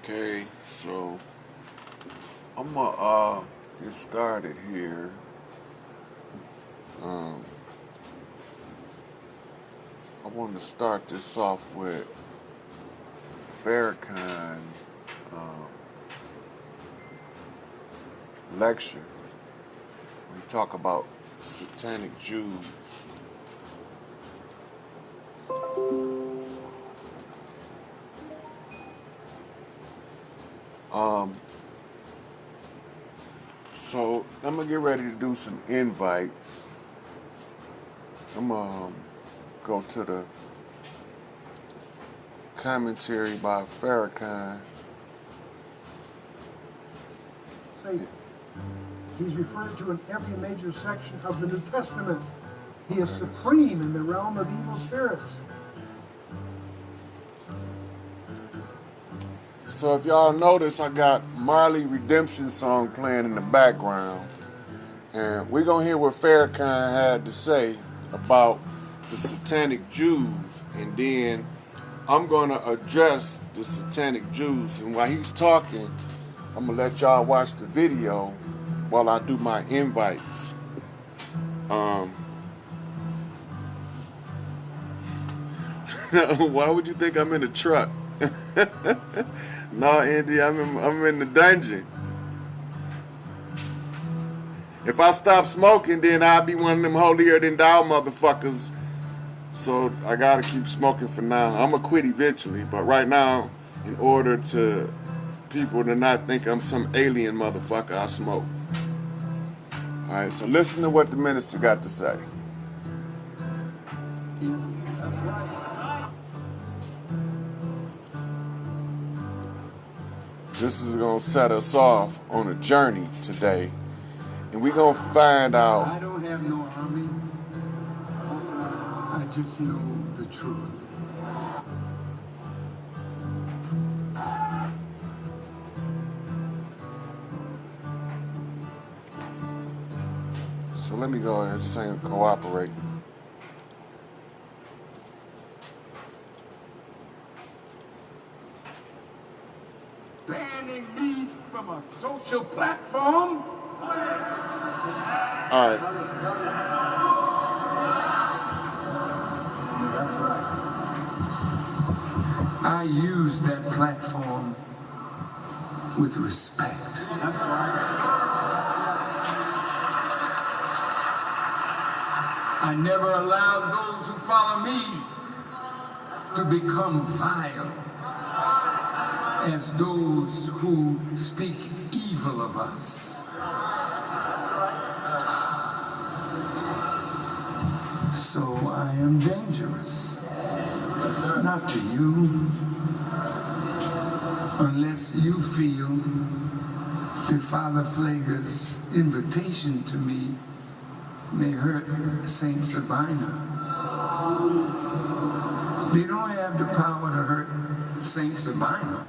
Okay, so I'm gonna get started here. I want to start this off with Farrakhan lecture. We talk about satanic Jews. So I'm gonna get ready to do some invites. I'm gonna go to the commentary by Farrakhan. Satan. He's referred to in every major section of the New Testament. He is supreme in the realm of evil spirits. So if y'all notice, I got Marley Redemption song playing in the background. And we're going to hear what Farrakhan had to say about the satanic Jews. And then I'm going to address the satanic Jews. And while he's talking, I'm going to let y'all watch the video while I do my invites. Why would you think I'm in a truck? No, Andy, I'm in the dungeon. If I stop smoking, then I'll be one of them holier than thou motherfuckers. So I gotta keep smoking for now. I'm gonna quit eventually, but right now, in order to people to not think I'm some alien motherfucker, I smoke. Alright, so listen to what the minister got to say. This is gonna set us off on a journey today. And we're gonna find out. I don't have no army. I just know the truth. So let me go ahead, just ain't cooperating. Banning me from a social platform? All right. I use that platform with respect. That's right. I never allowed those who follow me to become vile as those who speak evil of us. So I am dangerous, not to you, unless you feel that Father Pfleger's invitation to me may hurt Saint Sabina. They don't have the power to hurt Saint Sabina.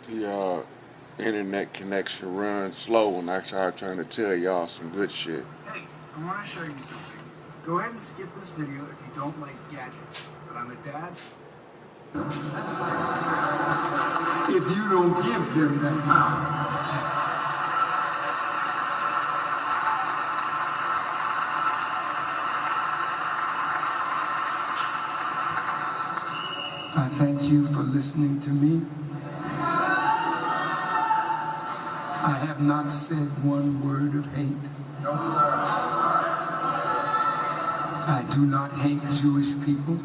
The internet connection runs slow when I start trying to tell y'all some good shit. Hey, I want to show you something. Go ahead and skip this video if you don't like gadgets. But I'm a dad. If you don't give them that power. I thank you for listening to me. I have not said one word of hate. No, sir. I do not hate Jewish people.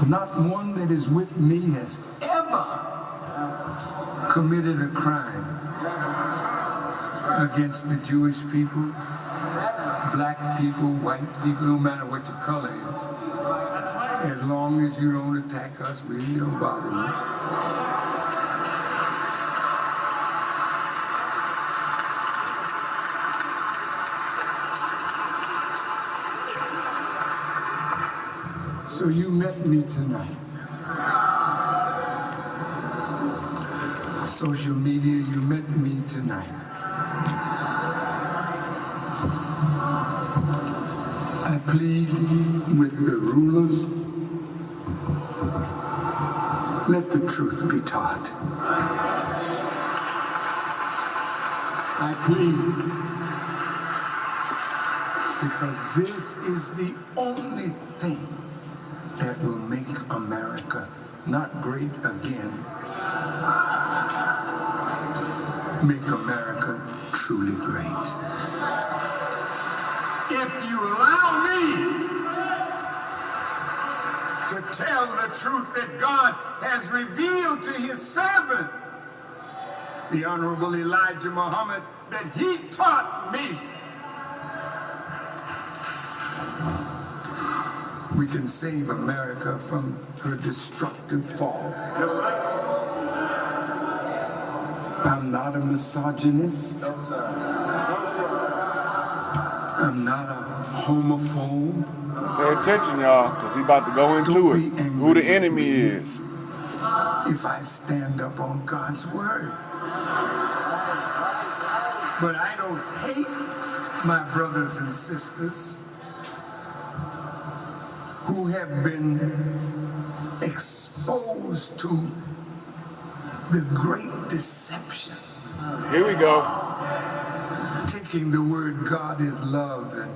Not one that is with me has ever committed a crime against the Jewish people, black people, white people, no matter what your color is. As long as you don't attack us, really don't bother me. So you met me tonight. Social media, you met me tonight. plead with the rulers, let the truth be taught. I plead because this is the only thing that will make America not great again, make America truly great. If you allow me to tell the truth that God has revealed to his servant, the Honorable Elijah Muhammad, that he taught me, we can save America from her destructive fall. Yes, sir. I'm not a misogynist. No, sir. No, sir. I'm not a homophobe. Pay attention, y'all, because he about to go into it. Who the enemy is. If I stand up on God's word. But I don't hate my brothers and sisters who have been exposed to the great deception. Here we go. Taking the word God is love, and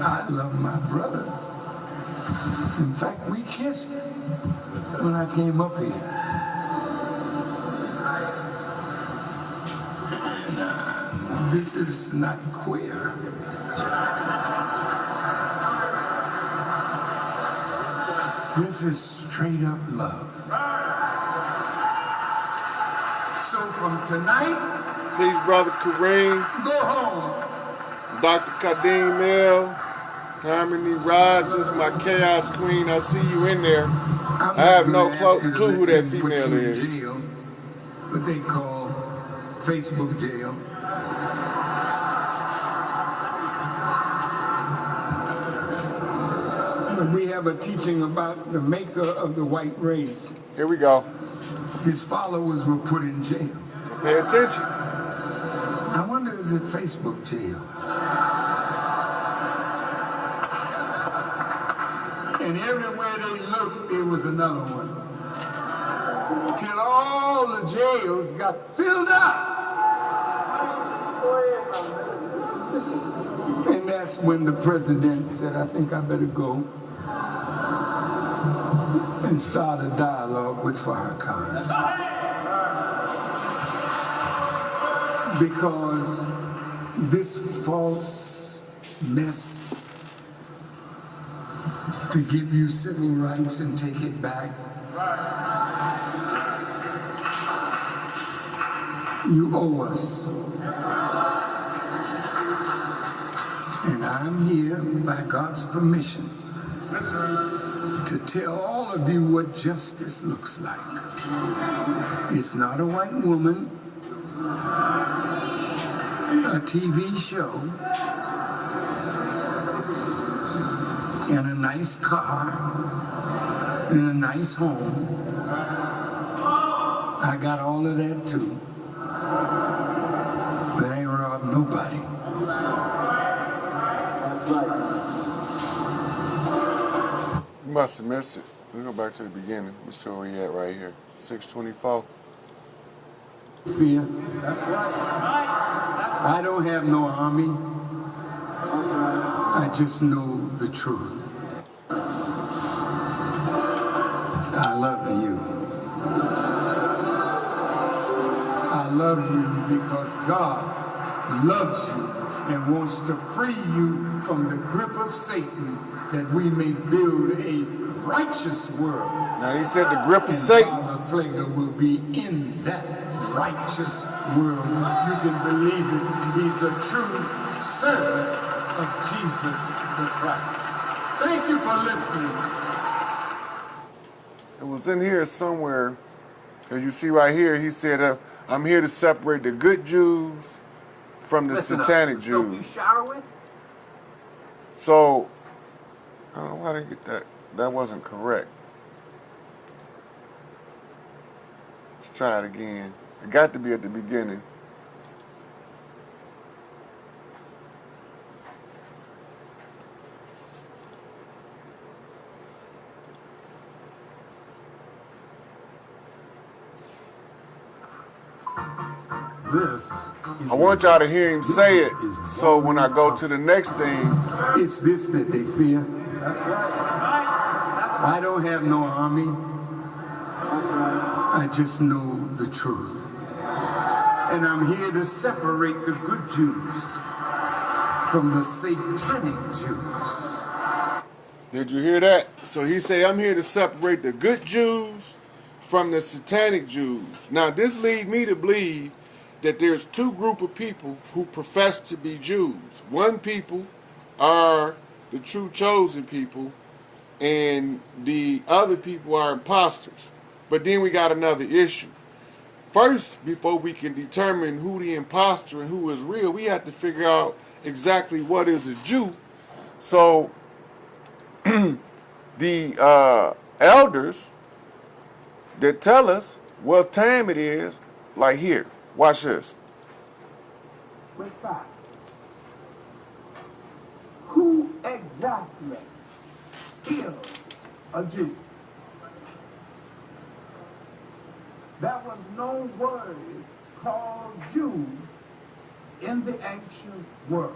I love my brother. In fact, we kissed when I came up here. And, this is not queer. This is straight up love. So from tonight, Please, Brother Kareem, go home. Dr. Kadeem Mill, Harmony Rogers, my Chaos Queen, I see you in there. I have no clue who that female is. Jail, what they call Facebook jail. But we have a teaching about the maker of the white race. Here we go. His followers were put in jail. Pay attention. I wonder, is it Facebook jail? And everywhere they looked, there was another one. Till all the jails got filled up. And that's when the president said, I think I better go and start a dialogue with Farrakhan. Because this false mess to give you civil rights and take it back, you owe us. And I'm here, by God's permission, to tell all of you what justice looks like. It's not a white woman, a TV show, and a nice car, and a nice home. I got all of that too. But I ain't robbed nobody. You must have missed it. Let me go back to the beginning. Let me show where you at right here. 624. Fear. I don't have no army. I just know the truth. I love you. I love you because God loves you and wants to free you from the grip of Satan, that we may build a righteous world. Now he said the grip of Satan. Father Flager will be in that righteous world. You can believe it. He's a true servant of Jesus the Christ. Thank you for listening. It was in here somewhere, because you see right here, he said, I'm here to separate the good Jews from the satanic Jews. So you shower with? So, I don't know why I didn't get that. That wasn't correct. Let's try it again. It got to be at the beginning. This is I want y'all to hear him say it, so when I go to the next thing, it's this that they fear. I don't have no army. I just know the truth. And I'm here to separate the good Jews from the satanic Jews. did you hear that? So he say, I'm here to separate the good Jews from the satanic Jews. Now this lead me to believe that there's two group of people who profess to be Jews. One people are the true chosen people, and the other people are imposters. But then we got another issue. First, before we can determine who the imposter and who is real, we have to figure out exactly what is a Jew. So the elders that tell us what time it is, like here, watch this. Quick fact. Who exactly is a Jew? There was no word called Jew in the ancient world.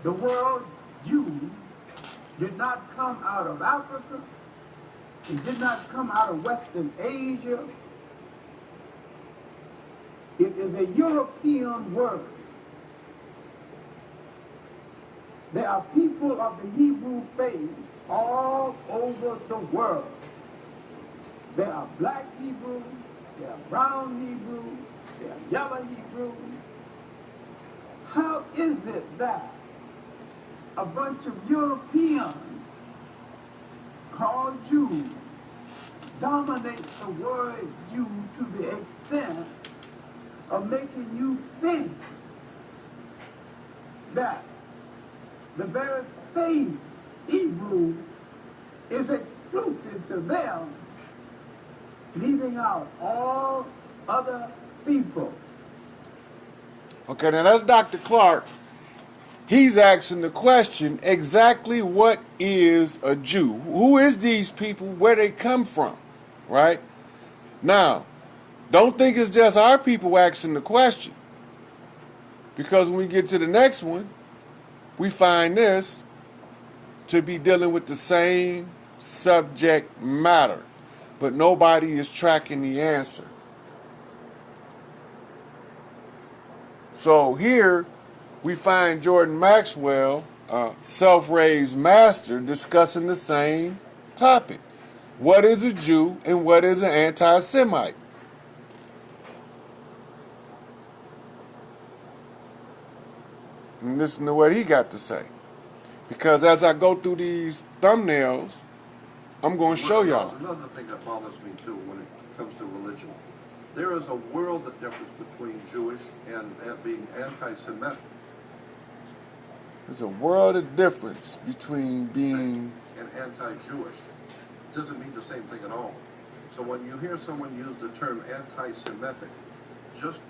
The word Jew did not come out of Africa. It did not come out of Western Asia. It is a European word. There are people of the Hebrew faith all over the world. There are black Hebrews, there are brown Hebrews, there are yellow Hebrews. How is it that a bunch of Europeans called Jews dominate the word Jew to the extent of making you think that the very faith Hebrew is exclusive to them, leaving out all other people? Okay, now that's Dr. Clark. He's asking the question, exactly what is a Jew? Who is these people? Where they come from? Right? Now, don't think it's just our people asking the question. Because when we get to the next one, we find this to be dealing with the same subject matter. But nobody is tracking the answer. So here we find Jordan Maxwell, self-raised master, discussing the same topic. What is a Jew and what is an anti-Semite? And listen to what he got to say. Because as I go through these thumbnails, I'm going to show y'all. Another thing that bothers me too when it comes to religion. There is a world of difference between Jewish and being anti-Semitic. There's a world of difference between being and anti-Jewish. Doesn't mean the same thing at all. So when you hear someone use the term anti-Semitic, just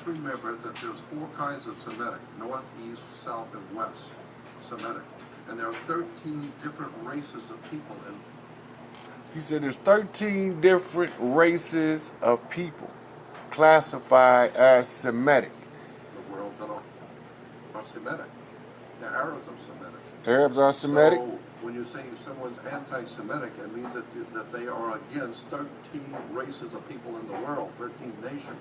remember that there's 4 kinds of Semitic: North, East, South, and West Semitic. And there are 13 different races of people. And he said there's 13 different races of people classified as Semitic. the world that are Semitic. The Arabs are Semitic. Arabs are Semitic? So when you say someone's anti-Semitic, it means that they are against 13 races of people in the world, 13 nations.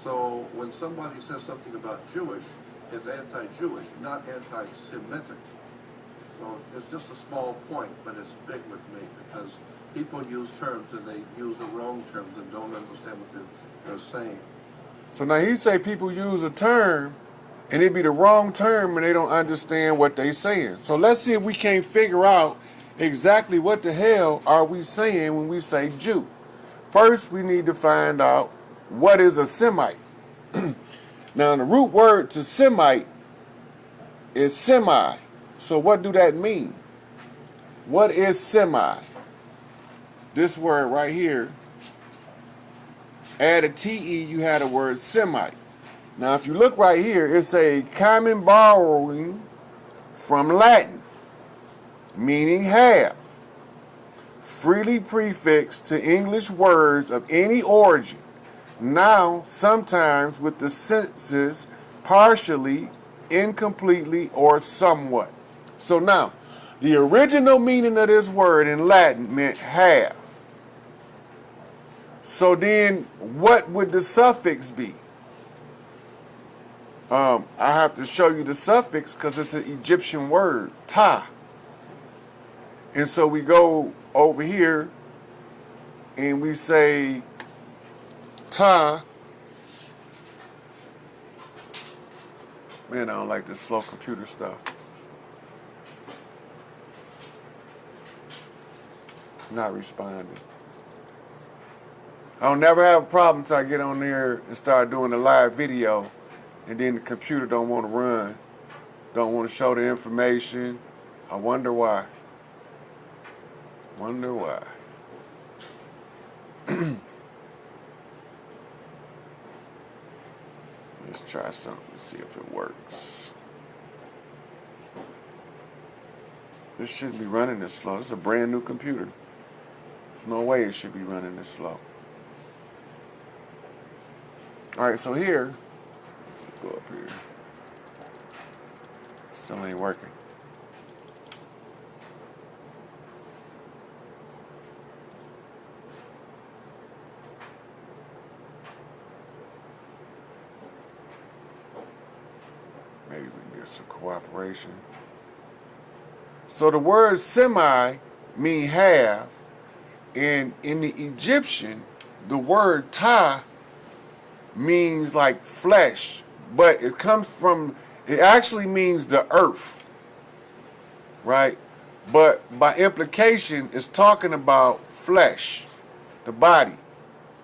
So when somebody says something about Jewish, it's anti-Jewish, not anti-Semitic. So it's just a small point, but it's big with me because people use terms and they use the wrong terms and don't understand what they're saying. So now he say people use a term and it be the wrong term and they don't understand what they saying. So let's see if we can't figure out exactly what the hell are we saying when we say Jew. First, we need to find out what is a Semite. Now, the root word to Semite is semi. So what do that mean? What is semi? This word right here, add a TE, you had a word Semite. Now, if you look right here, it's a common borrowing from Latin, meaning half. freely prefixed to English words of any origin, now sometimes with the senses partially, incompletely, or somewhat. So now, the original meaning of this word in Latin meant half. So then, what would the suffix be? I have to show you the suffix because it's an Egyptian word, ta. And so we go over here and we say ta. Man, I don't like this slow computer stuff. Not responding. I'll never have a problem until I get on there and start doing a live video, and then the computer don't want to run, don't want to show the information. I wonder why. Wonder why. Let's try something and see if it works. This shouldn't be running this slow. This is a brand new computer. There's no way it should be running this slow. Alright, so here, let's go up here. Still ain't working. Maybe we can get some cooperation. So the word semi mean half, and in the Egyptian, the word ta means like flesh, but it actually means the earth, right? But by implication, it's talking about flesh, the body,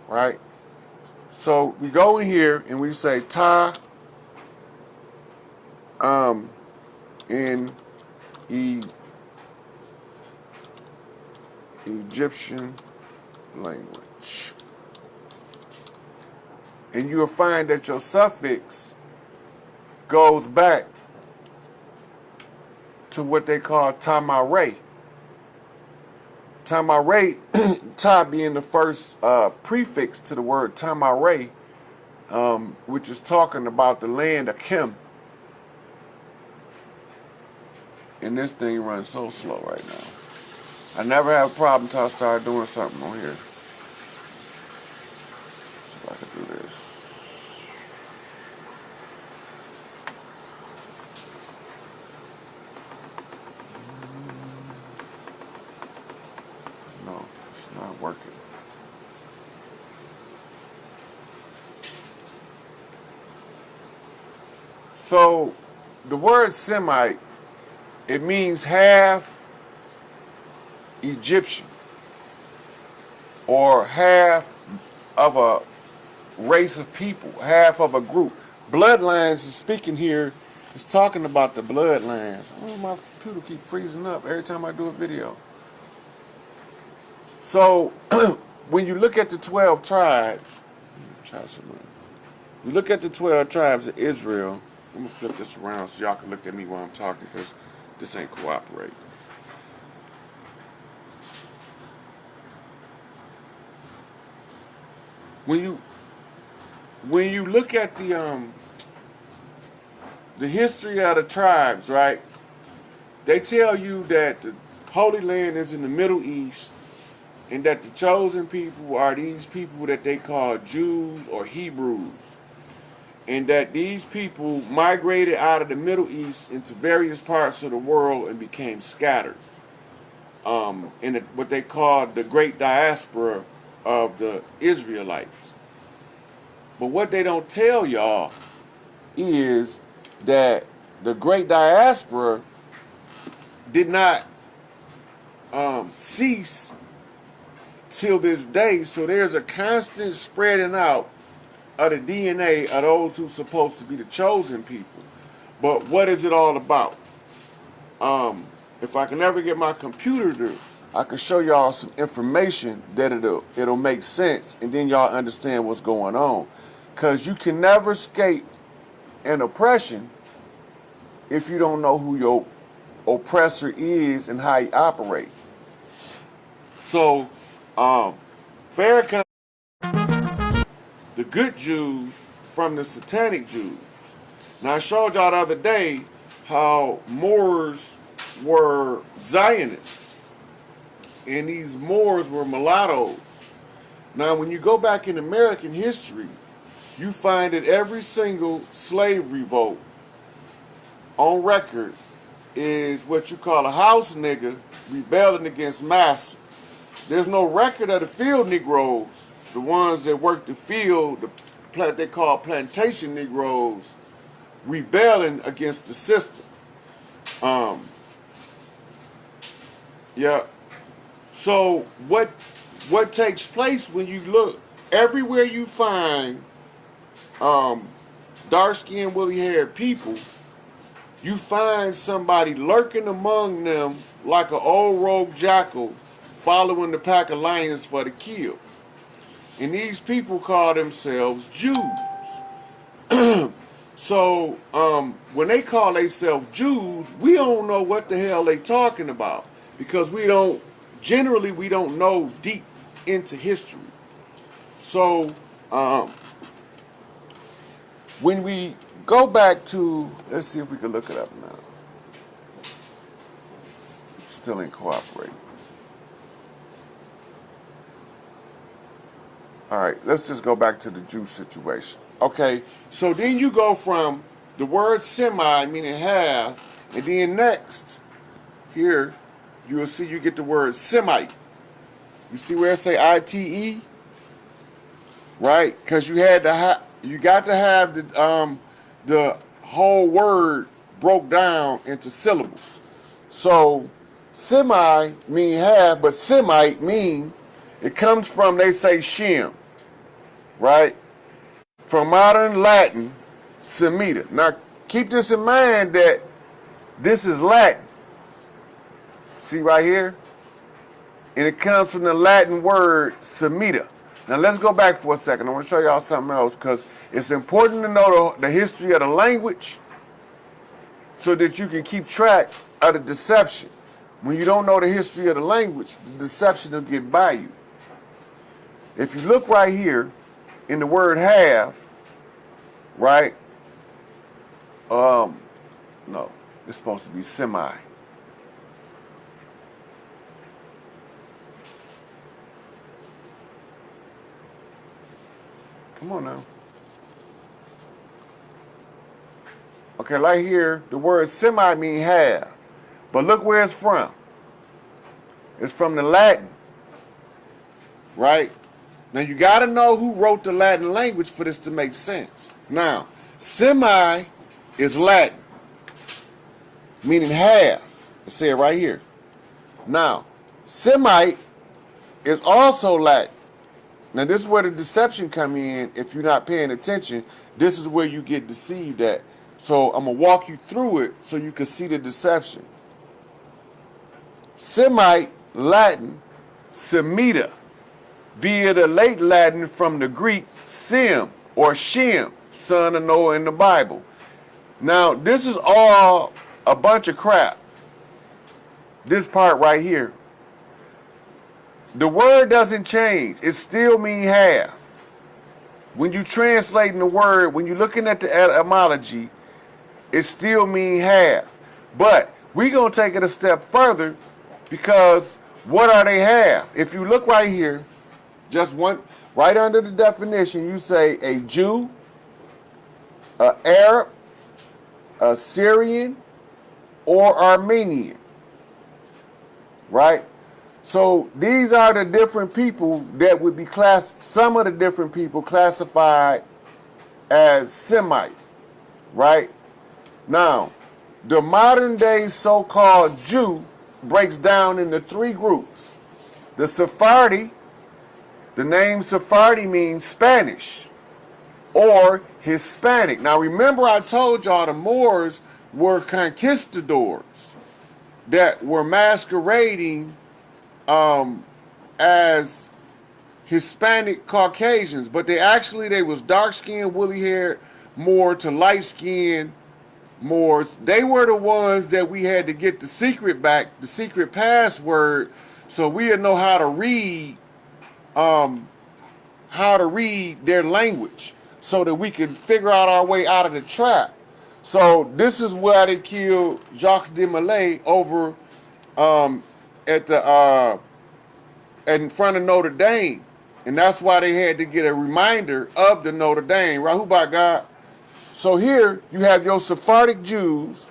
right? So we go in here and we say ta in Egyptian language. And you'll find that your suffix goes back to what they call tamare. Tamare, ta being the first prefix to the word tamare, which is talking about the land of Kim. And this thing runs so slow right now. I never have a problem until I start doing something on here. See if I can do this. No, it's not working. So, the word Semite, it means half Egyptian or half of a race of people, half of a group. Bloodlines is speaking here, it's talking about the bloodlines. Oh, my computer keep freezing up every time I do a video. So when you look at the 12 tribes, you look at the 12 tribes of Israel. I'm gonna flip this around so y'all can look at me while I'm talking, because this ain't cooperating. When you look at the history of the tribes, right? They tell you that the Holy Land is in the Middle East, and that the chosen people are these people that they call Jews or Hebrews, and that these people migrated out of the Middle East into various parts of the world and became scattered in what they call the Great Diaspora of the Israelites. But what they don't tell y'all is that the Great Diaspora did not cease till this day. So there's a constant spreading out of the DNA of those who's supposed to be the chosen people. But what is it all about? If I can ever get my computer to, I can show y'all some information that it'll make sense, and then y'all understand what's going on. Because you can never escape an oppression if you don't know who your oppressor is and how he operates. So, Farrakhan, the good Jews from the satanic Jews. Now I showed y'all the other day how Moors were Zionists, and these Moors were mulattoes. Now when you go back in American history, you find that every single slave revolt on record is what you call a house nigga rebelling against master. There's no record of the field Negroes, the ones that work the field, they call plantation Negroes, rebelling against the system. Yeah. So what takes place when you look everywhere you find dark-skinned, woolly-haired people, you find somebody lurking among them like an old rogue jackal following the pack of lions for the kill. And these people call themselves Jews. So when they call themselves Jews, we don't know what the hell they talking about because we don't know deep into history. So when we go back to, let's see if we can look it up now. Still ain't cooperating. All right, let's just go back to the Jew situation. Okay, so then you go from the word semi, meaning half, and then next, here, you will see you get the word Semite. You see where it say I-T-E? Right? Because you got to have the whole word broke down into syllables. So semi mean half, but Semite mean, it comes from, they say Shem, right? From modern Latin, Semita. Now keep this in mind that this is Latin. See right here? And it comes from the Latin word Semita. Now let's go back for a second. I want to show y'all something else because it's important to know the history of the language so that you can keep track of the deception. When you don't know the history of the language, the deception will get by you. If you look right here in the word half, right? No, it's supposed to be semi. Come on now. Okay, right here, the word semi means half. But look where it's from. It's from the Latin, right? Now you got to know who wrote the Latin language for this to make sense. Now, semi is Latin, meaning half. Let's say it right here. Now, Semite is also Latin. Now this is where the deception come in. If you're not paying attention, this is where you get deceived at. So I'm going to walk you through it so you can see the deception. Semite, Latin, Semita, via the late Latin from the Greek Sem or Shem, son of Noah in the Bible. Now this is all a bunch of crap. This part right here. The word doesn't change. It still means half. When you translating the word, when you're looking at the etymology, it still means half. But we're going to take it a step further because what are they half? If you look right here, just one, right under the definition, you say a Jew, an Arab, a Syrian, or Armenian. Right? So these are the different people that would be some of the different people classified as Semite, right? Now, the modern day so-called Jew breaks down into three groups. The Sephardi, the name Sephardi means Spanish or Hispanic. Now remember I told y'all the Moors were conquistadors that were masquerading as Hispanic Caucasians, but they was dark-skinned, woolly-haired Moor to light-skinned Moors. They were the ones that we had to get the secret back, the secret password, so we'll know how to read their language, so that we can figure out our way out of the trap. So this is why they killed Jacques de Molay over at the in front of Notre Dame, and that's why they had to get a reminder of the Notre Dame. Right? Who by God? So here you have your Sephardic Jews,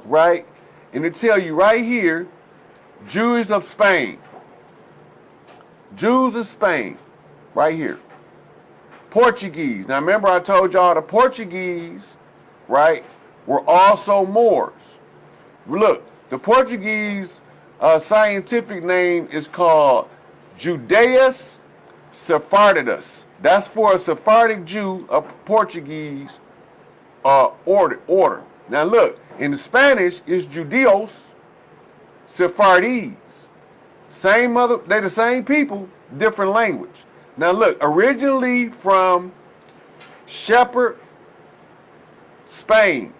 right? And it tell you right here, Jews of Spain. Jews of Spain, right here. Portuguese. Now remember I told y'all the Portuguese, right, were also Moors. Look, the Portuguese scientific name is called Judaeus Sephardidus. That's for a Sephardic Jew, a Portuguese order. Now look, in the Spanish, it's Judeos Sephardes. Same mother, they the same people, different language. Now look, originally from Shepherd, Spain,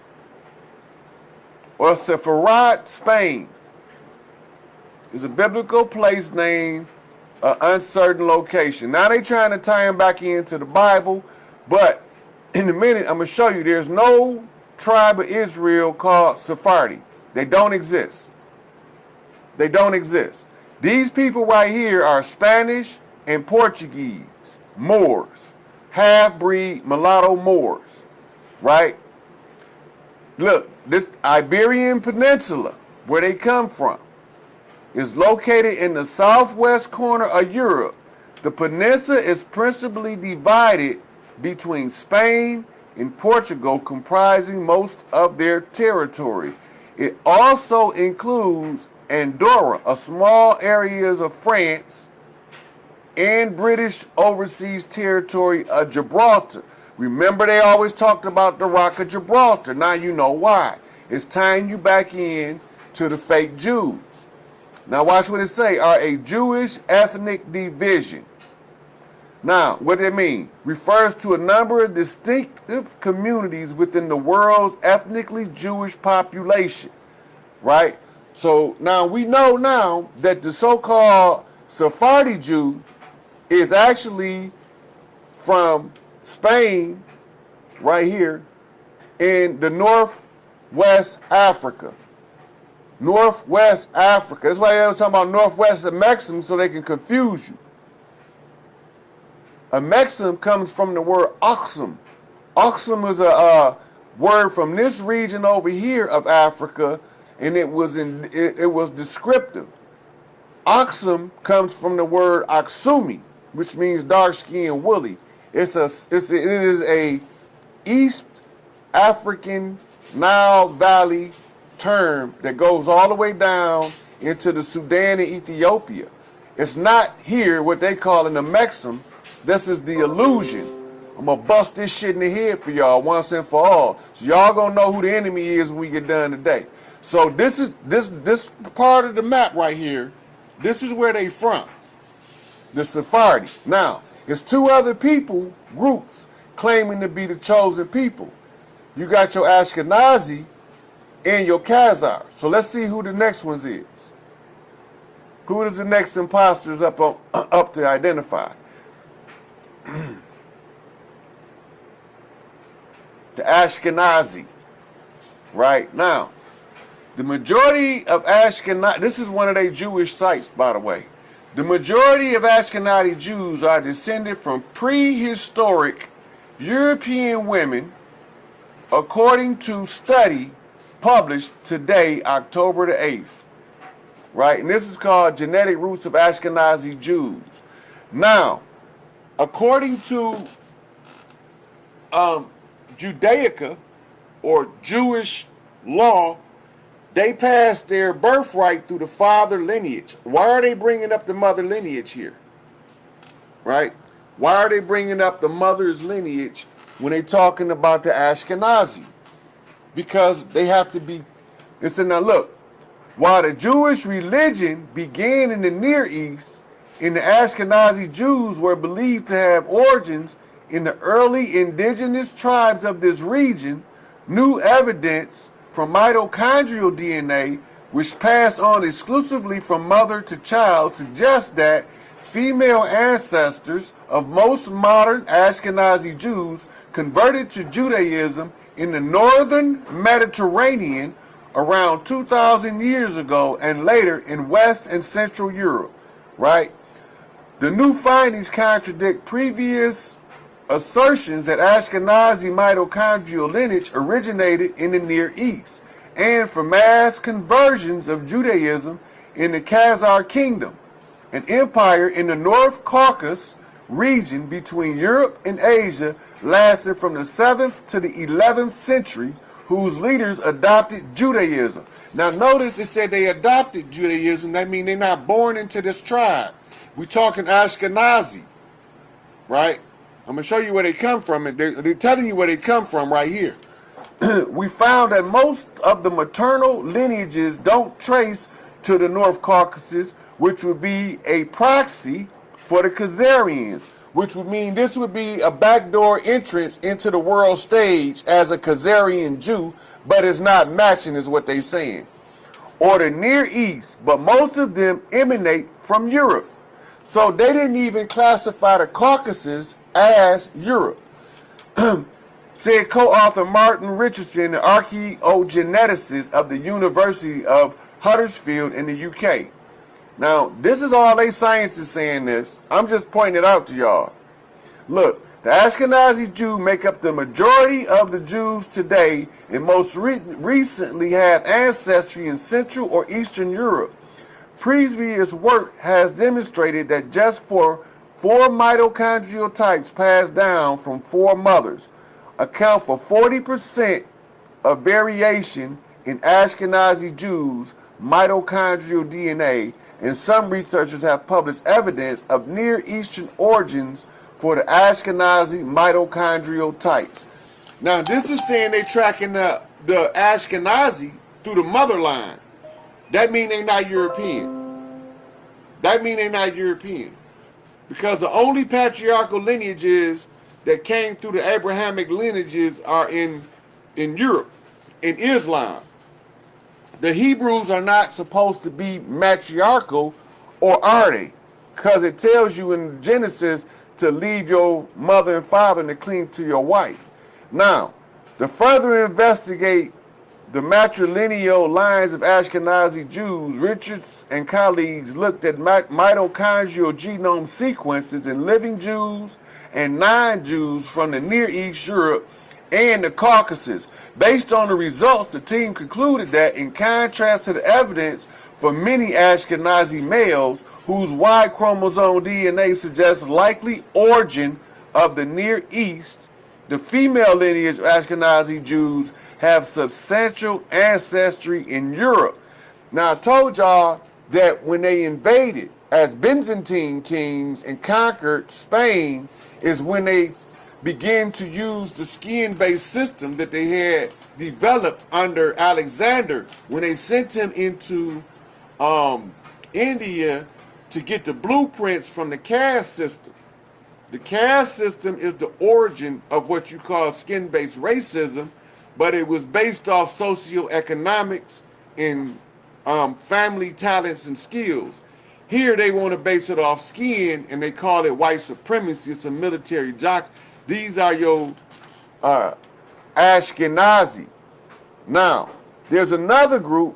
or Sepharad, Spain, is a biblical place name, an uncertain location. Now they trying to tie him back into the Bible, but in a minute I'm going to show you there's no tribe of Israel called Sephardi. They don't exist. They don't exist. These people right here are Spanish and Portuguese, Moors, half-breed mulatto Moors, right? Look, this Iberian Peninsula, where they come from, is located in the southwest corner of Europe. The peninsula is principally divided between Spain and Portugal, comprising most of their territory. It also includes Andorra, a small areas of France, and British overseas territory of Gibraltar. Remember they always talked about the Rock of Gibraltar. Now you know why. It's tying you back in to the fake Jews. Now watch what it say, are a Jewish ethnic division. Now, what that mean? Refers to a number of distinctive communities within the world's ethnically Jewish population, right? So now we know now that the so-called Sephardi Jew is actually from Spain, right here, in the Northwest Africa. Northwest Africa. That's why they was talking about Northwest of Mexico, so they can confuse you. A Mexim comes from the word oxum. Oxum is a word from this region over here of Africa, and it was descriptive. Oxum comes from the word oxumi, which means dark skinned woolly. It is a East African Nile Valley term that goes all the way down into the Sudan and Ethiopia. It's not here what they call in the Mexim. This is the illusion. I'm gonna bust this shit in the head for y'all once and for all. So y'all gonna know who the enemy is when we get done today. So this is this part of the map right here. This is where they from. The Sephardi. Now, it's two other groups claiming to be the chosen people. You got your Ashkenazi and your Khazar. So let's see who the next ones is. Who is the next imposters up to identify? The Ashkenazi. Right now, the majority of Ashkenazi, this is one of their Jewish sites, by the way. The majority of Ashkenazi Jews are descended from prehistoric European women, according to study published today, October the 8th. Right? And this is called Genetic Roots of Ashkenazi Jews. Now, according to Judaica, or Jewish law, they passed their birthright through the father lineage. Why are they bringing up the mother lineage here? Right? Why are they bringing up the mother's lineage when they're talking about the Ashkenazi? Because they have to be, listen now look, while the Jewish religion began in the Near East, and the Ashkenazi Jews were believed to have origins in the early indigenous tribes of this region, new evidence from mitochondrial DNA which passed on exclusively from mother to child, suggests that female ancestors of most modern Ashkenazi Jews converted to Judaism in the northern Mediterranean around 2,000 years ago and later in West and Central Europe, right? The new findings contradict previous assertions that Ashkenazi mitochondrial lineage originated in the Near East and for mass conversions of Judaism in the Khazar Kingdom, an empire in the North Caucasus region between Europe and Asia lasted from the 7th to the 11th century, whose leaders adopted Judaism. Now notice it said they adopted Judaism. That means they're not born into this tribe. We're talking Ashkenazi, right? I'm going to show you where they come from. And they're telling you where they come from right here. We found that most of the maternal lineages don't trace to the North Caucasus, which would be a proxy for the Khazarians, which would mean this would be a backdoor entrance into the world stage as a Khazarian Jew, but it's not matching is what they're saying. Or the Near East, but most of them emanate from Europe. So they didn't even classify the Caucasus as Europe. Said co-author Martin Richardson, the archaeogeneticist of the University of Huddersfield in the UK. Now, this is all they science is saying this. I'm just pointing it out to y'all. Look, the Ashkenazi Jews make up the majority of the Jews today and most recently have ancestry in Central or Eastern Europe. Previous work has demonstrated that just for 4 mitochondrial types passed down from 4 mothers account for 40% of variation in Ashkenazi Jews' mitochondrial DNA, and some researchers have published evidence of Near Eastern origins for the Ashkenazi mitochondrial types. Now, this is saying they're tracking the Ashkenazi through the mother line. That means they're not European. That means they're not European. Because the only patriarchal lineages that came through the Abrahamic lineages are in Europe, in Islam. The Hebrews are not supposed to be matriarchal, or are they? Because it tells you in Genesis to leave your mother and father and to cling to your wife. Now, to further investigate the matrilineal lines of Ashkenazi Jews, Richards and colleagues looked at mitochondrial genome sequences in living Jews and non-Jews from the Near East, Europe, and the Caucasus. Based on the results, the team concluded that, in contrast to the evidence for many Ashkenazi males whose Y chromosome DNA suggests likely origin of the Near East, the female lineage of Ashkenazi Jews have substantial ancestry in Europe. Now, I told y'all that when they invaded as Byzantine kings and conquered Spain is when they began to use the skin-based system that they had developed under Alexander when they sent him into India to get the blueprints from the caste system. The caste system is the origin of what you call skin-based racism, but it was based off socioeconomics and family talents and skills. Here they want to base it off skin, and they call it white supremacy. It's a military jock. These are your Ashkenazi. Now, there's another group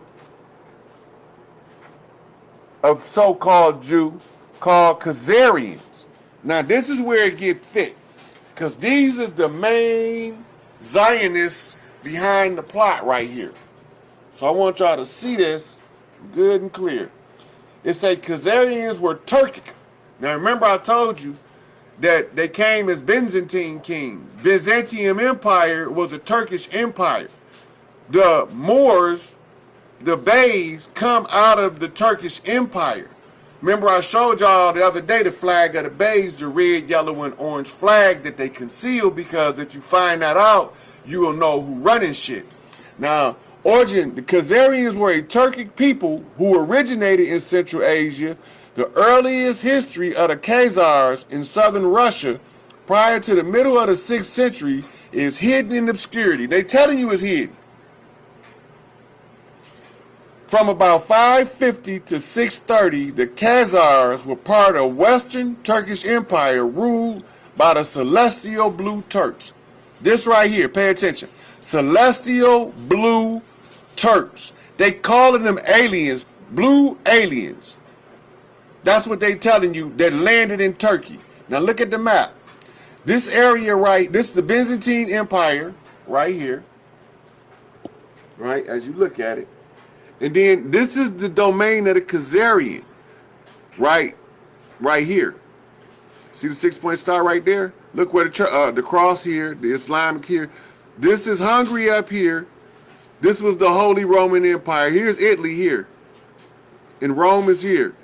of so-called Jew called Khazarians. Now, this is where it gets thick, because these is the main Zionists behind the plot right here. So I want y'all to see this good and clear. It say Khazarians were Turkic. Now, remember I told you that they came as Byzantine kings. Byzantium Empire was a Turkish empire. The Moors, the Beys, come out of the Turkish Empire. Remember I showed y'all the other day the flag of the Beys, the red, yellow, and orange flag that they conceal, because if you find that out, you will know who running shit. Now, origin, the Khazarians were a Turkic people who originated in Central Asia. The earliest history of the Khazars in southern Russia prior to the middle of the 6th century is hidden in obscurity. They telling you it's hidden. From about 550 to 630, the Khazars were part of Western Turkish Empire ruled by the Celestial Blue Turks. This right here, pay attention. Celestial Blue Turks. They calling them aliens, blue aliens. That's what they telling you that landed in Turkey. Now look at the map. This area right, this is the Byzantine Empire right here. Right, as you look at it. And then this is the domain of the Khazarian, right here. See the 6-point star right there? Look where the cross here, the Islamic here. This is Hungary up here. This was the Holy Roman Empire. Here's Italy here. And Rome is here.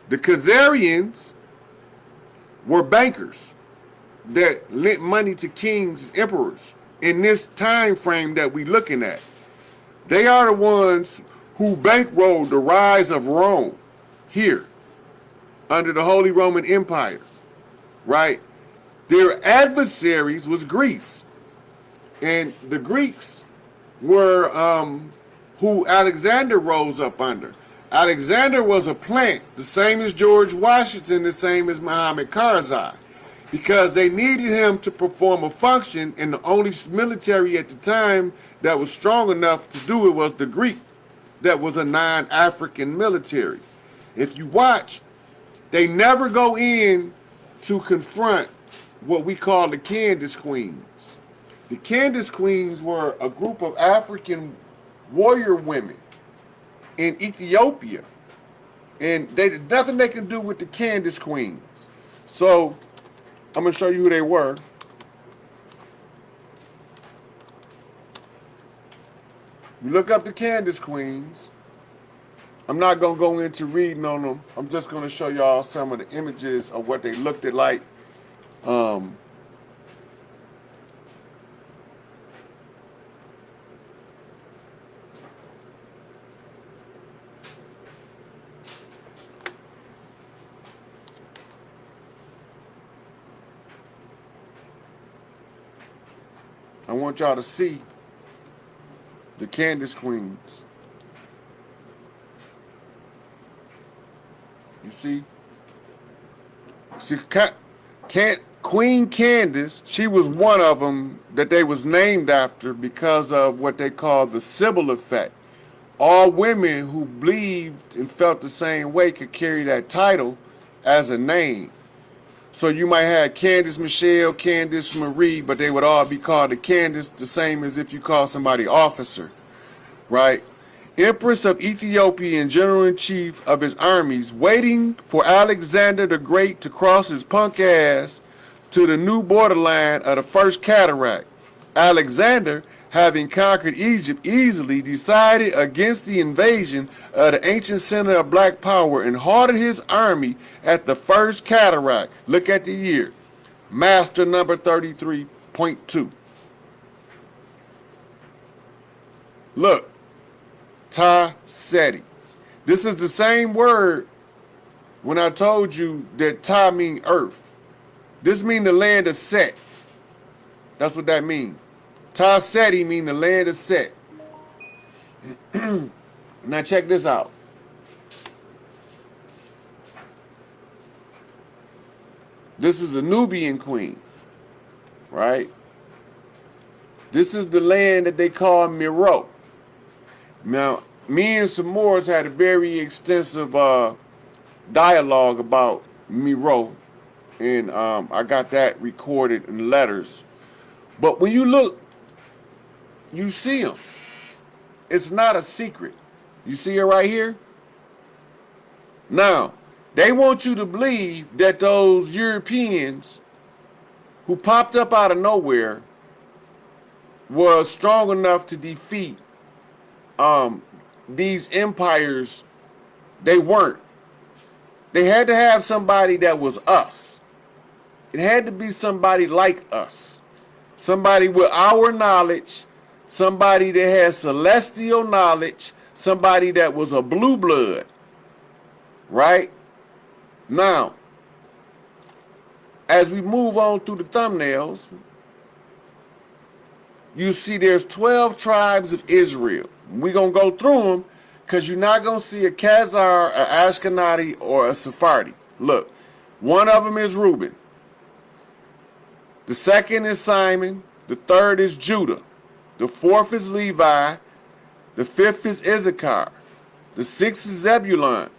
The Khazarians were bankers that lent money to kings and emperors in this time frame that we're looking at. They are the ones who bankrolled the rise of Rome here under the Holy Roman Empire, right? Their adversaries was Greece. And the Greeks were who Alexander rose up under. Alexander was a plant, the same as George Washington, the same as Muhammad Karzai, because they needed him to perform a function, and the only military at the time that was strong enough to do it was the Greek. That was a non-African military. If you watch, they never go in to confront what we call the Candace Queens. The Candace Queens were a group of African warrior women in Ethiopia. And they nothing they can do with the Candace Queens. So I'm going to show you who they were. You look up the Candace Queens. I'm not going to go into reading on them. I'm just going to show y'all some of the images of what they looked at like. I want y'all to see the Candace Queens. You see? Queen Candace, she was one of them that they was named after because of what they call the Sybil effect. All women who believed and felt the same way could carry that title as a name. So you might have Candace Michelle, Candace Marie, but they would all be called a Candace, the same as if you call somebody officer, right? Empress of Ethiopia and General-in-Chief of his armies, waiting for Alexander the Great to cross his punk ass to the new borderline of the First Cataract. Alexander, having conquered Egypt easily, decided against the invasion of the ancient center of black power and halted his army at the First Cataract. Look at the year. Master number 33.2. Look. Ta Seti. This is the same word when I told you that Ta mean earth. This mean the land of Set. That's what that means. Ta Seti mean the land of Set. Now check this out. This is a Nubian queen, right? This is the land that they call Miro. Now, me and some Moors had a very extensive dialogue about Miro, and I got that recorded in letters. But when you look, you see them. It's not a secret. You see it right here? Now, they want you to believe that those Europeans who popped up out of nowhere were strong enough to defeat these empires. They weren't. They had to have somebody that was us. It had to be somebody like us. Somebody with our knowledge, somebody that has celestial knowledge, somebody that was a blue blood. Right? Now, as we move on through the thumbnails, you see there's 12 tribes of Israel. We're going to go through them Because you're not going to see a Khazar, an Ashkenazi, or a Sephardi. Look, one of them is Reuben. The second is Simon. The third is Judah. The fourth is Levi. The fifth is Issachar. The sixth is Zebulun.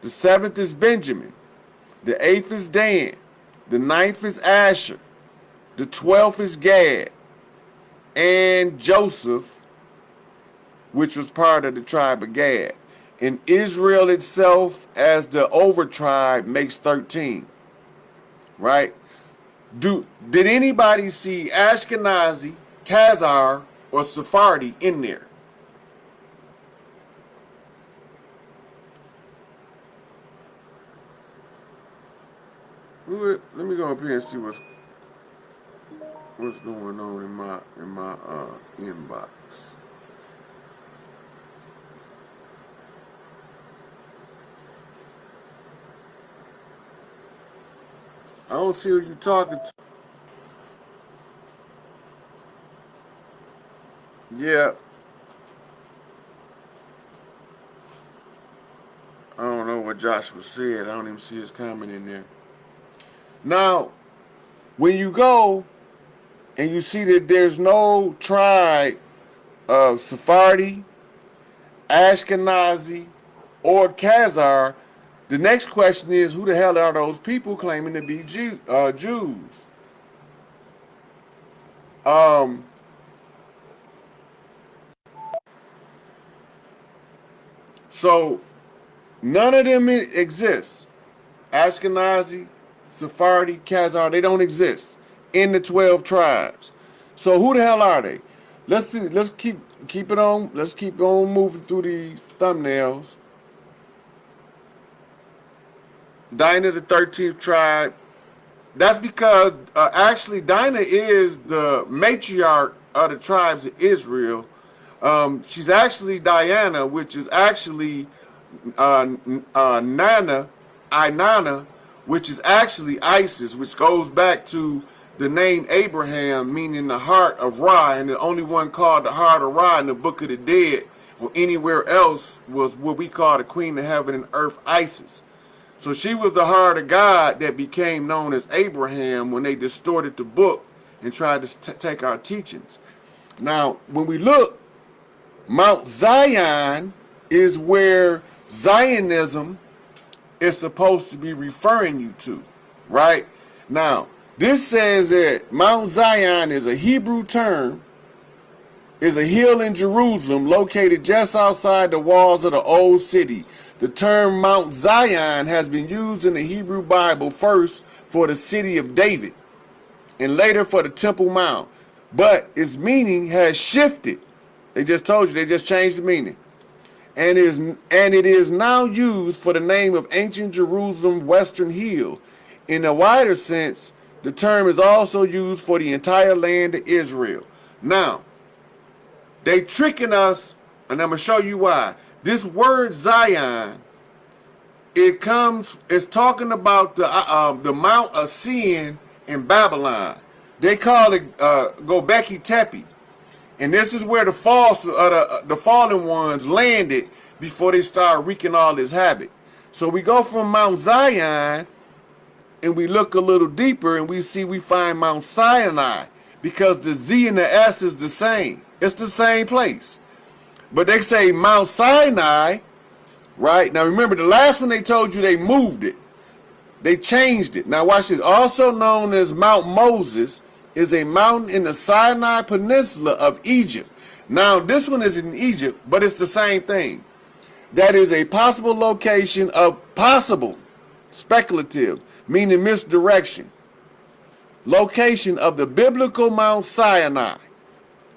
The seventh is Benjamin. The eighth is Dan. The ninth is Asher. The 12th is Gad. And Joseph, which was part of the tribe of Gad. And Israel itself, as the over tribe, makes 13. Right? Did anybody see Ashkenazi, Khazar, or Sephardi in there? Let me go up here and see what's going on in my inbox. I don't see who you talking to. Yeah. I don't know what Joshua said. I don't even see his comment in there. Now, when you go and you see that there's no tribe of Sephardi, Ashkenazi, or Khazar, the next question is, who the hell are those people claiming to be Jews? So none of them exist. Ashkenazi, Sephardi, Khazar, they don't exist in the 12 tribes. So who the hell are they? Let's see. Let's keep it on. Let's keep on moving through these thumbnails. Dinah, the 13th tribe. That's because actually Dinah is the matriarch of the tribes of Israel. She's actually Diana, which is actually Inanna, which is actually Isis, which goes back to the name Abraham, meaning the heart of Ra, and the only one called the heart of Ra in the Book of the Dead or anywhere else was what we call the Queen of Heaven and Earth, Isis. So she was the heart of God that became known as Abraham when they distorted the book and tried to take our teachings. Now, when we look, Mount Zion is where Zionism is supposed to be referring you to, right? Now, this says that Mount Zion is a Hebrew term, is a hill in Jerusalem located just outside the walls of the old city. The term Mount Zion has been used in the Hebrew Bible first for the city of David and later for the Temple Mount, but its meaning has shifted. They just told you, they just changed the meaning. And it is now used for the name of ancient Jerusalem Western Hill. In a wider sense, the term is also used for the entire land of Israel. Now, they tricking us, and I'm going to show you why. This word Zion, it's talking about the Mount of Sin in Babylon. They call it Gobekli Tepe. And this is where the fallen ones landed before they started wreaking all this havoc. So we go from Mount Zion and we look a little deeper and we find Mount Sinai, because the Z and the S is the same. It's the same place. But they say Mount Sinai, right? Now remember, the last one they told you they moved it. They changed it. Now watch this. Also known as Mount Moses, is a mountain in the Sinai Peninsula of Egypt. Now this one is in Egypt, but it's the same thing. That is a possible location of possible, speculative, meaning misdirection, location of the biblical Mount Sinai,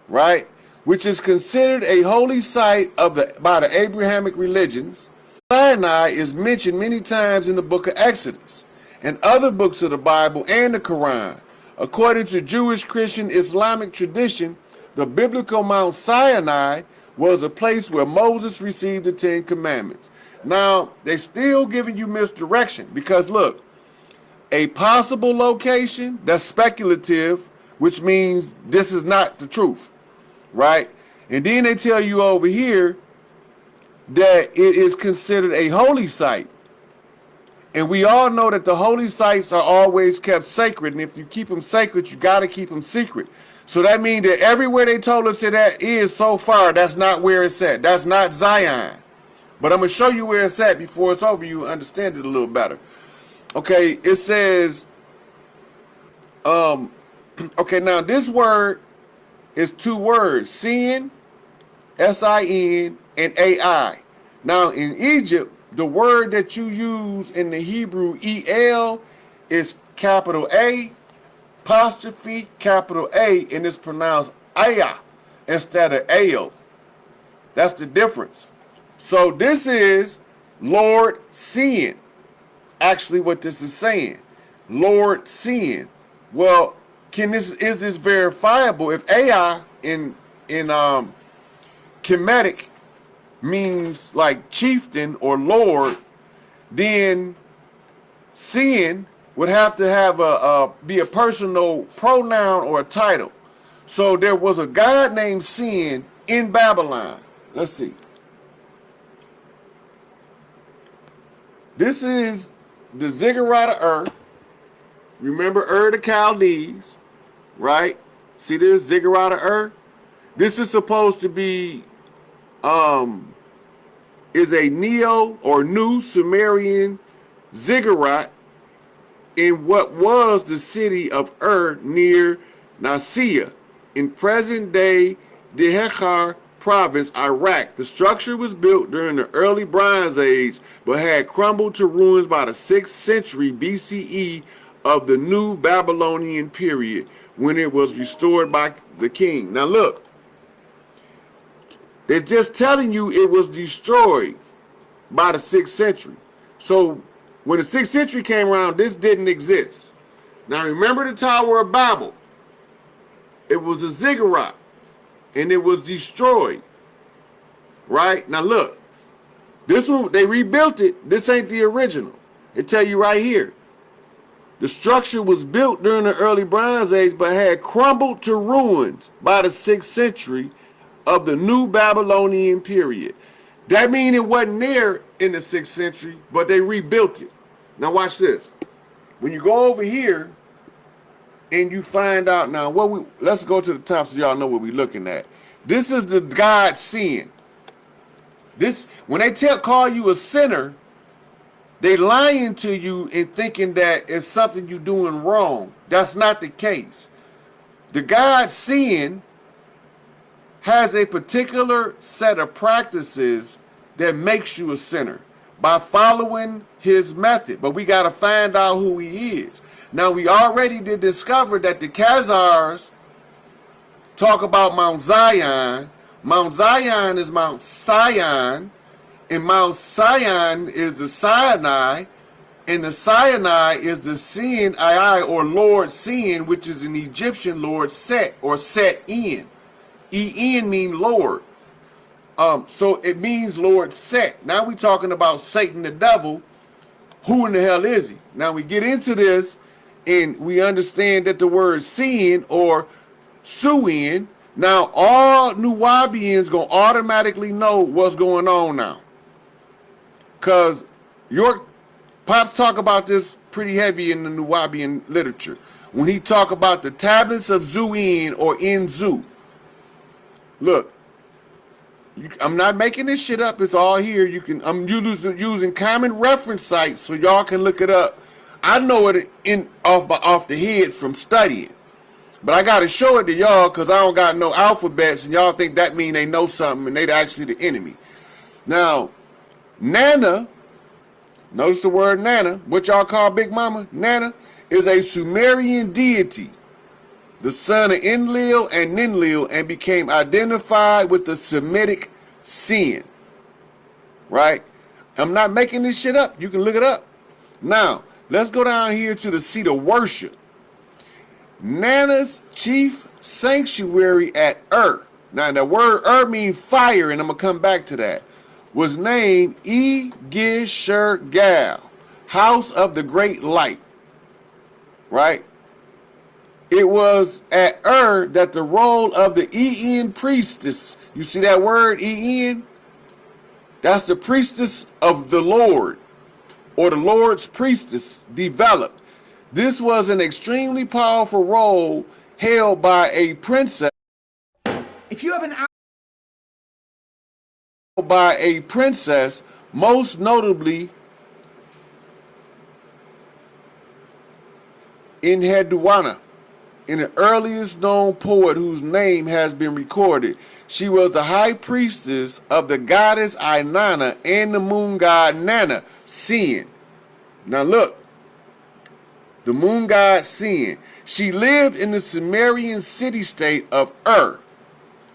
right? Which is considered a holy site by the Abrahamic religions. Sinai is mentioned many times in the book of Exodus and other books of the Bible and the Quran. According to Jewish, Christian, Islamic tradition, the biblical Mount Sinai was a place where Moses received the 10 Commandments. Now, they're still giving you misdirection because, look, a possible location, that's speculative, which means this is not the truth, right? And then they tell you over here that it is considered a holy site. And we all know that the holy sites are always kept sacred. And if you keep them sacred, you got to keep them secret. So that means that everywhere they told us that is so far, that's not where it's at. That's not Zion. But I'm going to show you where it's at before it's over. You understand it a little better. Okay, it says, okay, now this word is two words, sin, S-I-N, and A-I. Now in Egypt, the word that you use in the Hebrew E-L is capital A, apostrophe, capital A, and it's pronounced Aya instead of Ao. That's the difference. So this is Lord seeing. Actually what this is saying. Lord seeing. Well, is this verifiable? If Ai in Kemetic means like chieftain or lord, then seeing would have to have be a personal pronoun or a title. So there was a god named Sin in Babylon. Let's see. This is the ziggurat of Ur. Remember Ur the Chaldees, right? See this ziggurat of Ur? This is supposed to be is a Neo or New Sumerian ziggurat in what was the city of Ur near Nicaea in present-day Dehechar province, Iraq. The structure was built during the early Bronze Age but had crumbled to ruins by the 6th century BCE of the New Babylonian period when it was restored by the king. Now look, they're just telling you it was destroyed by the 6th century. So when the 6th century came around, this didn't exist. Now remember the Tower of Babel. It was a ziggurat and it was destroyed. Right? Now look, this one, they rebuilt it. This ain't the original. It tell you right here. The structure was built during the early Bronze Age but had crumbled to ruins by the 6th century of the New Babylonian period. That means it wasn't there in the 6th century, but they rebuilt it. Now watch this. When you go over here and you find out now, let's go to the top so y'all know what we're looking at. This is the God seeing. This, when they call you a sinner, they lying to you and thinking that it's something you're doing wrong. That's not the case. The God seeing has a particular set of practices that makes you a sinner by following his method. But we got to find out who he is. Now, we already did discover that the Khazars talk about Mount Zion. Mount Zion is Mount Sion, and Mount Sion is the Sinai, and the Sinai is the Sin Ai, or Lord Sin, which is an Egyptian Lord Set, or Set in. E-N mean Lord. So it means Lord Set. Now we're talking about Satan the devil. Who in the hell is he? Now we get into this and we understand that the word sin or suin, now all Nuwabians gonna automatically know what's going on now. Because your Pops talk about this pretty heavy in the Nuwabian literature. When he talk about the tablets of Zuin or Inzu. Look, I'm not making this shit up. It's all here. I'm using common reference sites so y'all can look it up. I know it off the head from studying, but I got to show it to y'all because I don't got no alphabets, and y'all think that mean they know something and they actually the enemy. Now, Nana, notice the word Nana, what y'all call Big Mama. Nana is a Sumerian deity, the son of Enlil and Ninlil, and became identified with the Semitic sin. Right? I'm not making this shit up. You can look it up. Now, let's go down here to the seat of worship. Nana's chief sanctuary at Ur. Now, the word Ur means fire, and I'm going to come back to that. Was named E-Gishur-Gal, House of the Great Light. Right? It was at Ur that the role of the En priestess, you see that word En? That's the priestess of the Lord, or the Lord's priestess, developed. This was an extremely powerful role held by a princess. If you have an Most notably in Hedwana, in the earliest known poet whose name has been recorded. She was the high priestess of the goddess Inanna and the moon god Nana, Sin. Now look, the moon god Sin. She lived in the Sumerian city-state of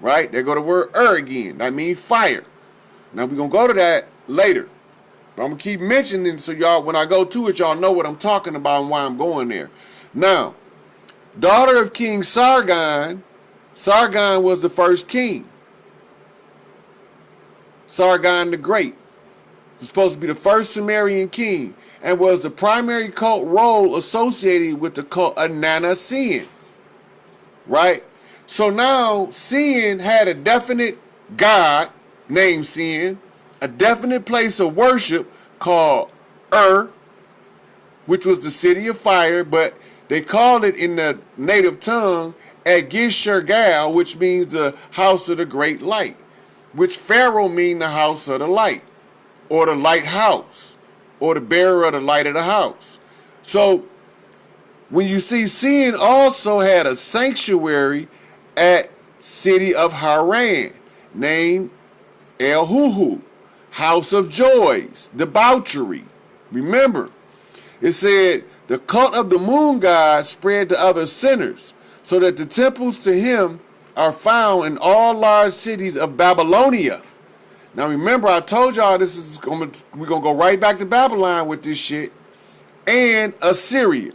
right? There go the word again. That means fire. Now we're going to go to that later. But I'm going to keep mentioning so y'all, when I go to it, y'all know what I'm talking about and why I'm going there. Now, daughter of King Sargon. Sargon was the first king. Sargon the Great was supposed to be the first Sumerian king and was the primary cult role associated with the cult of Nana Sin. Right? So now Sin had a definite god named Sin, a definite place of worship called which was the city of fire, but they called it in the native tongue Agishurgal, which means the house of the great light, which Pharaoh mean the house of the light, or the lighthouse, or the bearer of the light of the house. So when you see Sin also had a sanctuary at city of Haran named El Huhu, house of joys, debauchery. Remember, it said the cult of the moon god spread to other sinners, so that the temples to him are found in all large cities of Babylonia. Now remember, I told y'all we're gonna go right back to Babylon with this shit, and Assyria.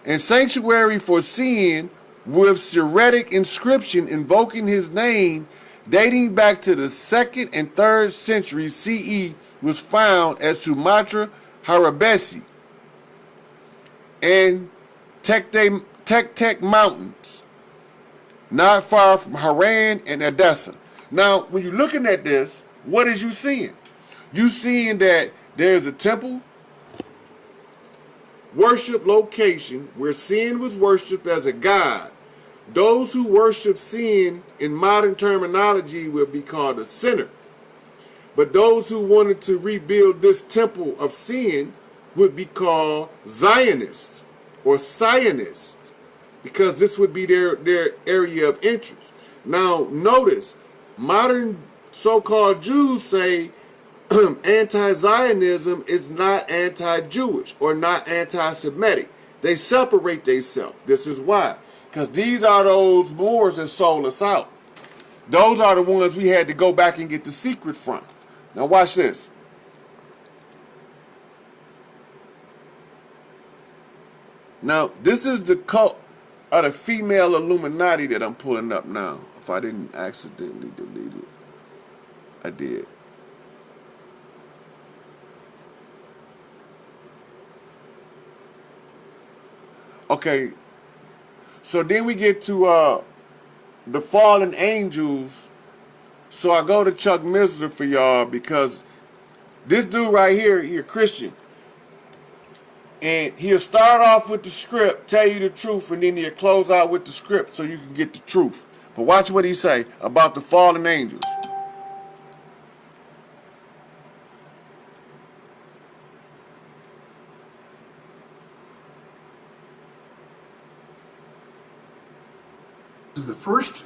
And sanctuary for Sin with Syriac inscription invoking his name dating back to the 2nd and 3rd century CE was found at Sumatra, Harabesi, and Tek Mountains, not far from Haran and Edessa. Now, when you're looking at this, what is you seeing? You seeing that there's a temple worship location where Sin was worshipped as a god. Those who worship Sin in modern terminology will be called a sinner. But those who wanted to rebuild this temple of Sin would be called Zionists or Zionists, because this would be their area of interest. Now notice, modern so-called Jews say anti-Zionism is not anti-Jewish or not anti-Semitic. They separate themselves. This is why. Because these are those Moors that sold us out. Those are the ones we had to go back and get the secret from. Now watch this. Now, this is the cult of the female Illuminati that I'm pulling up now. If I didn't accidentally delete it, I did. Okay, so then we get to the fallen angels. So I go to Chuck Missler for y'all, because this dude right here, he's a Christian. And he'll start off with the script, tell you the truth, and then he'll close out with the script so you can get the truth. But watch what he say about the fallen angels.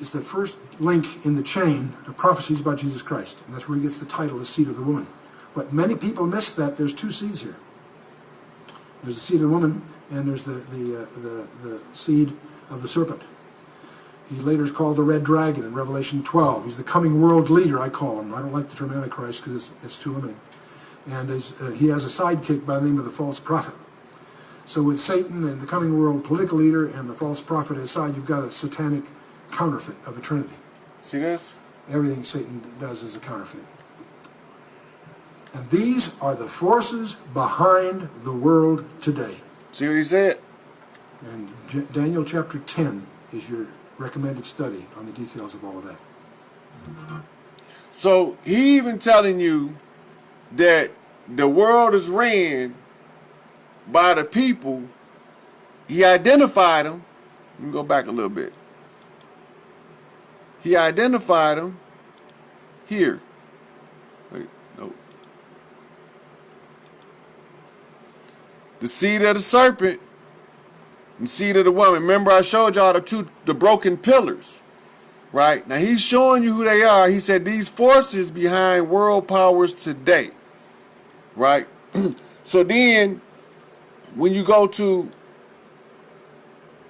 Is the first link in the chain of prophecies about Jesus Christ, and that's where he gets the title, the seed of the woman. But many people miss that there's two seeds here. There's the seed of the woman, and there's the seed of the serpent. He later is called the Red Dragon in Revelation 12. He's the coming world leader, I call him. I don't like the term Antichrist because it's too limiting. And he has a sidekick by the name of the false prophet. So with Satan and the coming world political leader and the false prophet aside, you've got a satanic counterfeit of a trinity. See this? Everything Satan does is a counterfeit. And these are the forces behind the world today. See what he said? And Daniel chapter 10 is your recommended study on the details of all of that. So he even telling you that the world is ran by the people, he identified them. Let me go back a little bit. He identified them here. Wait, no. The seed of the serpent and seed of the woman. Remember I showed y'all the broken pillars. Right? Now he's showing you who they are. He said these forces behind world powers today. Right? So then when you go to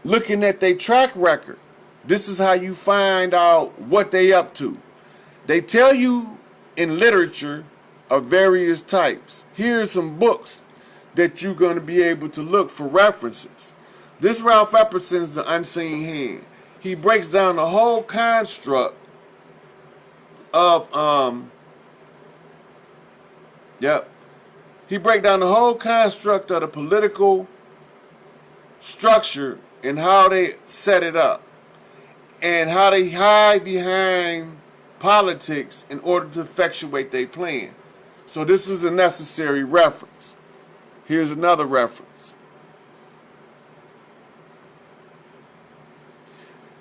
looking at their track record, this is how you find out what they up to. They tell you in literature of various types. Here's some books that you're going to be able to look for references. This Ralph Epperson's The Unseen Hand. He breaks down the whole construct of he breaks down the whole construct of the political structure and how they set it up and how they hide behind politics in order to effectuate their plan. So this is a necessary reference. Here's another reference.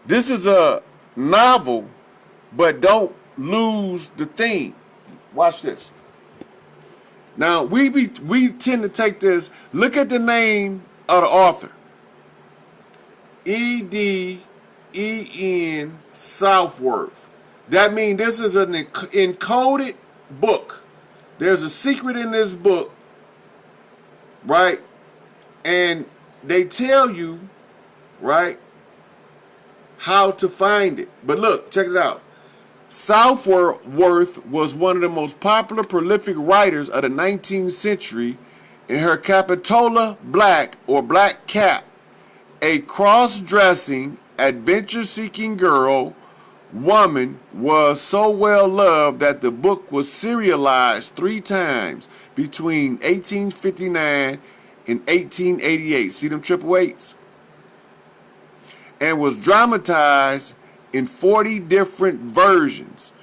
This is a novel, but don't lose the theme. Watch this. Now, we tend to take this, look at the name of the author. E.D.E.N. Southworth. That means this is an encoded book. There's a secret in this book, right? And they tell you, right, how to find it. But look, check it out. Southworth was one of the most popular, prolific writers of the 19th century. In her Capitola Black, or Black Cap, a cross-dressing, adventure-seeking woman was so well loved that the book was serialized 3 times between 1859 and 1888. See them triple eights? And was dramatized in 40 different versions.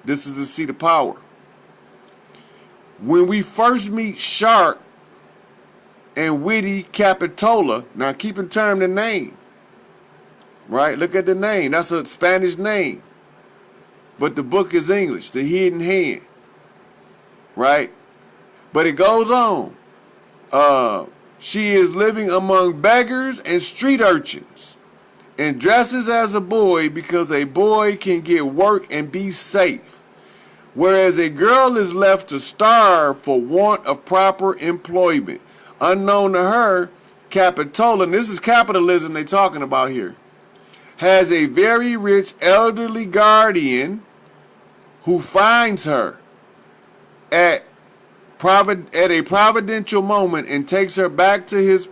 This is the seat of power. When we first meet sharp and witty Capitola, now keep in term the name, right? Look at the name. That's a Spanish name. But the book is English, The Hidden Hand, right? But it goes on. She is living among beggars and street urchins, and dresses as a boy because a boy can get work and be safe, whereas a girl is left to starve for want of proper employment. Unknown to her, Capitola, and this is capitalism they're talking about here, has a very rich elderly guardian who finds her at a providential moment and takes her back to his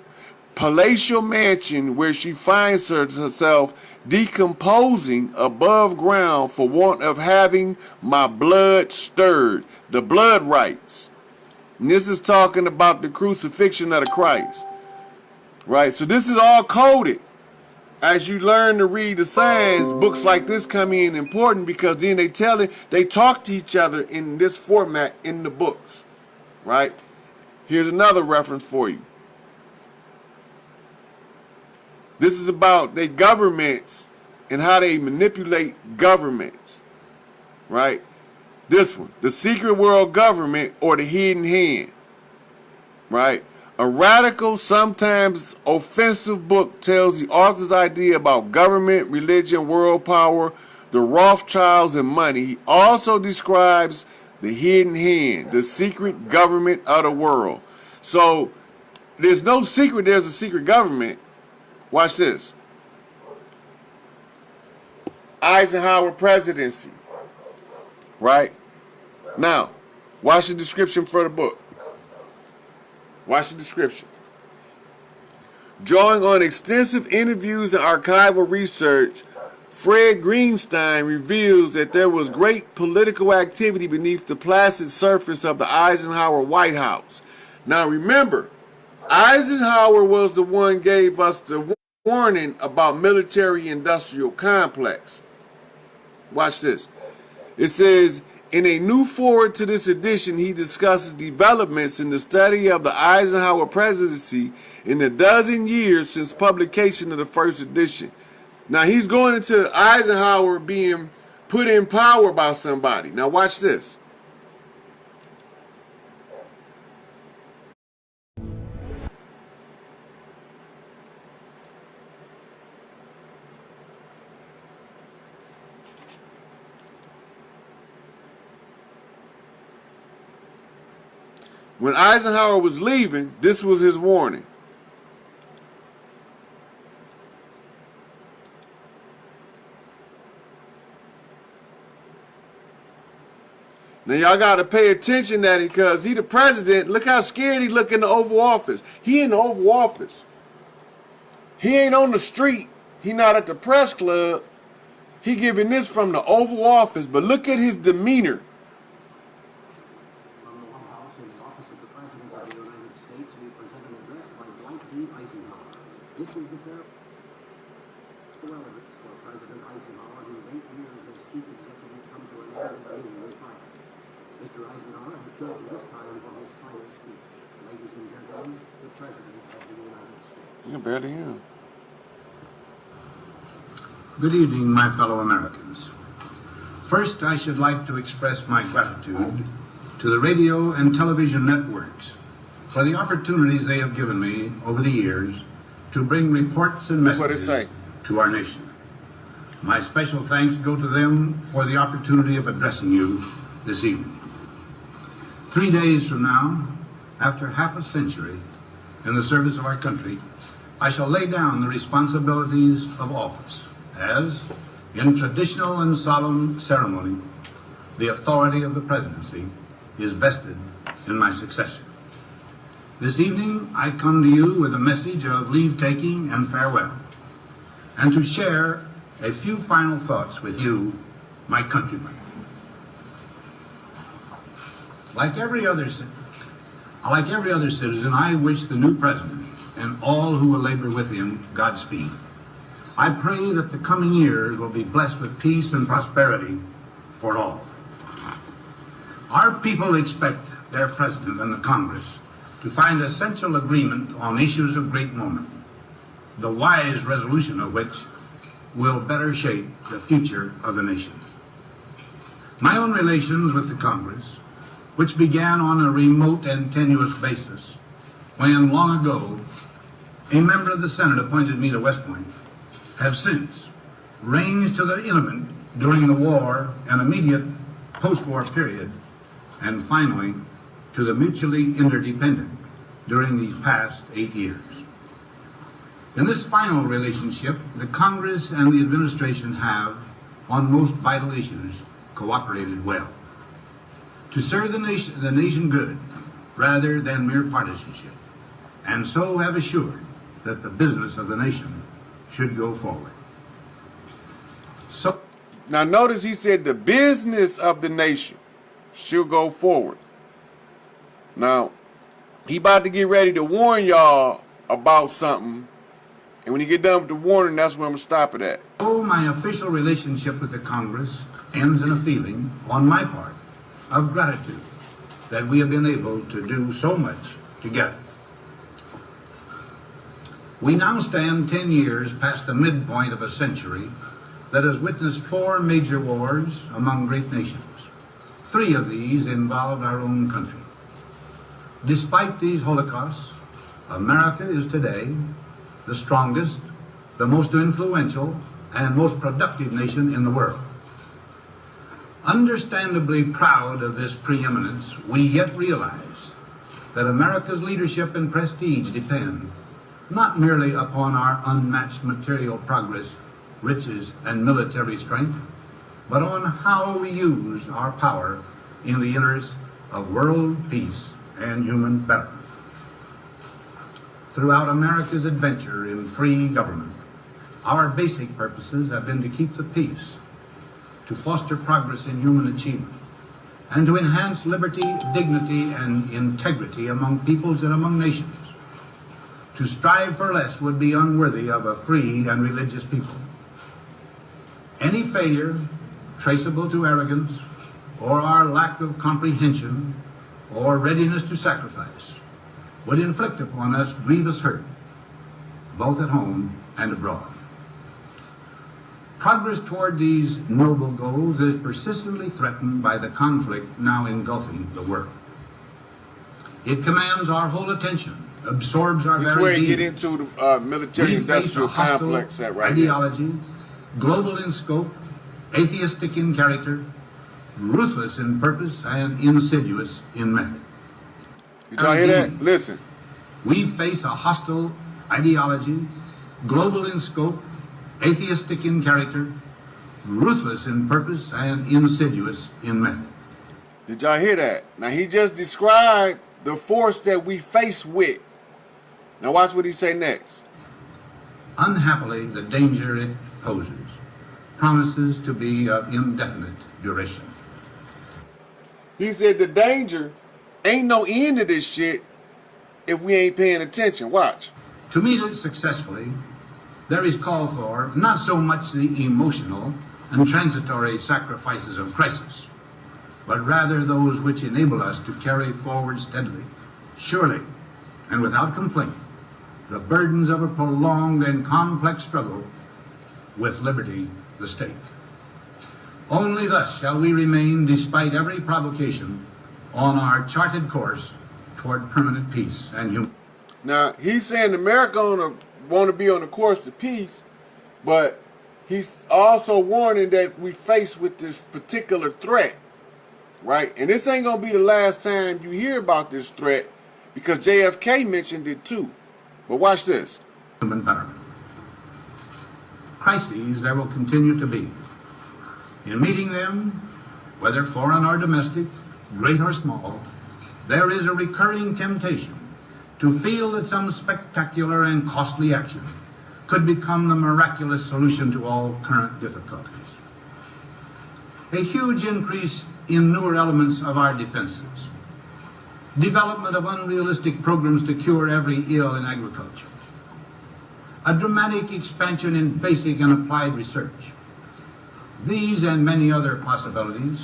palatial mansion, where she finds herself decomposing above ground for want of having my blood stirred. The blood rites. And this is talking about the crucifixion of the Christ. Right? So this is all coded. As you learn to read the signs, books like this come in important, because then they talk to each other in this format in the books. Right? Here's another reference for you. This is about their governments and how they manipulate governments. Right? This one, The Secret World Government, or The Hidden Hand. Right? A radical, sometimes offensive book tells the author's idea about government, religion, world power, the Rothschilds, and money. He also describes the hidden hand, the secret government of the world. So there's no secret there's a secret government. Watch this. Eisenhower presidency. Right? Now, watch the description for the book. Watch the description. Drawing on extensive interviews and archival research, Fred Greenstein reveals that there was great political activity beneath the placid surface of the Eisenhower White House. Now remember, Eisenhower was the one who gave us the warning about military-industrial complex. Watch this. It says, In a new foreword to this edition, he discusses developments in the study of the Eisenhower presidency in the dozen years since publication of the first edition. Now he's going into Eisenhower being put in power by somebody. Now watch this. When Eisenhower was leaving, this was his warning. Now y'all got to pay attention to that because he the president. Look how scared he look in the Oval Office. He in the Oval Office. He ain't on the street. He not at the press club. He giving this from the Oval Office. But look at his demeanor. From the White House in the office of the President of the United States, we present an address by Eisenhower. This is the farewell address for President Eisenhower, whose 8 years as chief executive come to an end in being retired. Mr. Eisenhower has chosen this time for his final speech. Ladies and gentlemen, the President of the United States. You can barely hear him. Good evening, my fellow Americans. First, I should like to express my gratitude to the radio and television networks for the opportunities they have given me over the years to bring reports and messages to our nation. My special thanks go to them for the opportunity of addressing you this evening. 3 days from now, after half a century in the service of our country, I shall lay down the responsibilities of office as, in traditional and solemn ceremony, the authority of the presidency is vested in my successor. This evening, I come to you with a message of leave-taking and farewell, and to share a few final thoughts with you, my countrymen. Like every other citizen, I wish the new president and all who will labor with him Godspeed. I pray that the coming years will be blessed with peace and prosperity for all. Our people expect their president and the Congress to find essential agreement on issues of great moment, the wise resolution of which will better shape the future of the nation. My own relations with the Congress, which began on a remote and tenuous basis when, long ago, a member of the Senate appointed me to West Point, have since ranged to the intimate during the war and immediate post-war period, and finally to the mutually interdependent during these past 8 years. In this final relationship, the Congress and the administration have, on most vital issues, cooperated well to serve the nation good rather than mere partisanship, and so have assured that the business of the nation should go forward. So now notice he said the business of the nation should go forward. Now he about to get ready to warn y'all about something, and when you get done with the warning, that's where I'm gonna stop it at. So my official relationship with the Congress ends in a feeling on my part of gratitude that we have been able to do so much together. We now stand 10 years past the midpoint of a century that has witnessed 4 major wars among great nations. 3 of these involved our own country. Despite these holocausts, America is today the strongest, the most influential, and most productive nation in the world. Understandably proud of this preeminence, we yet realize that America's leadership and prestige depend not merely upon our unmatched material progress, riches, and military strength, but on how we use our power in the interest of world peace and human betterment. Throughout America's adventure in free government, our basic purposes have been to keep the peace, to foster progress in human achievement, and to enhance liberty, dignity, and integrity among peoples and among nations. To strive for less would be unworthy of a free and religious people. Any failure traceable to arrogance, or our lack of comprehension or readiness to sacrifice would inflict upon us grievous hurt, both at home and abroad. Progress toward these noble goals is persistently threatened by the conflict now engulfing the world. It commands our whole attention, absorbs our This is very where you being. get into the military-industrial complex at right here. Ideology, global in scope, atheistic in character, ruthless in purpose, and insidious in method. Did y'all hear that? Listen. We face a hostile ideology, global in scope, atheistic in character, ruthless in purpose, and insidious in method. Did y'all hear that? Now, he just described the force that we face with. Now, watch what he say next. Unhappily, the danger it poses promises to be of indefinite duration. He said the danger ain't no end to this shit if we ain't paying attention. Watch. To meet it successfully, there is call for not so much the emotional and transitory sacrifices of crisis, but rather those which enable us to carry forward steadily, surely, and without complaint, the burdens of a prolonged and complex struggle with liberty the stake. Only thus shall we remain, despite every provocation, on our charted course toward permanent peace and human. Now, he's saying America want to be on the course to peace, but he's also warning that we face with this particular threat, right? And this ain't going to be the last time you hear about this threat, because JFK mentioned it too. But watch this. Human betterment. Crises there will continue to be. In meeting them, whether foreign or domestic, great or small, there is a recurring temptation to feel that some spectacular and costly action could become the miraculous solution to all current difficulties. A huge increase in newer elements of our defenses, development of unrealistic programs to cure every ill in agriculture, a dramatic expansion in basic and applied research. These and many other possibilities,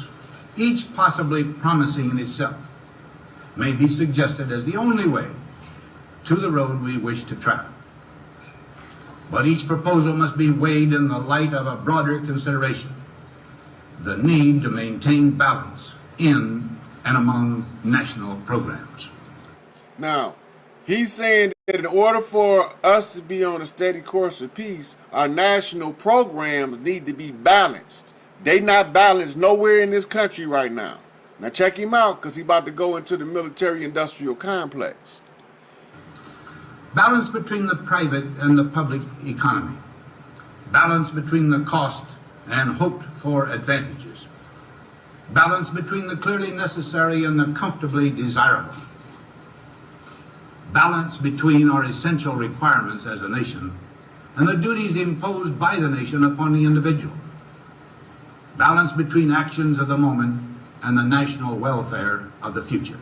each possibly promising in itself, may be suggested as the only way to the road we wish to travel. But each proposal must be weighed in the light of a broader consideration, the need to maintain balance in and among national programs. Now, he's saying that in order for us to be on a steady course of peace, our national programs need to be balanced. They not balanced nowhere in this country right now. Now check him out, because he's about to go into the military-industrial complex. Balance between the private and the public economy. Balance between the cost and hoped-for advantages. Balance between the clearly necessary and the comfortably desirable. Balance between our essential requirements as a nation and the duties imposed by the nation upon the individual. Balance between actions of the moment and the national welfare of the future.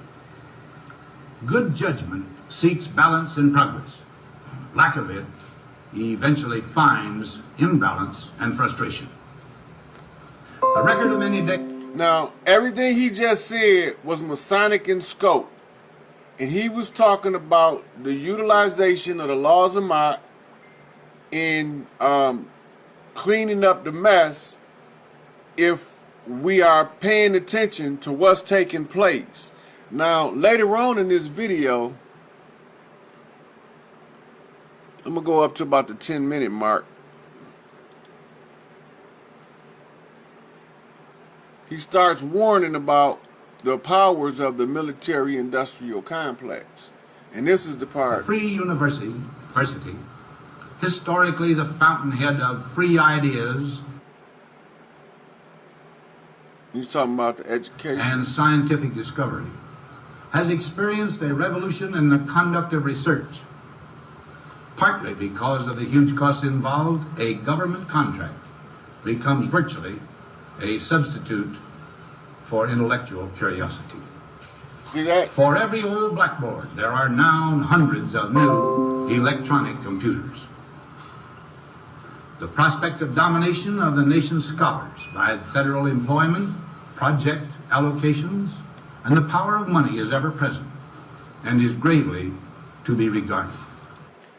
Good judgment seeks balance in progress. Lack of it eventually finds imbalance and frustration. The record of many days. Now, everything he just said was Masonic in scope. And he was talking about the utilization of the laws of Mott in cleaning up the mess if we are paying attention to what's taking place. Now, later on in this video, I'm going to go up to about the 10-minute mark. He starts warning about the powers of the military-industrial complex. And this is the part. Free university, historically the fountainhead of free ideas. He's talking about the education. And scientific discovery, has experienced a revolution in the conduct of research. Partly because of the huge costs involved, a government contract becomes virtually a substitute for intellectual curiosity. See that? For every old blackboard, there are now hundreds of new electronic computers. The prospect of domination of the nation's scholars by federal employment, project allocations, and the power of money is ever present and is gravely to be regarded.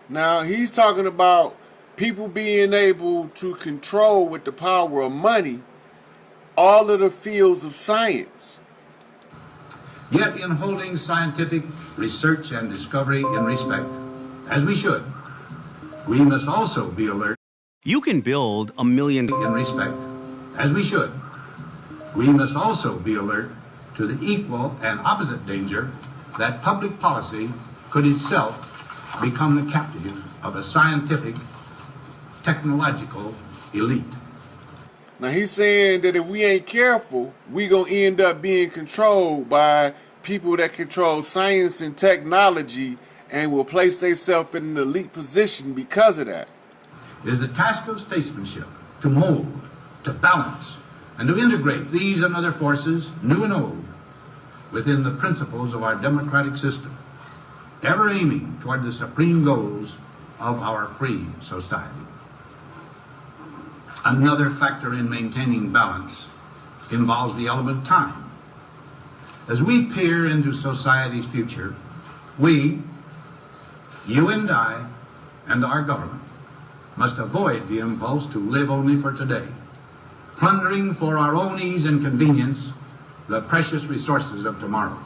Now he's talking about people being able to control with the power of money all of the fields of science. Yet in holding scientific research and discovery in respect, as we should, we must also be alert. You can build a million In respect, as we should, we must also be alert to the equal and opposite danger that public policy could itself become the captive of a scientific, technological elite. Now he's saying that if we ain't careful, we gonna end up being controlled by people that control science and technology and will place themselves in an elite position because of that. It is the task of statesmanship to mold, to balance, and to integrate these and other forces, new and old, within the principles of our democratic system, ever aiming toward the supreme goals of our free society. Another factor in maintaining balance involves the element time. As we peer into society's future, we, you and I, and our government, must avoid the impulse to live only for today, plundering for our own ease and convenience the precious resources of tomorrow.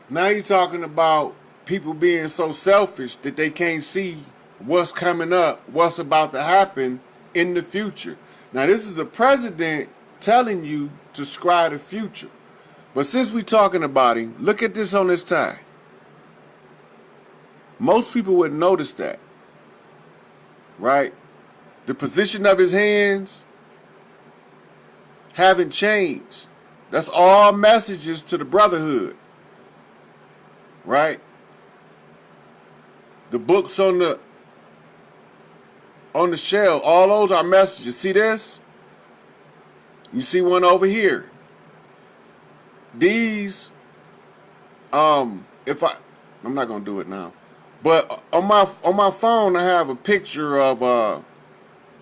Now you're talking about people being so selfish that they can't see what's coming up, what's about to happen in the future. Now this is a president telling you to scry the future. But since we're talking about him, look at this on his tie. Most people wouldn't notice that, right? The position of his hands haven't changed. That's all messages to the brotherhood, right? The books on the shelf, all those are messages. See this? You see one over here. These, I'm not gonna do it now, but on my phone I have a picture of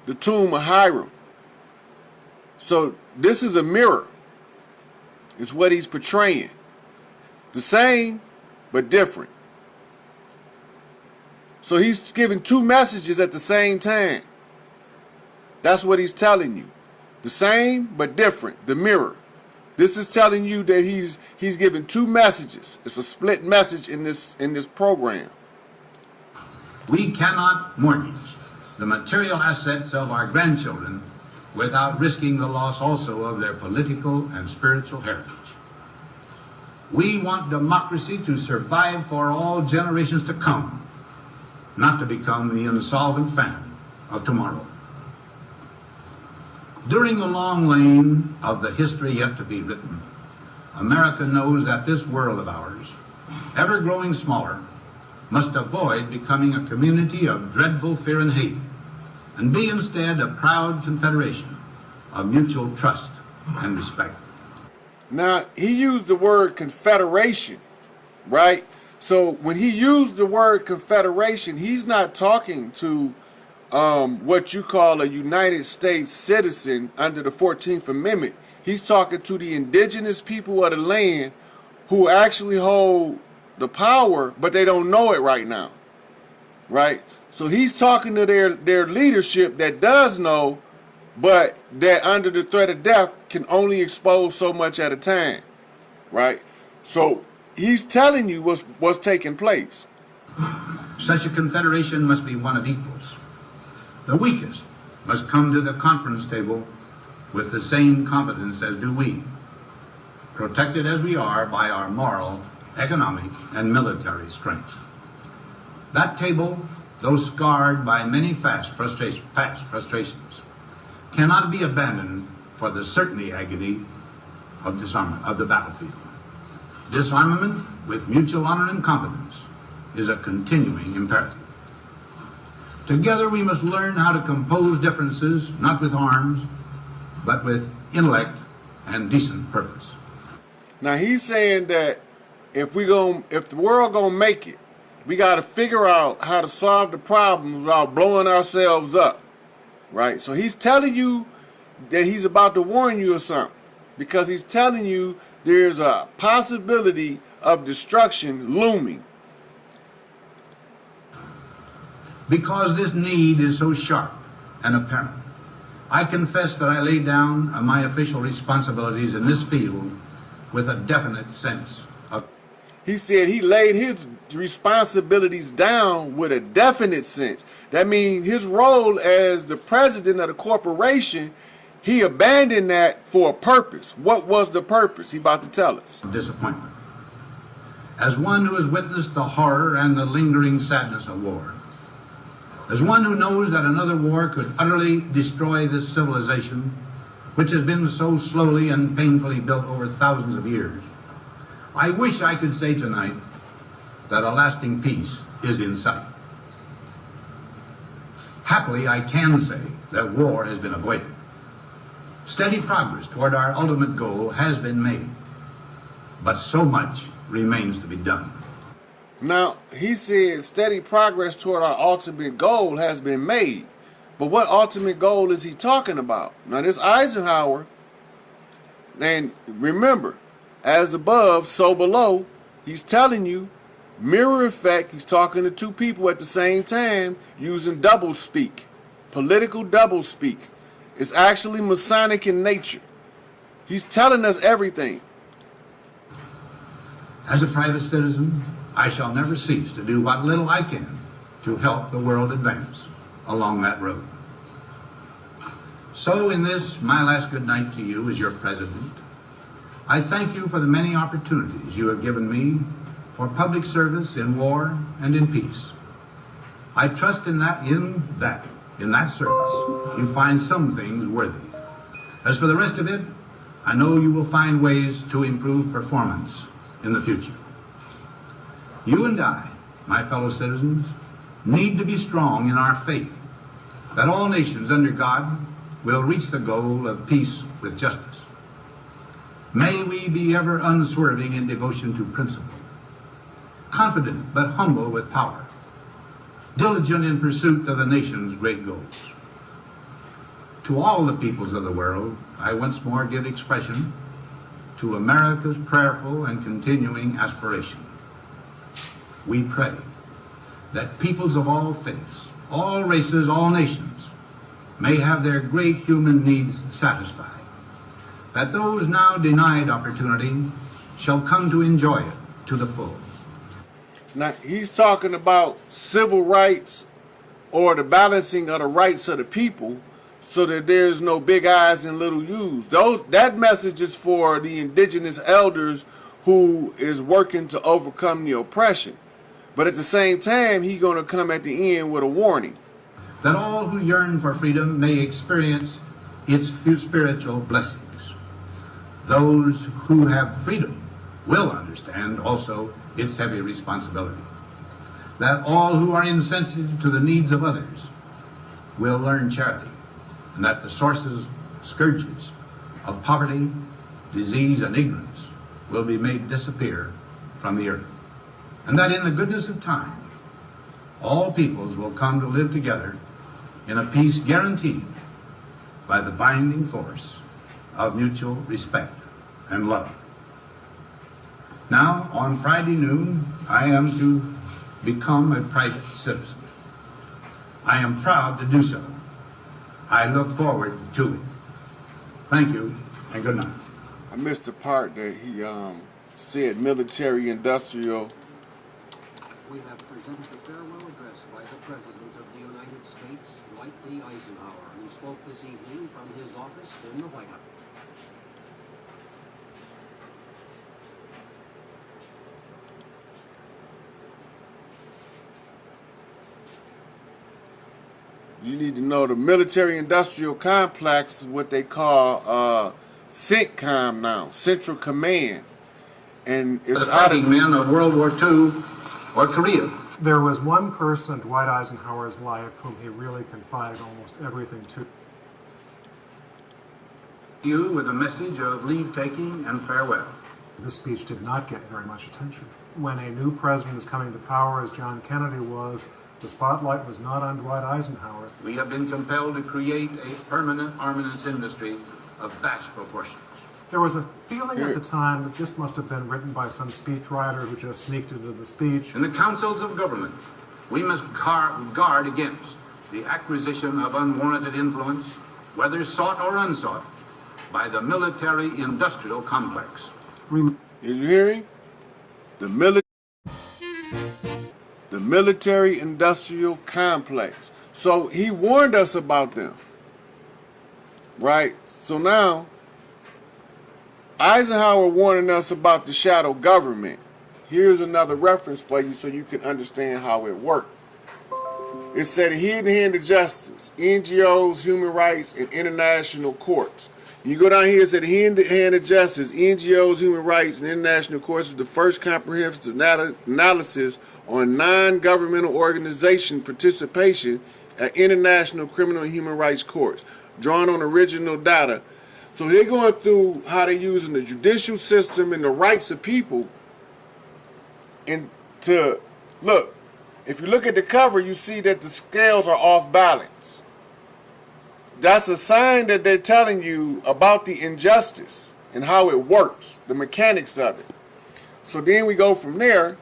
the tomb of Hiram. So this is a mirror. It's what he's portraying. The same, but different. So he's giving two messages at the same time. That's what he's telling you. The same, but different. The mirror. This is telling you that he's giving two messages. It's a split message in this program. We cannot mortgage the material assets of our grandchildren without risking the loss also of their political and spiritual heritage. We want democracy to survive for all generations to come, not to become the insolvent phantom of tomorrow. During the long lane of the history yet to be written, America knows that this world of ours, ever growing smaller, must avoid becoming a community of dreadful fear and hate, and be instead a proud confederation of mutual trust and respect. Now, he used the word confederation, right? So when he used the word confederation, he's not talking to what you call a United States citizen under the 14th Amendment. He's talking to the indigenous people of the land who actually hold the power, but they don't know it right now, right? So he's talking to their leadership that does know, but that under the threat of death can only expose so much at a time, right? So he's telling you what's taking place. Such a confederation must be one of equals. The weakest must come to the conference table with the same confidence as do we, protected as we are by our moral, economic, and military strength. That table, though scarred by many past frustrations, cannot be abandoned for the certainty agony of disarmament, of the battlefield. Disarmament with mutual honor and confidence is a continuing imperative. Together we must learn how to compose differences, not with arms, but with intellect and decent purpose. Now he's saying that if the world gonna make it, we gotta figure out how to solve the problem without blowing ourselves up, right? So he's telling you that he's about to warn you of something, because he's telling you there's a possibility of destruction looming. Because this need is so sharp and apparent, I confess that I laid down my official responsibilities in this field with a definite sense of... He said he laid his responsibilities down with a definite sense. That means his role as the president of the corporation, he abandoned that for a purpose. What was the purpose? He about to tell us. Disappointment. As one who has witnessed the horror and the lingering sadness of war, as one who knows that another war could utterly destroy this civilization, which has been so slowly and painfully built over thousands of years, I wish I could say tonight that a lasting peace is in sight. Happily, I can say that war has been avoided. Steady progress toward our ultimate goal has been made, but so much remains to be done. Now, he said steady progress toward our ultimate goal has been made. But what ultimate goal is he talking about? Now, this Eisenhower, and remember, as above, so below, he's telling you, mirror effect, he's talking to two people at the same time using double speak, political double speak. It's actually Masonic in nature. He's telling us everything. As a private citizen, I shall never cease to do what little I can to help the world advance along that road. So in this, my last good night to you as your president, I thank you for the many opportunities you have given me for public service in war and in peace. I trust in that service, you find some things worthy. As for the rest of it, I know you will find ways to improve performance in the future. You and I, my fellow citizens, need to be strong in our faith that all nations under God will reach the goal of peace with justice. May we be ever unswerving in devotion to principle, confident but humble with power, diligent in pursuit of the nation's great goals. To all the peoples of the world, I once more give expression to America's prayerful and continuing aspiration. We pray that peoples of all faiths, all races, all nations may have their great human needs satisfied, that those now denied opportunity shall come to enjoy it to the full. Now, he's talking about civil rights or the balancing of the rights of the people so that there's no big I's and little U's. That message is for the indigenous elders who is working to overcome the oppression. But at the same time, he's going to come at the end with a warning. That all who yearn for freedom may experience its spiritual blessings. Those who have freedom will understand also its heavy responsibility. That all who are insensitive to the needs of others will learn charity, and that the sources, scourges of poverty, disease, and ignorance will be made disappear from the earth. And that in the goodness of time, all peoples will come to live together in a peace guaranteed by the binding force of mutual respect and love. Now, on Friday noon, I am to become a private citizen. I am proud to do so. I look forward to it. Thank you, and good night. I missed the part that he said military-industrial. We have presented a farewell address by the President of the United States, Dwight D. Eisenhower, who spoke this evening from his office in the White House. You need to know the military-industrial complex is what they call CENTCOM now, Central Command. And it's the fighting men of World War II or Korea. There was one person in Dwight Eisenhower's life whom he really confided almost everything to. You with a message of leave-taking and farewell. This speech did not get very much attention. When a new president is coming to power, as John Kennedy was, the spotlight was not on Dwight Eisenhower. We have been compelled to create a permanent armaments industry of vast proportions. There was a feeling at the time that this must have been written by some speechwriter who just sneaked into the speech. In the councils of government, we must guard against the acquisition of unwarranted influence, whether sought or unsought, by the military-industrial complex. Is you hearing? The military-industrial complex. So he warned us about them, right? So now, Eisenhower warning us about the shadow government. Here's another reference for you so you can understand how it worked. It said hidden hand of justice, NGOs, human rights, and international courts. You go down here, it said hidden hand of justice, NGOs, human rights, and international courts is the first comprehensive analysis on non-governmental organization participation at international criminal and human rights courts, drawn on original data. So they're going through how they're using the judicial system and the rights of people. And to look, if you look at the cover, you see that the scales are off balance. That's a sign that they're telling you about the injustice and how it works, the mechanics of it. So then we go from there.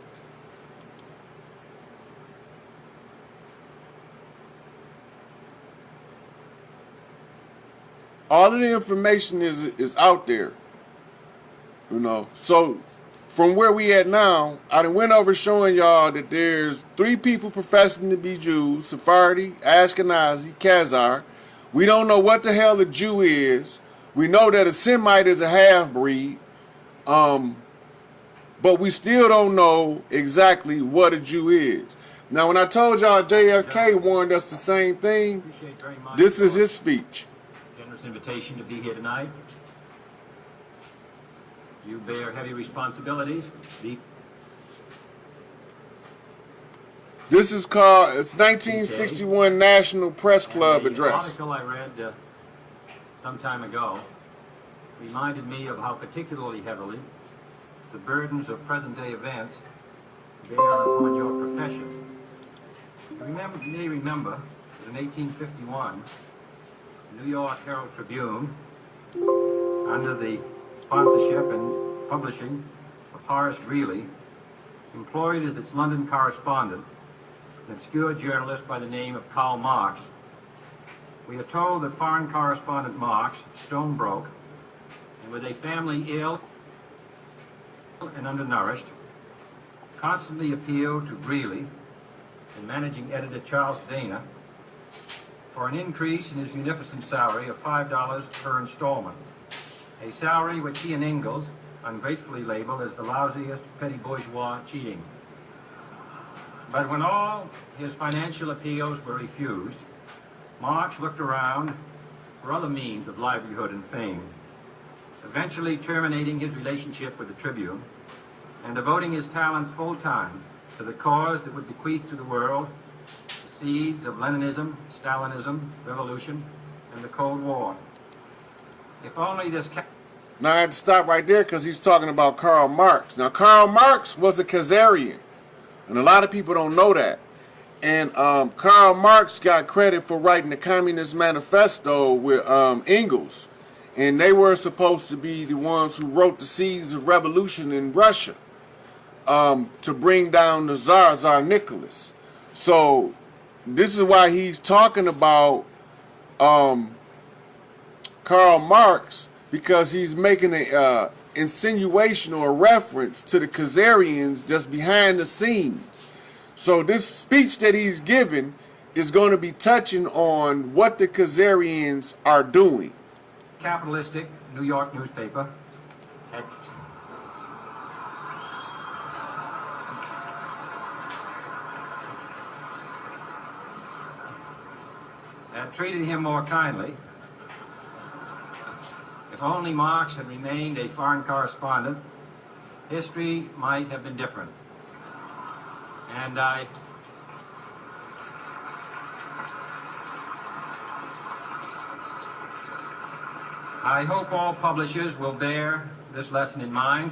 All of the information is out there, you know. So from where we at now, I done went over showing y'all that there's 3 people professing to be Jews: Sephardi, Ashkenazi, Khazar. We don't know what the hell a Jew is. We know that a Semite is a half-breed, but we still don't know exactly what a Jew is. Now, when I told y'all JFK warned us the same thing, this is his speech. Invitation to be here tonight. You bear heavy responsibilities. This is called, it's 1961 National Press Club Address. The article I read some time ago reminded me of how particularly heavily the burdens of present-day events bear upon your profession. You may remember that in 1851, New York Herald Tribune, under the sponsorship and publishing of Horace Greeley, employed as its London correspondent an obscure journalist by the name of Karl Marx. We are told that foreign correspondent Marx, stone broke, and with a family ill and undernourished, constantly appealed to Greeley and managing editor Charles Dana for an increase in his munificent salary of $5 per installment, a salary which he and Ingalls ungratefully labeled as the lousiest petty bourgeois cheating. But when all his financial appeals were refused, Marx looked around for other means of livelihood and fame, eventually terminating his relationship with the Tribune and devoting his talents full-time to the cause that would bequeath to the world seeds of Leninism, Stalinism, revolution, and the Cold War. If only this... Now I had to stop right there because he's talking about Karl Marx. Now Karl Marx was a Khazarian, and a lot of people don't know that. And Karl Marx got credit for writing the Communist Manifesto with Engels. And they were supposed to be the ones who wrote the seeds of revolution in Russia to bring down the Tsar Nicholas. So this is why he's talking about Karl Marx, because he's making an insinuation or a reference to the Khazarians just behind the scenes. So this speech that he's giving is going to be touching on what the Khazarians are doing. Capitalistic New York newspaper had treated him more kindly. If only Marx had remained a foreign correspondent, history might have been different. And I hope all publishers will bear this lesson in mind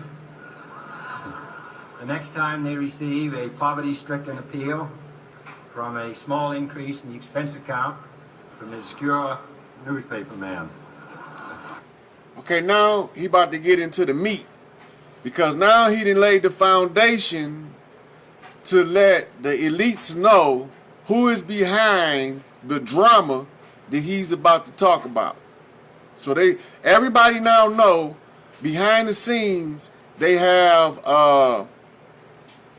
the next time they receive a poverty-stricken appeal from a small increase in the expense account from an obscure newspaper man. Okay, now he about to get into the meat, because now he done laid the foundation to let the elites know who is behind the drama that he's about to talk about. So everybody now know behind the scenes they have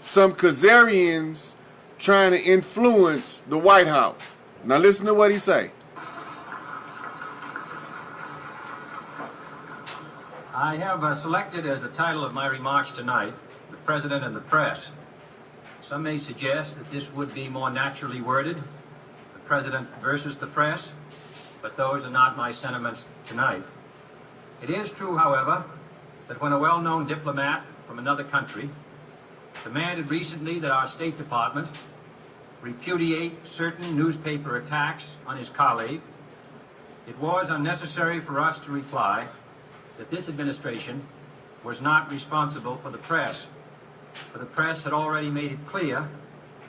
some Khazarians trying to influence the White House. Now listen to what he say. I have selected as the title of my remarks tonight, "The President and the Press." Some may suggest that this would be more naturally worded, "The President versus the Press," but those are not my sentiments tonight. It is true, however, that when a well-known diplomat from another country demanded recently that our State Department repudiate certain newspaper attacks on his colleagues, it was unnecessary for us to reply that this administration was not responsible for the press, for the press had already made it clear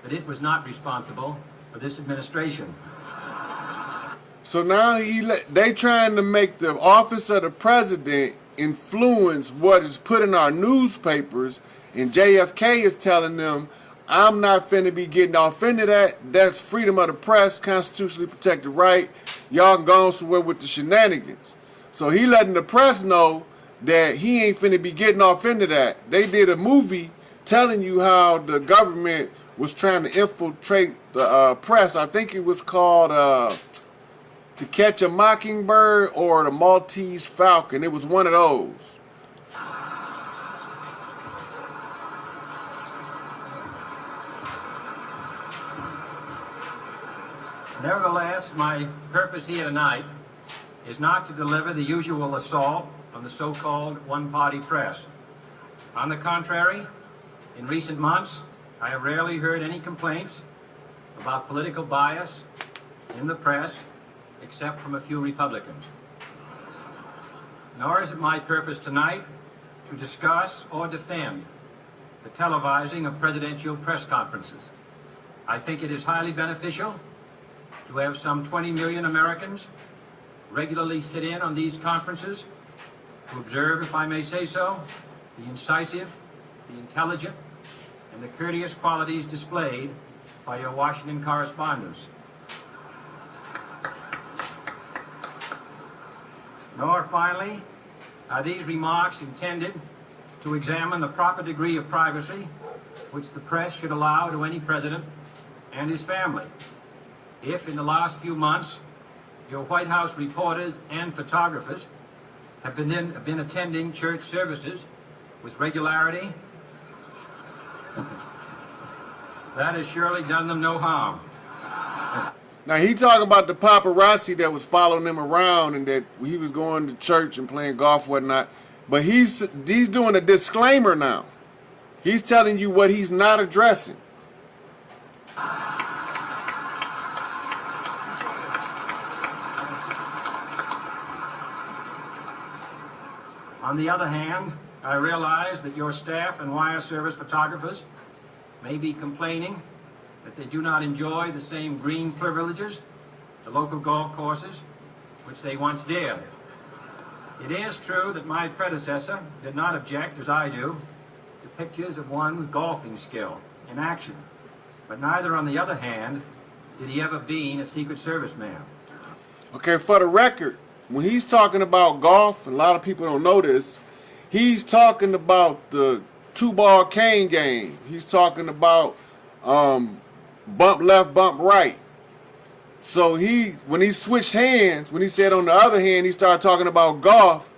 that it was not responsible for this administration. So now they trying to make the office of the president influence what is put in our newspapers, and JFK is telling them, I'm not finna be getting off into that. That's freedom of the press, constitutionally protected right. Y'all can go on somewhere with the shenanigans. So he letting the press know that he ain't finna be getting off into that. They did a movie telling you how the government was trying to infiltrate the press. I think it was called To Catch a Mockingbird or The Maltese Falcon. It was one of those. Nevertheless, my purpose here tonight is not to deliver the usual assault on the so-called one-party press. On the contrary, in recent months, I have rarely heard any complaints about political bias in the press, except from a few Republicans. Nor is it my purpose tonight to discuss or defend the televising of presidential press conferences. I think it is highly beneficial to have some 20 million Americans regularly sit in on these conferences to observe, if I may say so, the incisive, the intelligent, and the courteous qualities displayed by your Washington correspondents. Nor, finally, are these remarks intended to examine the proper degree of privacy which the press should allow to any president and his family. If, in the last few months, your White House reporters and photographers have been attending church services with regularity, that has surely done them no harm. Now he talking about the paparazzi that was following him around and that he was going to church and playing golf and whatnot. But he's doing a disclaimer now. He's telling you what he's not addressing. On the other hand, I realize that your staff and wire service photographers may be complaining that they do not enjoy the same green privileges, the local golf courses, which they once did. It is true that my predecessor did not object, as I do, to pictures of one's golfing skill in action. But neither, on the other hand, did he ever be a Secret Service man. Okay, for the record, when he's talking about golf, and a lot of people don't know this, he's talking about the two-ball cane game. He's talking about bump left, bump right. So when he switched hands, when he said on the other hand, he started talking about golf,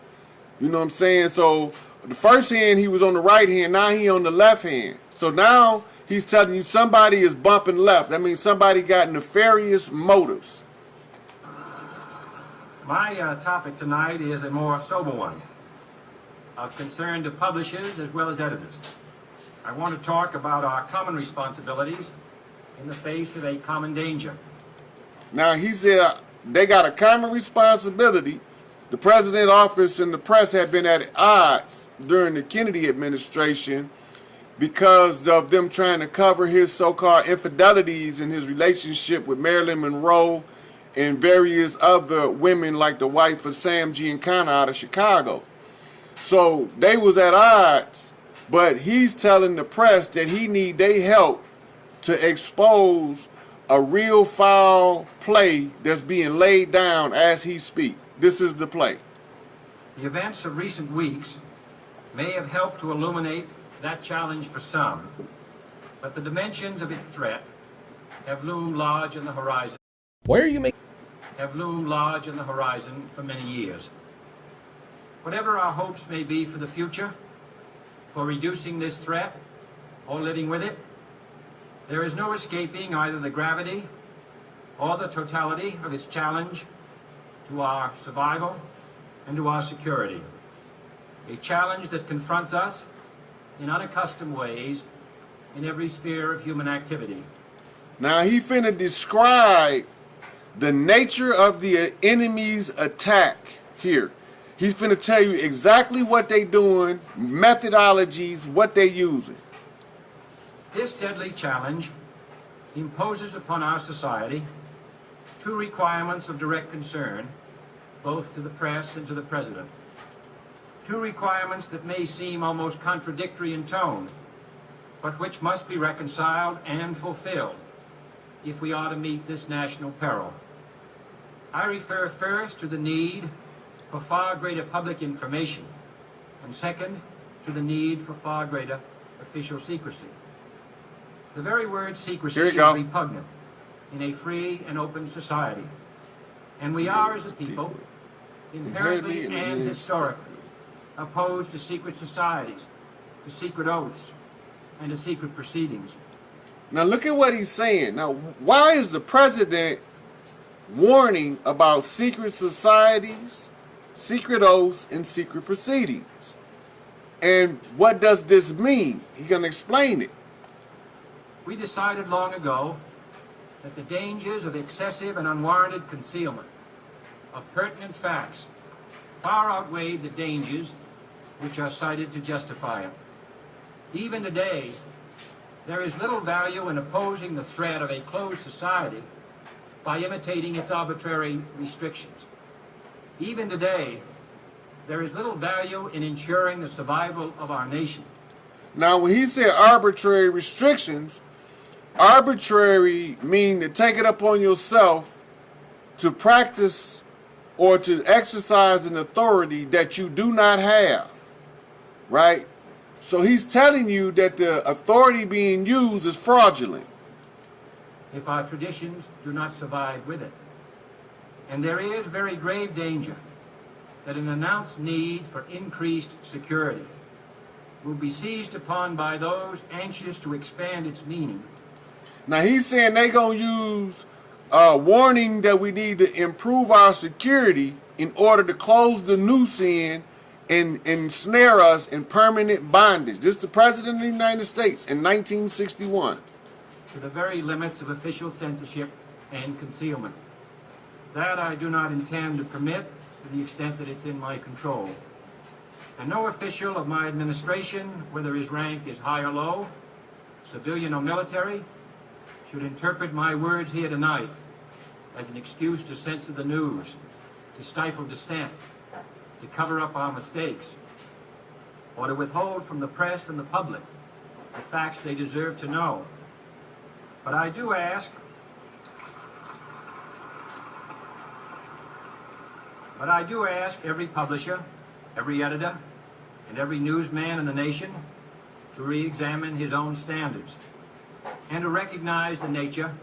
you know what I'm saying? So the first hand, he was on the right hand, now he on the left hand. So now he's telling you somebody is bumping left. That means somebody got nefarious motives. My topic tonight is a more sober one, of concern to publishers as well as editors. I want to talk about our common responsibilities in the face of a common danger. Now he said they got a common responsibility. The president's office and the press have been at odds during the Kennedy administration because of them trying to cover his so-called infidelities in his relationship with Marilyn Monroe and various other women like the wife of Sam Giancana out of Chicago. So they was at odds, but he's telling the press that he need their help to expose a real foul play that's being laid down as he speak. This is the play. The events of recent weeks may have helped to illuminate that challenge for some, but the dimensions of its threat have loomed large on the horizon. Where are you making? Have loomed large on the horizon for many years. Whatever our hopes may be for the future, for reducing this threat or living with it, there is no escaping either the gravity or the totality of its challenge to our survival and to our security. A challenge that confronts us in unaccustomed ways in every sphere of human activity. Now he finna describe the nature of the enemy's attack here. He's finna tell you exactly what they doing, methodologies, what they using. This deadly challenge imposes upon our society two requirements of direct concern, both to the press and to the President. Two requirements that may seem almost contradictory in tone, but which must be reconciled and fulfilled if we are to meet this national peril. I refer first to the need for far greater public information, and second, to the need for far greater official secrecy. The very word secrecy is repugnant in a free and open society, and we are, as a people, inherently and historically opposed to secret societies, to secret oaths, and to secret proceedings. Now look at what he's saying. Now, why is the president warning about secret societies, secret oaths, and secret proceedings? And what does this mean? He's going to explain it. We decided long ago that the dangers of excessive and unwarranted concealment of pertinent facts far outweighed the dangers which are cited to justify it. Even today, there is little value in opposing the threat of a closed society by imitating its arbitrary restrictions. Even today, there is little value in ensuring the survival of our nation. Now, when he said arbitrary restrictions, arbitrary mean to take it upon yourself to practice or to exercise an authority that you do not have, right? So he's telling you that the authority being used is fraudulent. If our traditions do not survive with it. And there is very grave danger that an announced need for increased security will be seized upon by those anxious to expand its meaning. Now he's saying they're going to use a warning that we need to improve our security in order to close the noose in and ensnare us in permanent bondage. This is the President of the United States in 1961. To the very limits of official censorship and concealment. That I do not intend to permit to the extent that it's in my control. And no official of my administration, whether his rank is high or low, civilian or military, should interpret my words here tonight as an excuse to censor the news, to stifle dissent, to cover up our mistakes, or to withhold from the press and the public the facts they deserve to know. But I do ask every publisher, every editor, and every newsman in the nation to re-examine his own standards and to recognize the nature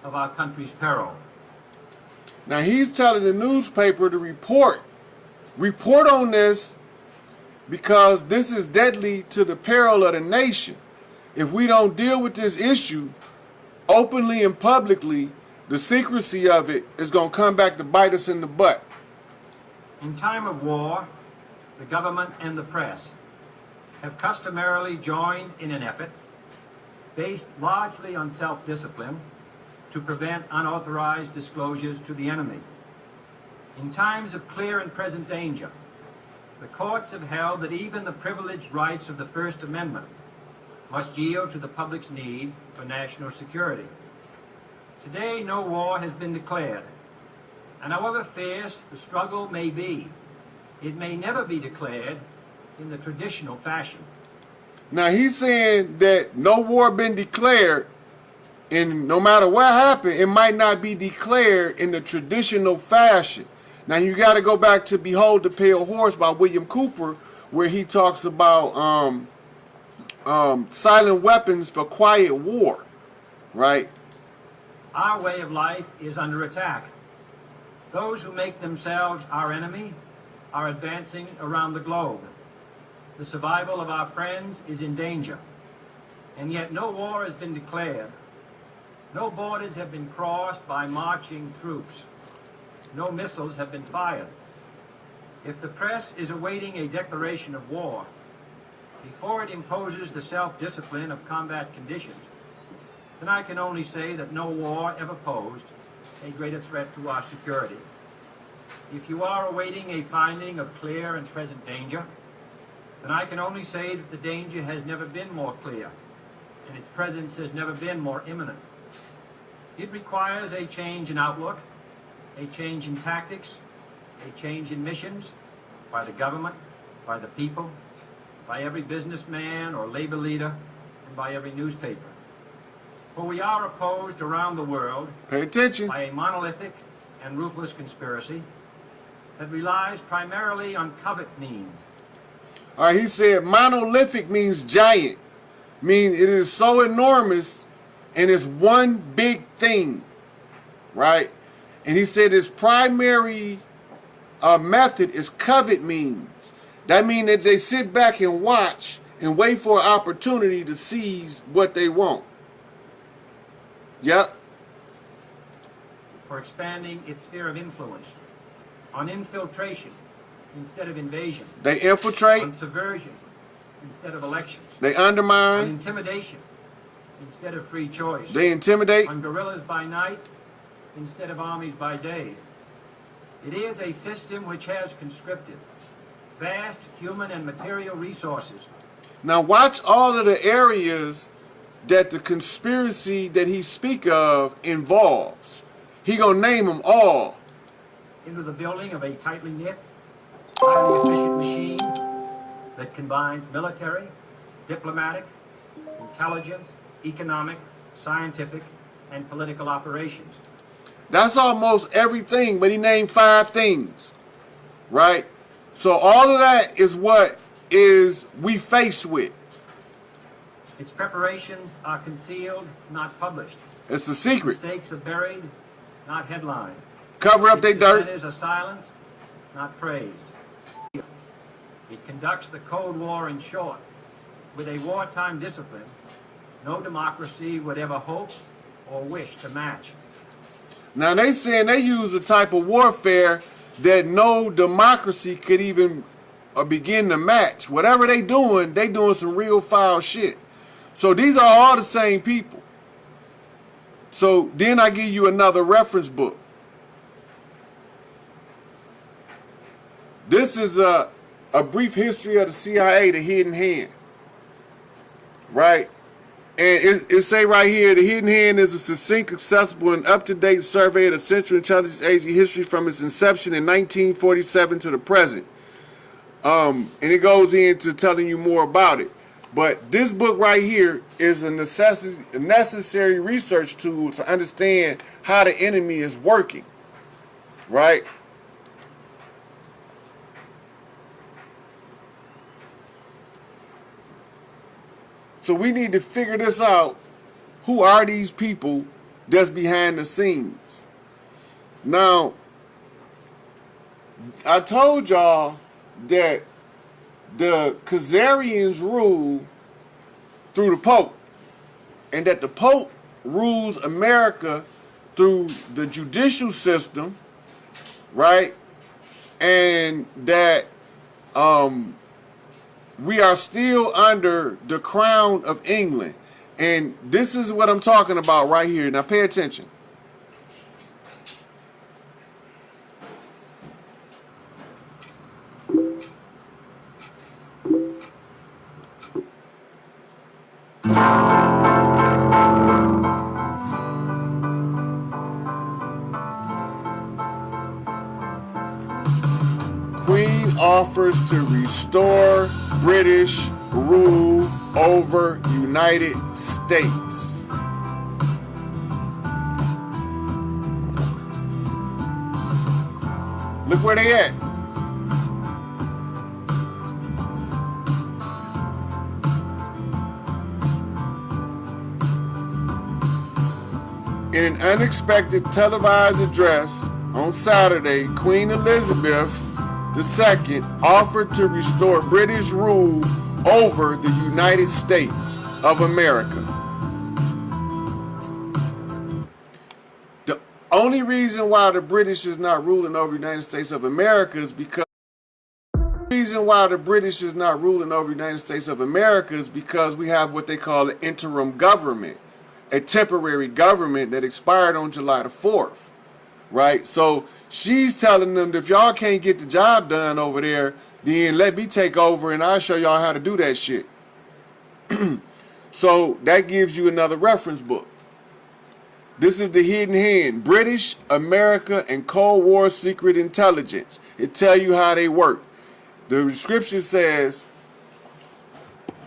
of our country's peril. Now he's telling the newspaper to report on this because this is deadly to the peril of the nation. If we don't deal with this issue openly and publicly, the secrecy of it is going to come back to bite us in the butt. In time of war, the government and the press have customarily joined in an effort based largely on self-discipline to prevent unauthorized disclosures to the enemy. In times of clear and present danger, the courts have held that even the privileged rights of the First Amendment must yield to the public's need for national security. Today, no war has been declared, And however fierce the struggle may be, it may never be declared in the traditional fashion. Now he's saying that no war been declared, and no matter what happened, it might not be declared in the traditional fashion. Now you got to go back to Behold the Pale Horse by William Cooper, where he talks about silent weapons for quiet war, right? Our way of life is under attack. Those who make themselves our enemy are advancing around the globe. The survival of our friends is in danger, and yet no war has been declared. No borders have been crossed by marching troops. No missiles have been fired. If the press is awaiting a declaration of war, before it imposes the self-discipline of combat conditions, then I can only say that no war ever posed a greater threat to our security. If you are awaiting a finding of clear and present danger, then I can only say that the danger has never been more clear, and its presence has never been more imminent. It requires a change in outlook, a change in tactics, a change in missions by the government, by the people, by every businessman or labor leader, and by every newspaper. For we are opposed around the world, pay attention, by a monolithic and ruthless conspiracy that relies primarily on covert means. All right, he said monolithic means giant, means it is so enormous and it's one big thing, right? And he said his primary method is covert means. That means that they sit back and watch and wait for an opportunity to seize what they want. Yep. For expanding its sphere of influence, on infiltration instead of invasion. They infiltrate. On subversion instead of elections. They undermine. On intimidation instead of free choice. They intimidate. On guerrillas by night instead of armies by day. It is a system which has conscripted vast human and material resources. Now watch all of the areas that the conspiracy that he speak of involves. He gonna name them all. Into the building of a tightly knit, highly efficient machine that combines military, diplomatic, intelligence, economic, scientific, and political operations. That's almost everything, but he named 5 things, right? So all of that is what is we faced with. Its preparations are concealed, not published. It's a secret. Mistakes are buried, not headlined. Cover up their dirt. Dissenters are silenced, not praised. It conducts the Cold War in short. With a wartime discipline, no democracy would ever hope or wish to match. Now they saying they use a type of warfare that no democracy could even begin to match. Whatever they doing some real foul shit. So these are all the same people. So then I give you another reference book. This is a brief history of the CIA, the hidden hand. Right? And it say right here, the hidden hand is a succinct, accessible, and up-to-date survey of the Central Intelligence Agency history from its inception in 1947 to the present. And it goes into telling you more about it. But this book right here is a necessary research tool to understand how the enemy is working. Right? So we need to figure this out. Who are these people that's behind the scenes? Now, I told y'all that the Khazarians rule through the Pope, and that the Pope rules America through the judicial system, right? And that we are still under the crown of England. And this is what I'm talking about right here. Now pay attention. Queen offers to restore British rule over United States. Look where they at. In an unexpected televised address on Saturday, Queen Elizabeth II offered to restore British rule over the United States of America. The only reason why the British is not ruling over the United States of America is because we have what they call an interim government, a temporary government that expired on July the 4th, right? So she's telling them that if y'all can't get the job done over there, then let me take over and I'll show y'all how to do that shit. So that gives you another reference book. This is The Hidden Hand, British, America, and Cold War Secret Intelligence. It tells you how they work. The description says,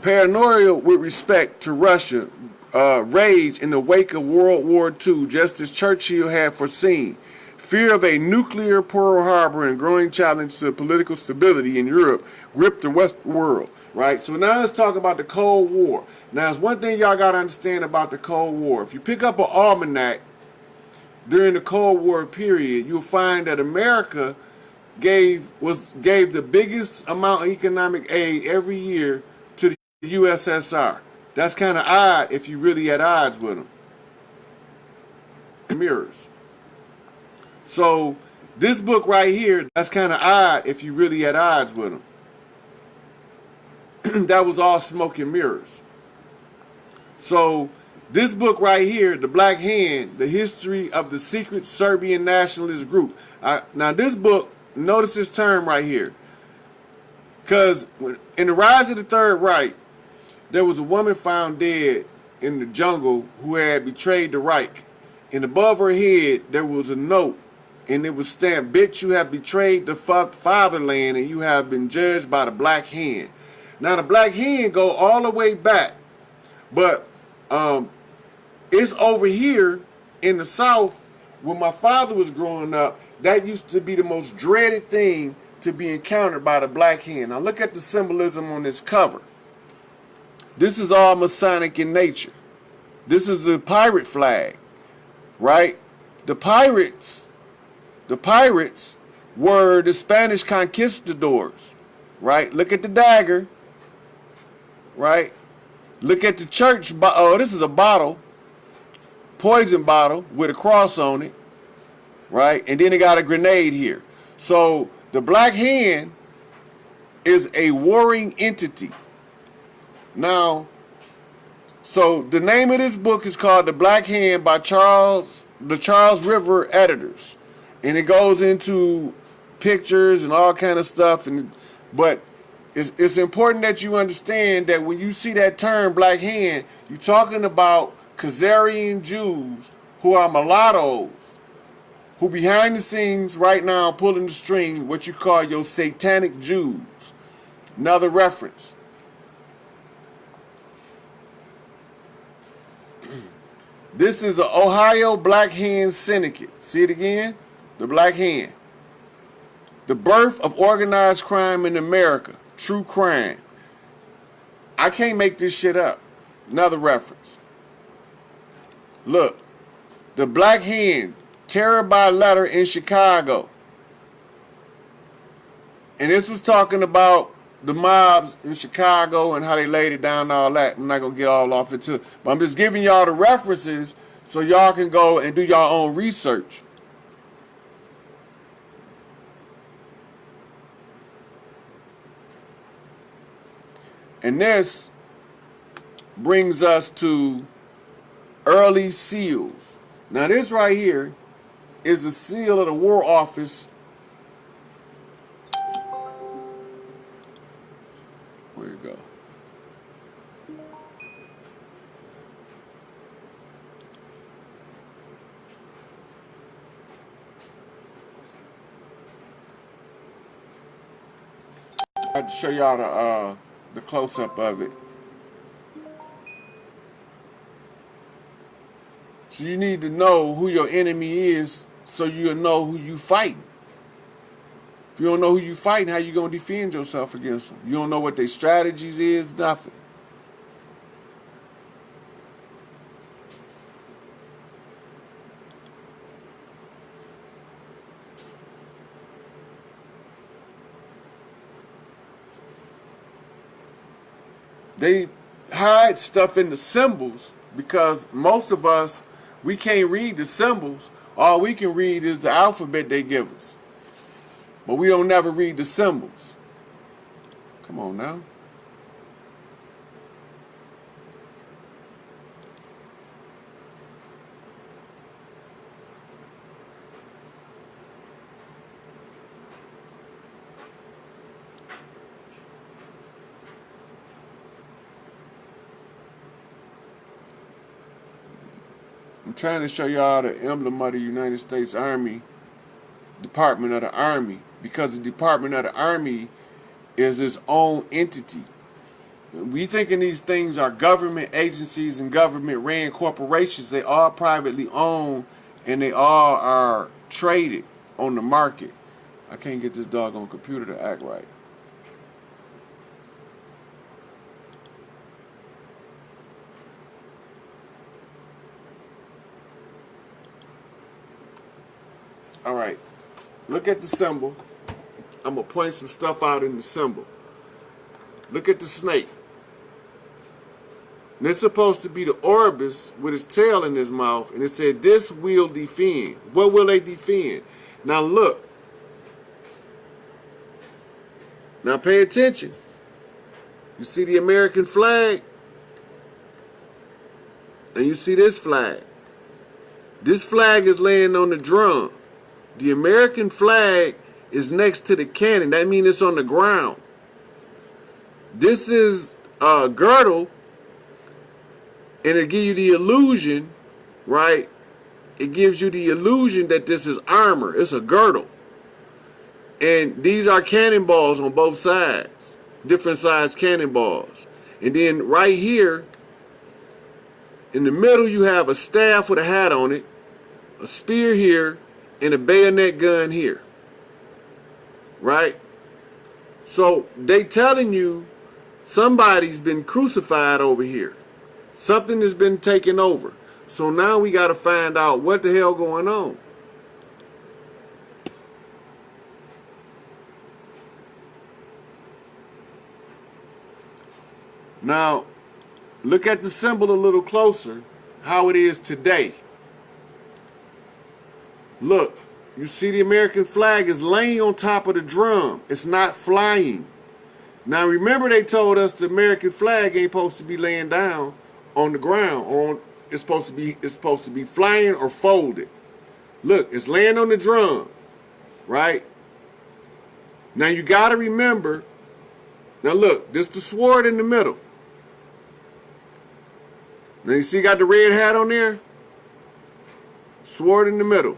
paranoia with respect to Russia raged in the wake of World War II, just as Churchill had foreseen. Fear of a nuclear Pearl Harbor and growing challenge to political stability in Europe gripped the West world. Right? So now let's talk about the Cold War. Now, there's one thing y'all got to understand about the Cold War. If you pick up an almanac during the Cold War period, you'll find that America gave the biggest amount of economic aid every year to the USSR. That's kind of odd if you really at odds with them. Mirrors. So this book right here, that's kind of odd if you really at odds with them. That was all smoke and mirrors. So this book right here, The Black Hand, The History of the Secret Serbian Nationalist Group. Now this book, notice this term right here. Because in the Rise of the Third Reich, there was a woman found dead in the jungle who had betrayed the Reich. And above her head, there was a note. And it was stamped, bitch, you have betrayed the fatherland and you have been judged by the Black Hand. Now, the Black Hand go all the way back. But it's over here in the South, when my father was growing up, that used to be the most dreaded thing to be encountered by the Black Hand. Now, look at the symbolism on this cover. This is all Masonic in nature. This is the pirate flag, right? The pirates were the Spanish conquistadors, right? Look at the dagger, right? Look at the church. Oh, this is a bottle, poison bottle with a cross on it, right? And then it got a grenade here. So the Black Hand is a warring entity. Now, so the name of this book is called The Black Hand by the Charles River editors. And it goes into pictures and all kind of stuff. But it's important that you understand that when you see that term Black Hand, you're talking about Khazarian Jews who are mulattoes, who behind the scenes right now pulling the string, what you call your satanic Jews. Another reference. This is an Ohio Black Hand Syndicate. See it again? The Black Hand. The birth of organized crime in America. True crime. I can't make this shit up. Another reference. Look. The Black Hand. Terror by letter in Chicago. And this was talking about the mobs in Chicago and how they laid it down and all that. I'm not going to get all off into it. But I'm just giving y'all the references so y'all can go and do your own research. And this brings us to early seals. Now this right here is a seal of the War Office. Where you go? I had to show y'all the close-up of it. So you need to know who your enemy is so you'll know who you fighting. If you don't know who you fighting, how you going to defend yourself against them? You don't know what their strategies is, nothing. They hide stuff in the symbols because most of us, we can't read the symbols. All we can read is the alphabet they give us. But we don't never read the symbols. Come on now. I'm trying to show y'all the emblem of the United States Army, Department of the Army, because the Department of the Army is its own entity. We thinking these things are government agencies and government-ran corporations. They all privately owned, and they all are traded on the market. I can't get this doggone computer to act right. All right, look at the symbol. I'm going to point some stuff out in the symbol. Look at the snake. And it's supposed to be the Orbis with his tail in his mouth. And it said, this will defend. What will they defend? Now look. Now pay attention. You see the American flag? And you see this flag. This flag is laying on the drum. The American flag is next to the cannon. That means it's on the ground. This is a girdle, and it gives you the illusion, right? It gives you the illusion that this is armor. It's a girdle. And these are cannonballs on both sides. Different size cannonballs. And then right here, in the middle, you have a staff with a hat on it, a spear here, and a bayonet gun here. Right? So they telling you somebody's been crucified over here. Something has been taken over. So now we got to find out what the hell going on. Now, look at the symbol a little closer, how it is today. Look, you see the American flag is laying on top of the drum. It's not flying. Now remember they told us the American flag ain't supposed to be laying down on the ground. It's supposed to be flying or folded. Look, it's laying on the drum, right? Now you got to remember. Now look, this the sword in the middle. Now you see got the red hat on there? Sword in the middle.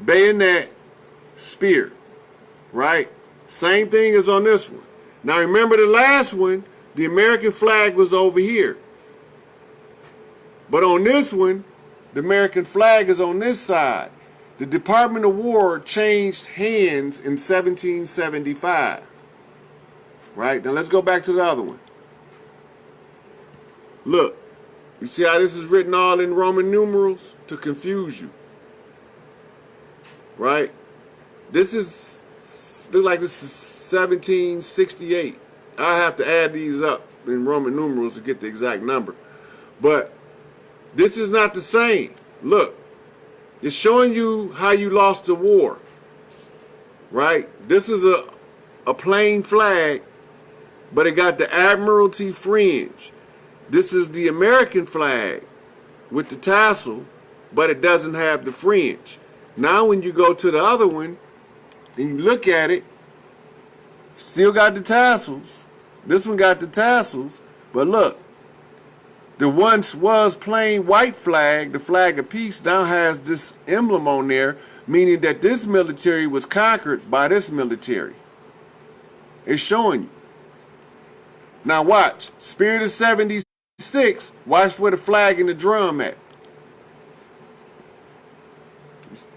Bayonet, spear, right? Same thing as on this one. Now remember the last one, the American flag was over here. But on this one, the American flag is on this side. The Department of War changed hands in 1775. Right? Now let's go back to the other one. Look, you see how this is written all in Roman numerals to confuse you. Right? This is, look like this is 1768. I have to add these up in Roman numerals to get the exact number. But this is not the same. Look, it's showing you how you lost the war. Right? This is a plain flag, but it got the Admiralty fringe. This is the American flag with the tassel, but it doesn't have the fringe. Now when you go to the other one and you look at it, still got the tassels. This one got the tassels, but look, the once was plain white flag, the flag of peace, now has this emblem on there, meaning that this military was conquered by this military. It's showing you. Now watch. Spirit of 76. Watch where the flag and the drum at.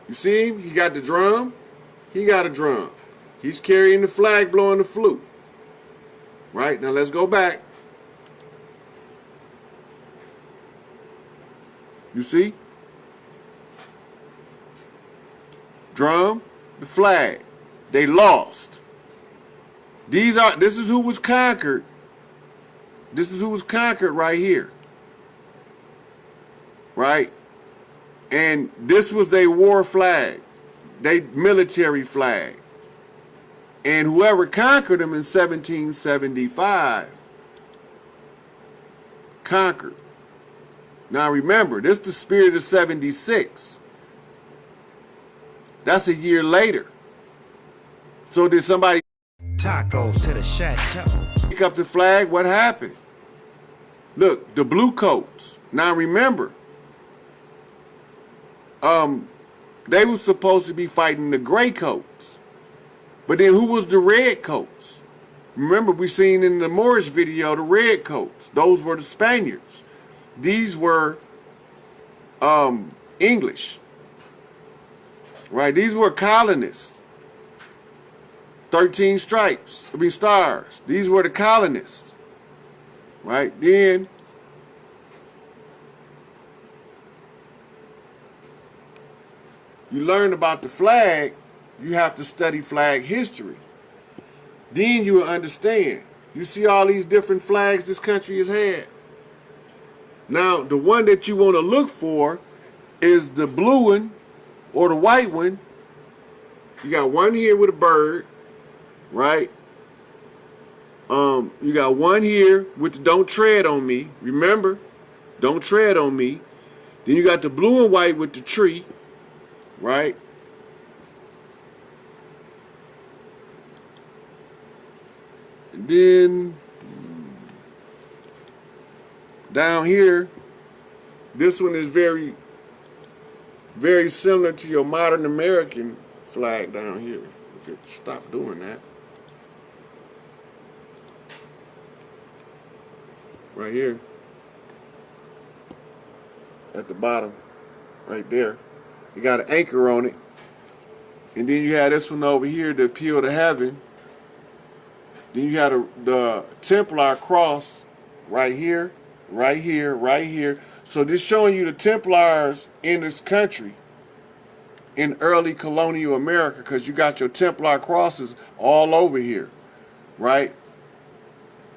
You see him? He got the drum. He got a drum. He's carrying the flag, blowing the flute. Right? Now let's go back. You see? Drum, the flag. They lost. This is who was conquered. This is who was conquered right here. Right? And this was their war flag. Their military flag. And whoever conquered them in 1775 conquered. Now remember, this is the spirit of 76. That's a year later. So did somebody tacos to the chateau pick up the flag? What happened? Look, the blue coats. Now remember, they were supposed to be fighting the gray coats. But then who was the red coats? Remember, we seen in the Moorish video the red coats. Those were the Spaniards. These were English. Right? These were colonists. 13 stripes. I mean stars. These were the colonists. Right? Then you learn about the flag. You have to study flag history. Then you will understand. You see all these different flags this country has had. Now, the one that you want to look for is the blue one or the white one. You got one here with a bird, right? You got one here with the don't tread on me. Remember, don't tread on me. Then you got the blue and white with the tree, right? And then down here, this one is very, very similar to your modern American flag down here. If it stopped doing that. Right here. At the bottom. Right there. You got an anchor on it. And then you have this one over here, the appeal to heaven. Then you have the Templar cross right here, right here, right here. So this showing you the Templars in this country in early colonial America, because you got your Templar crosses all over here, right?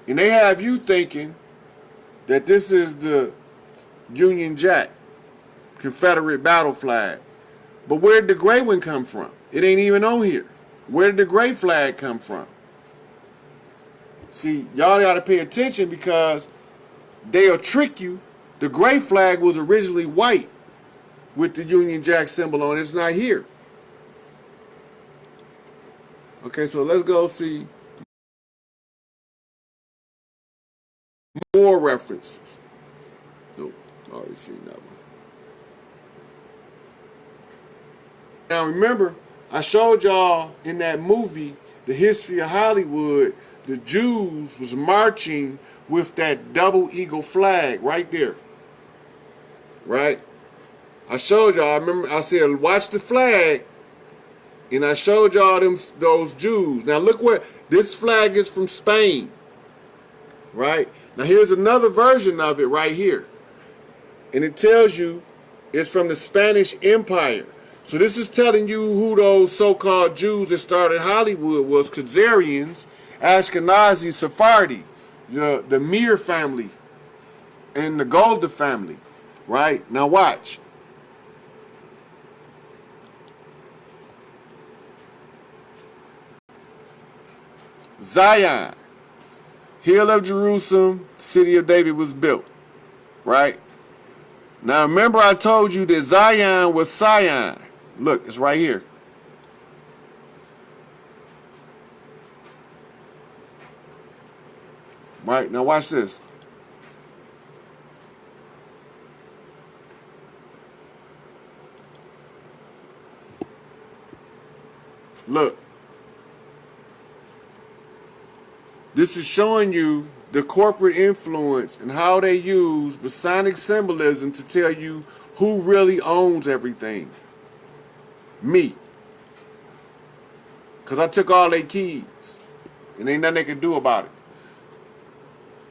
And they have you thinking that this is the Union Jack, Confederate battle flag. But where did the gray one come from? It ain't even on here. Where did the gray flag come from? See, y'all got to pay attention because they'll trick you. The gray flag was originally white with the Union Jack symbol on it. It's not here. Okay, so let's go see more references. Nope, already seen that one. Now remember, I showed y'all in that movie, The History of Hollywood, the Jews was marching with that double eagle flag right there. Right? I showed y'all, I remember I said, watch the flag. And I showed y'all those Jews. Now look where, this flag is from Spain. Right? Now here's another version of it right here. And it tells you it's from the Spanish Empire. So this is telling you who those so-called Jews that started Hollywood was. Khazarians, Ashkenazi, Sephardi, the Mir family, and the Golda family. Right? Now watch. Zion, hill of Jerusalem, city of David was built. Right? Now remember I told you that Zion was Sion. Look, it's right here. Right, now watch this. Look. This is showing you the corporate influence and how they use Masonic symbolism to tell you who really owns everything. Me. Because I took all their keys. And ain't nothing they can do about it.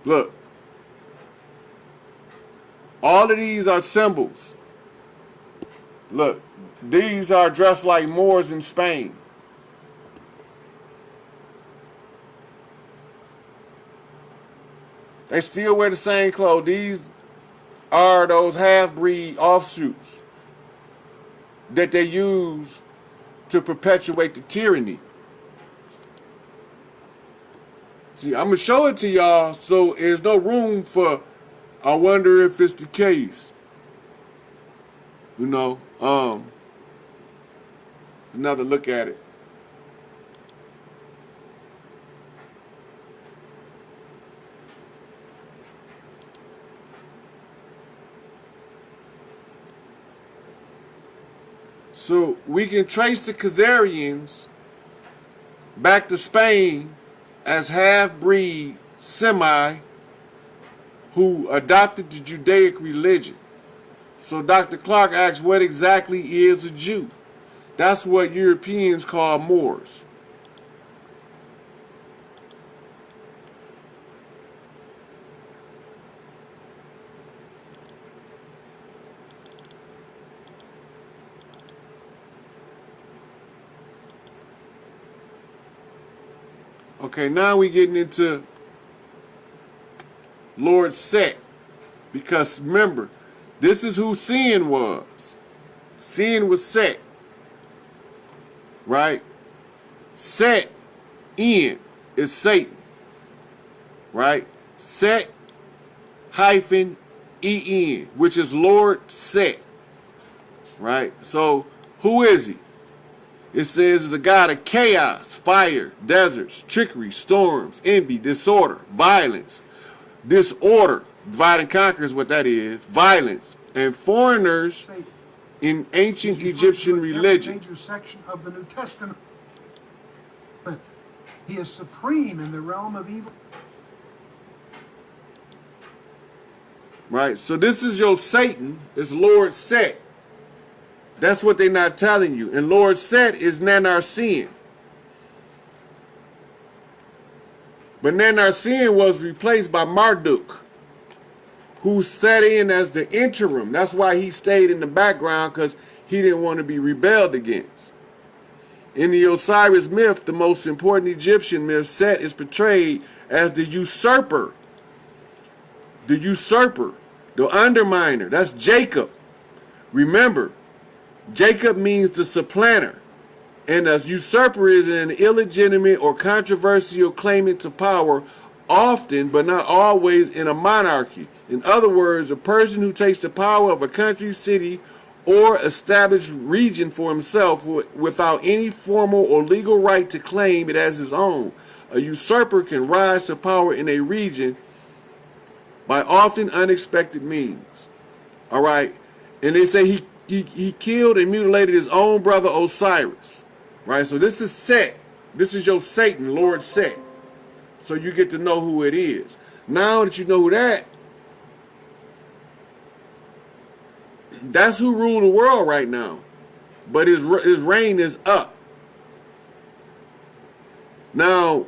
Look. All of these are symbols. Look. These are dressed like Moors in Spain. They still wear the same clothes. These are those half-breed offshoots that they use to perpetuate the tyranny. See, I'm going to show it to y'all so there's no room for, I wonder if it's the case. You know, another look at it. So we can trace the Khazarians back to Spain as half-breed Semi who adopted the Judaic religion. So Dr. Clark asks, what exactly is a Jew? That's what Europeans call Moors. Okay, now we're getting into Lord Set. Because remember, this is who Sin was. Sin was Set. Right? Set in is Satan. Right? Set hyphen en, which is Lord Set. Right? So, who is he? It says he's a god of chaos, fire, deserts, trickery, storms, envy, disorder, violence. Disorder, divide and conquer is what that is. Violence. And foreigners in ancient Egyptian religion. Major section of the New Testament. He is supreme in the realm of evil. Right, so this is your Satan, it's Lord Set. That's what they're not telling you. And Lord Set is Nanarsian. But Nanarsian was replaced by Marduk, who sat in as the interim. That's why he stayed in the background, because he didn't want to be rebelled against. In the Osiris myth, the most important Egyptian myth, Set is portrayed as the usurper. The usurper, the underminer. That's Jacob. Remember, Jacob means the supplanter, and a usurper is an illegitimate or controversial claimant to power, often but not always in a monarchy. In other words, a person who takes the power of a country, city, or established region for himself without any formal or legal right to claim it as his own. A usurper can rise to power in a region by often unexpected means. All right, and they say he killed and mutilated his own brother Osiris. Right? So this is Set. This is your Satan, Lord Set. So you get to know who it is. Now that you know who that's who rule the world right now. But his reign is up. Now,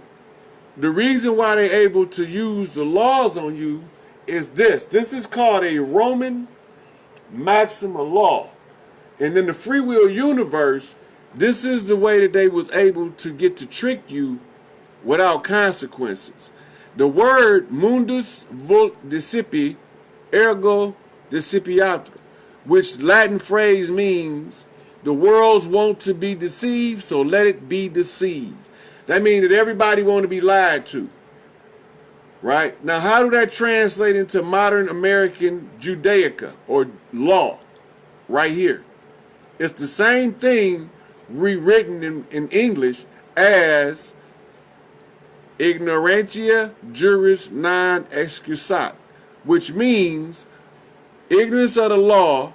the reason why they're able to use the laws on you is this. This is called a Roman Maxima law. And in the free will universe, this is the way that they was able to get to trick you without consequences. The word mundus vult discipi, ergo discipiatur, which Latin phrase means the world's want to be deceived, so let it be deceived. That means that everybody want to be lied to. Right? Now, how do that translate into modern American Judaica or law? Right here. It's the same thing rewritten in English as ignorantia juris non excusat, which means ignorance of the law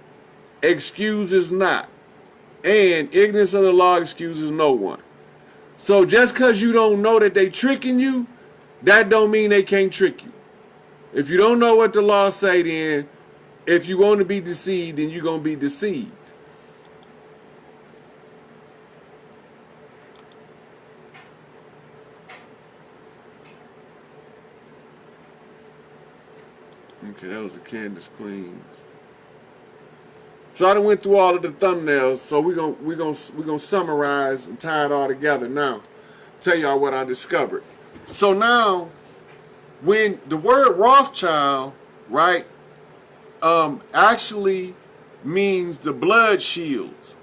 excuses not, and ignorance of the law excuses no one. So just because you don't know that they tricking you that don't mean they can't trick you. If you don't know what the law say, then if you want to be deceived, then you're going to be deceived. Okay, that was the Candace Queens. So I done went through all of the thumbnails, so we're gonna summarize and tie it all together now. Tell y'all what I discovered. So now, when the word Rothschild, right, actually means the blood shields,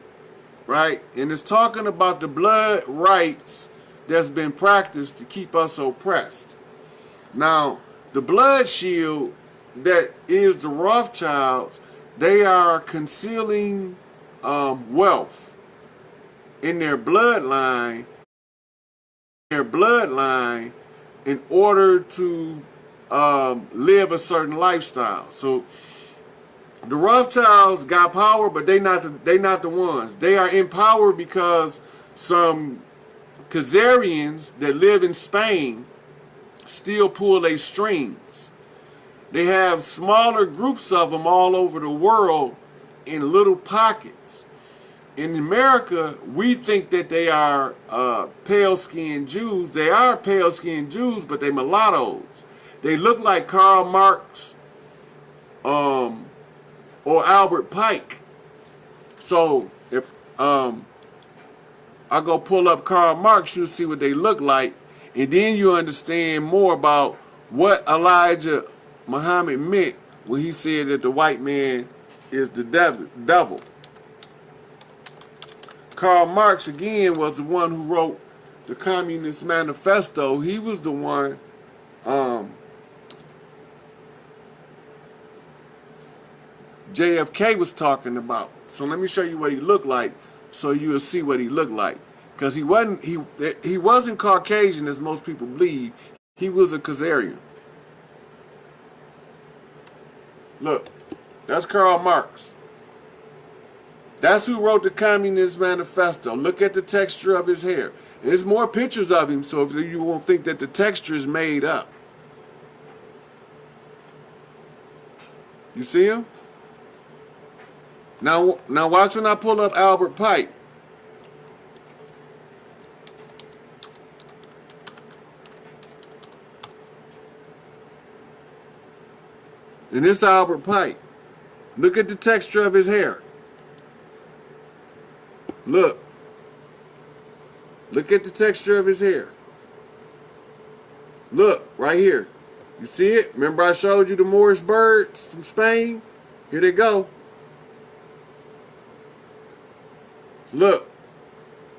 right? And it's talking about the blood rights that's been practiced to keep us oppressed. Now, the blood shield that is the Rothschilds, they are concealing wealth in their bloodline, in order to live a certain lifestyle. So the Rothschilds got power, but they not the ones. They are in power because some Khazarians that live in Spain still pull their strings. They have smaller groups of them all over the world in little pockets. In America, we think that they are pale-skinned Jews. They are pale-skinned Jews, but they mulattoes. They look like Karl Marx or Albert Pike. So if I go pull up Karl Marx, you'll see what they look like, and then you understand more about what Elijah Muhammad meant when he said that the white man is the devil. Karl Marx, again, was the one who wrote the Communist Manifesto. He was the one JFK was talking about. So let me show you what he looked like so you'll see what he looked like. Because he wasn't Caucasian as most people believe. He was a Khazarian. Look, that's Karl Marx. That's who wrote the Communist Manifesto. Look at the texture of his hair. There's more pictures of him, so if you won't think that the texture is made up. You see him? Now watch when I pull up Albert Pike. And this Albert Pike. Look at the texture of his hair. Look. Look at the texture of his hair. Look, right here. You see it? Remember I showed you the Moorish birds from Spain? Here they go. Look.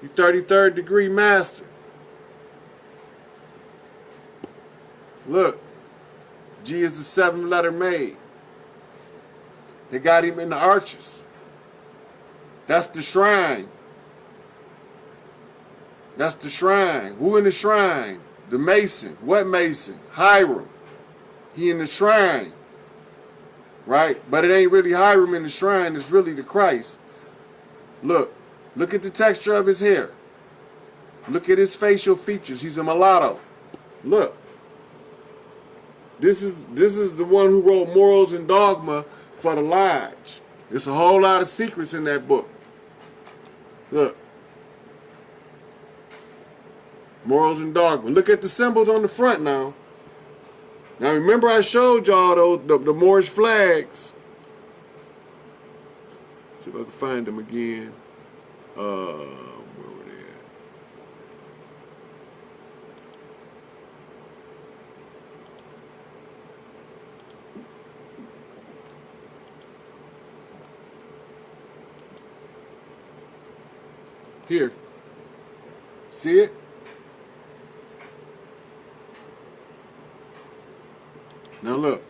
You 33rd degree master. Look. G is the 7-letter maid. They got him in the arches. That's the shrine. That's the shrine. Who in the shrine? The Mason. What Mason? Hiram. He in the shrine. Right? But it ain't really Hiram in the shrine. It's really the Christ. Look. Look at the texture of his hair. Look at his facial features. He's a mulatto. Look. This is the one who wrote Morals and Dogma for the Lodge. There's a whole lot of secrets in that book. Look. Morals and Dogma. Look at the symbols on the front now. Now remember I showed y'all the Moorish flags. Let's see if I can find them again. Where were they at? Here. See it? Now look.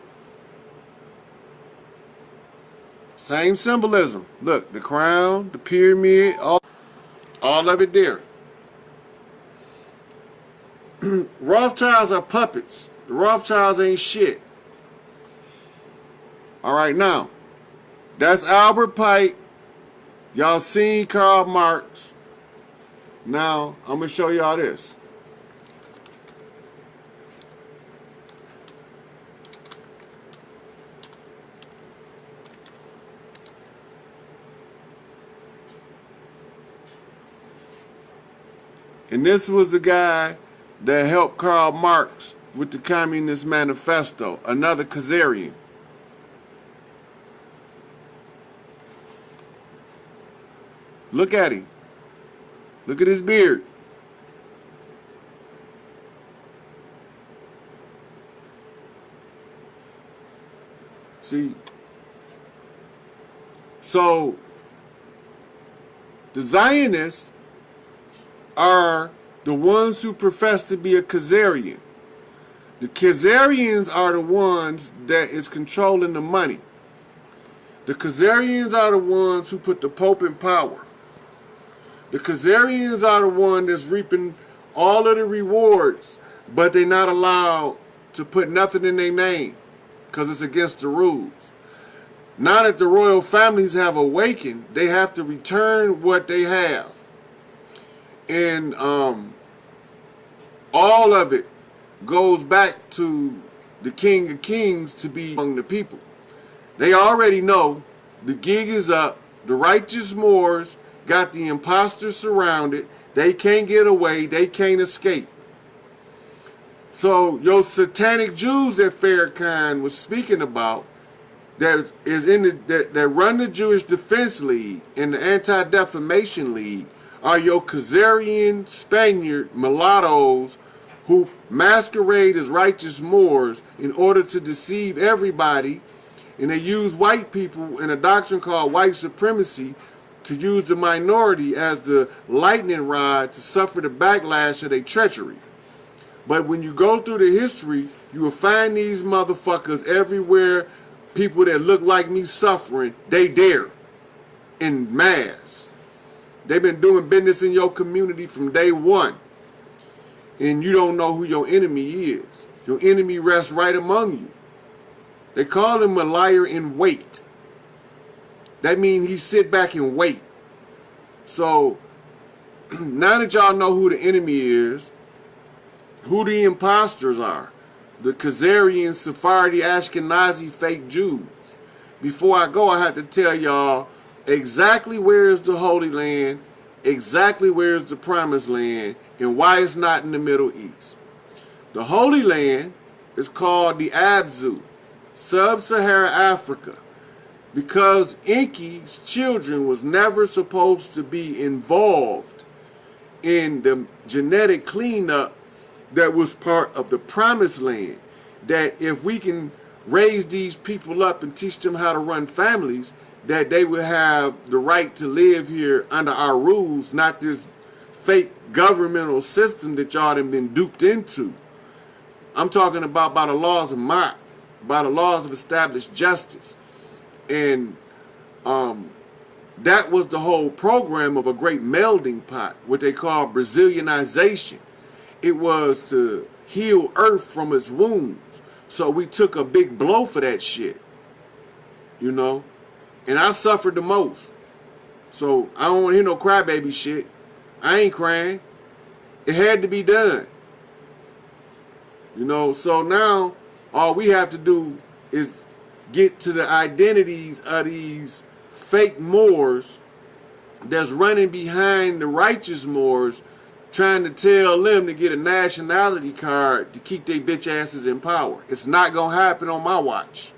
Same symbolism. Look, the crown, the pyramid, all of it there. Rothschilds are puppets. The Rothschilds ain't shit. Alright, now. That's Albert Pike. Y'all seen Karl Marx. Now, I'm going to show y'all this. And this was the guy that helped Karl Marx with the Communist Manifesto, another Khazarian. Look at him. Look at his beard. See? So, the Zionists are the ones who profess to be a Khazarian. The Khazarians are the ones that is controlling the money. The Khazarians are the ones who put the Pope in power. The Khazarians are the one that's reaping all of the rewards, but they're not allowed to put nothing in their name because it's against the rules. Now that the royal families have awakened, they have to return what they have. And all of it goes back to the King of Kings to be among the people. They already know the gig is up. The righteous Moors got the imposters surrounded. They can't get away. They can't escape. So your satanic Jews that Farrakhan was speaking about, that is in the that run the Jewish Defense League and the Anti-Defamation League, are your Khazarian Spaniard mulattoes who masquerade as righteous Moors in order to deceive everybody, and they use white people in a doctrine called white supremacy to use the minority as the lightning rod to suffer the backlash of their treachery. But when you go through the history, you will find these motherfuckers everywhere. People that look like me suffering, they there in mass. They've been doing business in your community from day one. And you don't know who your enemy is. Your enemy rests right among you. They call him a liar in wait. That means he sit back and wait. So now that y'all know who the enemy is, who the imposters are, the Khazarian, Sephardi, Ashkenazi fake Jews. Before I go, I have to tell y'all exactly where is the Holy Land, exactly where is the Promised Land, and why it's not in the Middle East. The Holy Land is called the Abzu, Sub-Saharan Africa, because Enki's children was never supposed to be involved in the genetic cleanup that was part of the Promised Land. That if we can raise these people up and teach them how to run families, that they will have the right to live here under our rules, not this fake governmental system that y'all have been duped into. I'm talking about by the laws of Mott, by the laws of established justice. And that was the whole program of a great melding pot, what they call Brazilianization. It was to heal Earth from its wounds. So we took a big blow for that shit, you know. And I suffered the most. So I don't want to hear no crybaby shit. I ain't crying. It had to be done. You know, so now all we have to do is get to the identities of these fake Moors that's running behind the righteous Moors, trying to tell them to get a nationality card to keep their bitch asses in power. It's not going to happen on my watch.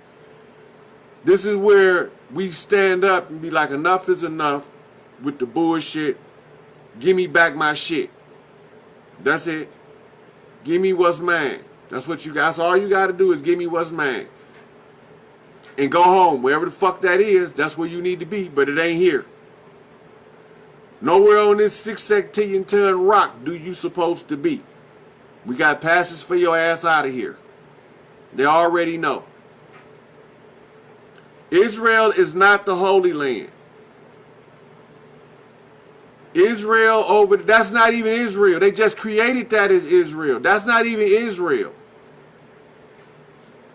This is where we stand up and be like, enough is enough with the bullshit. Give me back my shit. That's it. Give me what's mine. That's what you got. That's all you got to do is give me what's mine. And go home. Wherever the fuck that is, that's where you need to be, but it ain't here. Nowhere on this 6 sectillion ton rock do you supposed to be. We got passes for your ass out of here. They already know. Israel is not the Holy Land. Israel over, that's not even Israel. They just created that as Israel. That's not even Israel.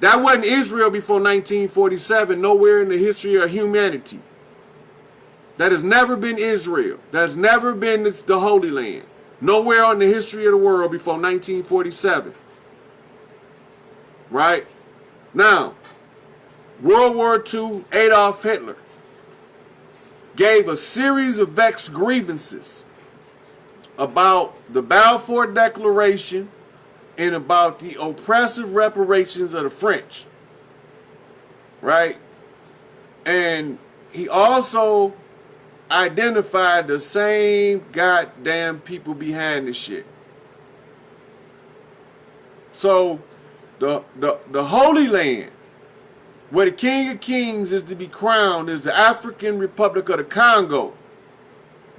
That wasn't Israel before 1947, nowhere in the history of humanity. That has never been Israel. That has never been the Holy Land. Nowhere in the history of the world before 1947. Right? Now, World War II, Adolf Hitler gave a series of vexed grievances about the Balfour Declaration and about the oppressive reparations of the French, right? And he also identified the same goddamn people behind this shit. So the Holy Land, where the King of Kings is to be crowned, is the African Republic of the Congo.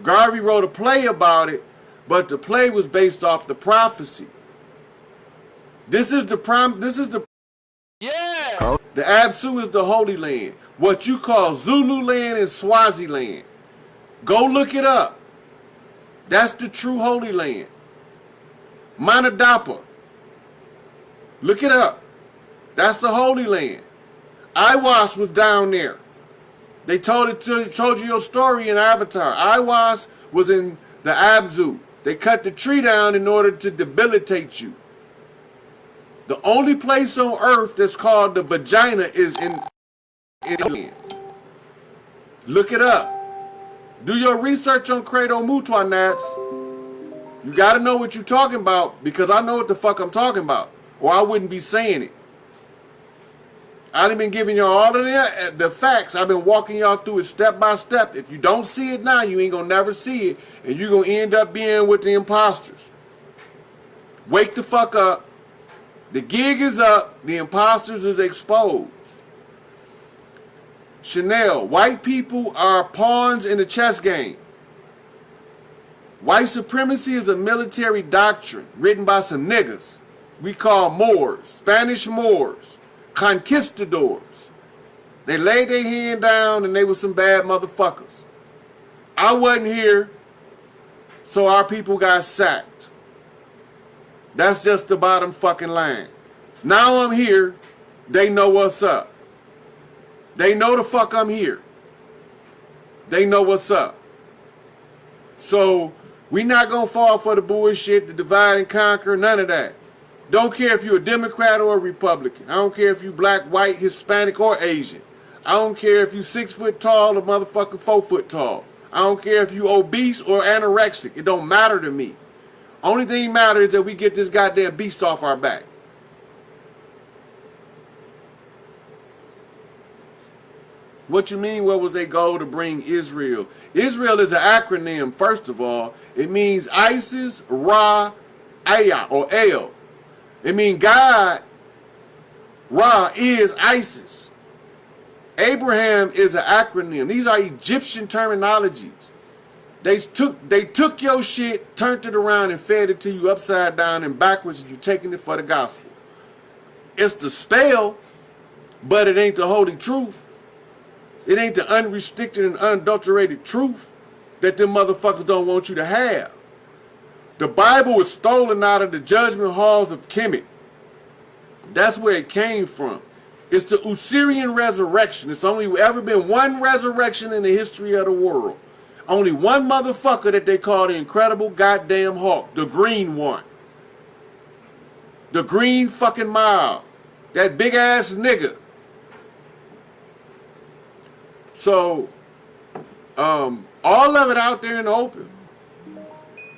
Garvey wrote a play about it, but the play was based off the prophecy. This is the Yeah. The Absu is the Holy Land. What you call Zululand and Swaziland. Go look it up. That's the true Holy Land. Manadapa. Look it up. That's the Holy Land. Iwas was down there. They told you your story in Avatar. Iwas was in the Abzu. They cut the tree down in order to debilitate you. The only place on earth that's called the vagina is in land. Look it up. Do your research on Credo Mutwa, Naps. You gotta know what you're talking about, because I know what the fuck I'm talking about, or I wouldn't be saying it. I done been giving y'all all of the facts. I've been walking y'all through it step by step. If you don't see it now, you ain't gonna never see it, and you're gonna end up being with the imposters. Wake the fuck up. The gig is up. The imposters is exposed. Chanel, white people are pawns in the chess game. White supremacy is a military doctrine written by some niggas we call Moors, Spanish Moors, conquistadors. They laid their hand down and they were some bad motherfuckers. I wasn't here, so our people got sacked. That's just the bottom fucking line. Now I'm here, they know what's up. They know the fuck I'm here. They know what's up. So we not gonna fall for the bullshit, the divide and conquer, none of that. Don't care if you're a Democrat or a Republican. I don't care if you black, white, Hispanic, or Asian. I don't care if you 6 foot tall or motherfucking 4 foot tall. I don't care if you obese or anorexic. It don't matter to me. Only thing matters is that we get this goddamn beast off our back. What you mean, what was their goal to bring Israel? Israel is an acronym, first of all. It means Isis, Ra, Aya, or El. It means God, Ra, is Isis. Abraham is an acronym. These are Egyptian terminologies. They took your shit, turned it around, and fed it to you upside down and backwards, and you taking it for the gospel. It's the spell, but it ain't the holy truth. It ain't the unrestricted and unadulterated truth that them motherfuckers don't want you to have. The Bible was stolen out of the judgment halls of Kemet. That's where it came from. It's the Osirian resurrection. It's only ever been one resurrection in the history of the world. Only one motherfucker that they call the Incredible Goddamn Hulk. The green one. The green fucking mile. That big ass nigga. So, all of it out there in the open.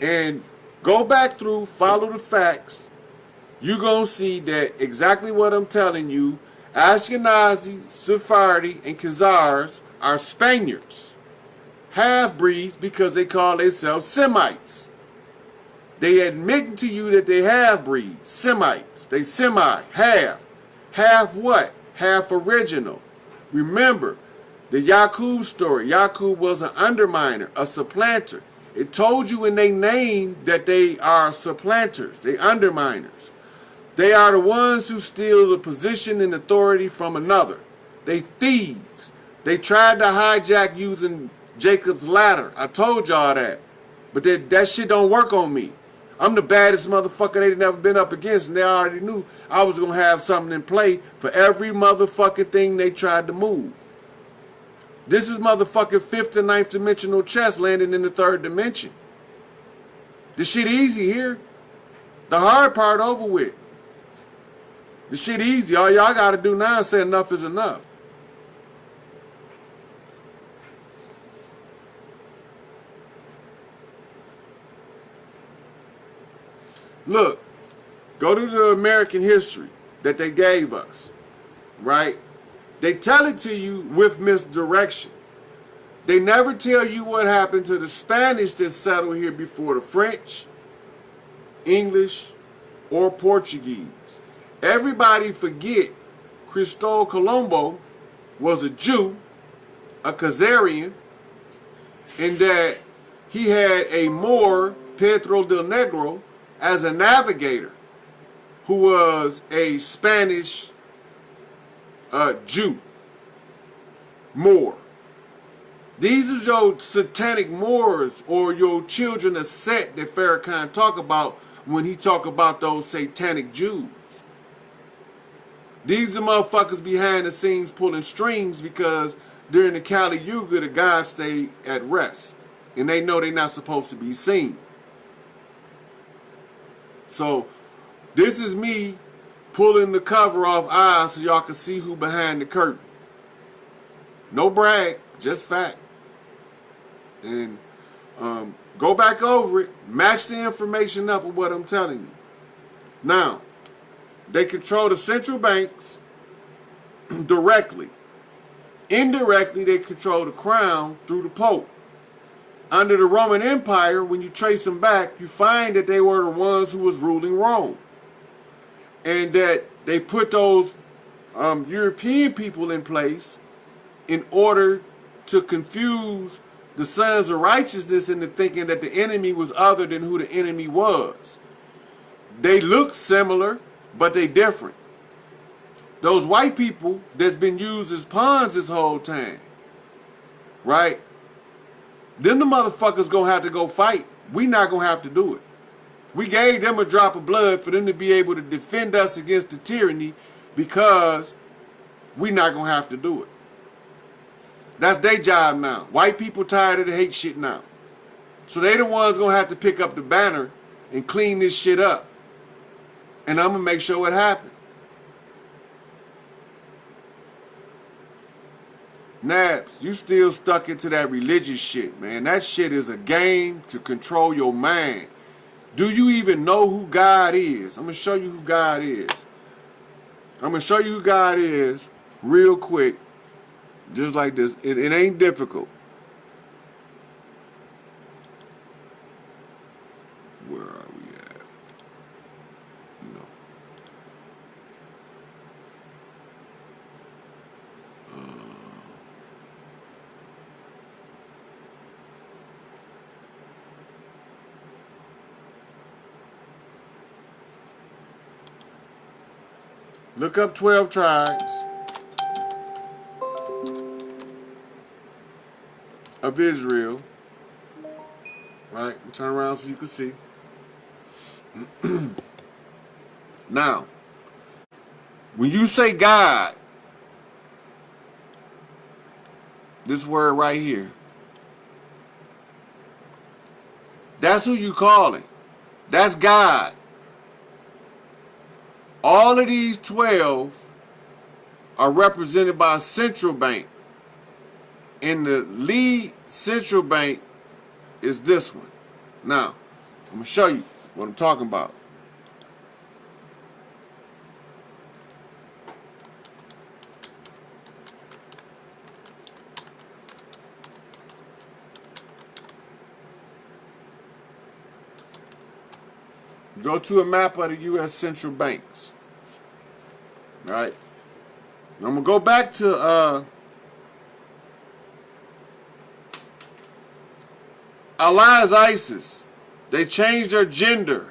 And go back through, follow the facts. You're going to see that exactly what I'm telling you. Ashkenazi, Sephardi, and Khazars are Spaniards. Half-breeds because they call themselves Semites. They admitting to you that they half-breeds. Semites. They semi, half. Half what? Half original. Remember, the Yaqub story. Yaqub was an underminer, a supplanter. It told you in their name that they are supplanters. They underminers. They are the ones who steal the position and authority from another. They thieves. They tried to hijack using Jacob's ladder. I told y'all that. But that shit don't work on me. I'm the baddest motherfucker they'd never been up against, and they already knew I was going to have something in play for every motherfucking thing they tried to move. This is motherfucking 5th and 9th dimensional chess landing in the 3rd dimension. The shit easy here. The hard part over with. The shit easy. All y'all got to do now is say enough is enough. Look, go to the American history that they gave us, right? They tell it to you with misdirection. They never tell you what happened to the Spanish that settled here before the French, English, or Portuguese. Everybody forget Cristobal Colombo was a Jew, a Khazarian, and that he had a Moor, Pedro del Negro, as a navigator who was a Spanish Jew, Moor. These are your satanic Moors or your children of Set that Farrakhan talk about when he talk about those satanic Jews. These are motherfuckers behind the scenes pulling strings because during the Kali Yuga the gods stay at rest. And they know they're not supposed to be seen. So this is me pulling the cover off eyes so y'all can see who behind the curtain. No brag, just fact. And go back over it, match the information up with what I'm telling you. Now, they control the central banks directly. Indirectly, they control the crown through the Pope. Under the Roman Empire, when you trace them back, you find that they were the ones who was ruling Rome. And that they put those European people in place in order to confuse the sons of righteousness into thinking that the enemy was other than who the enemy was. They look similar, but they different. Those white people that's been used as pawns this whole time, right? Then the motherfuckers gonna have to go fight. We not gonna have to do it. We gave them a drop of blood for them to be able to defend us against the tyranny because we not gonna have to do it. That's their job now. White people tired of the hate shit now. So they the ones gonna have to pick up the banner and clean this shit up. And I'm gonna make sure it happens. Nabs, you still stuck into that religious shit, man. That shit is a game to control your mind. Do you even know who God is? I'm gonna show you who God is. I'm gonna show you who God is real quick. Just like this. It ain't difficult. Where are we at? No. Look up 12 tribes of Israel. Right? Turn around so you can see. Now, when you say God, this word right here, that's who you calling. That's God. All of these 12 are represented by a central bank. And the lead central bank is this one. Now, I'm going to show you what I'm talking about. Go to a map of the U.S. central banks. All right. I'm going to go back to Allah's Isis. They changed her gender.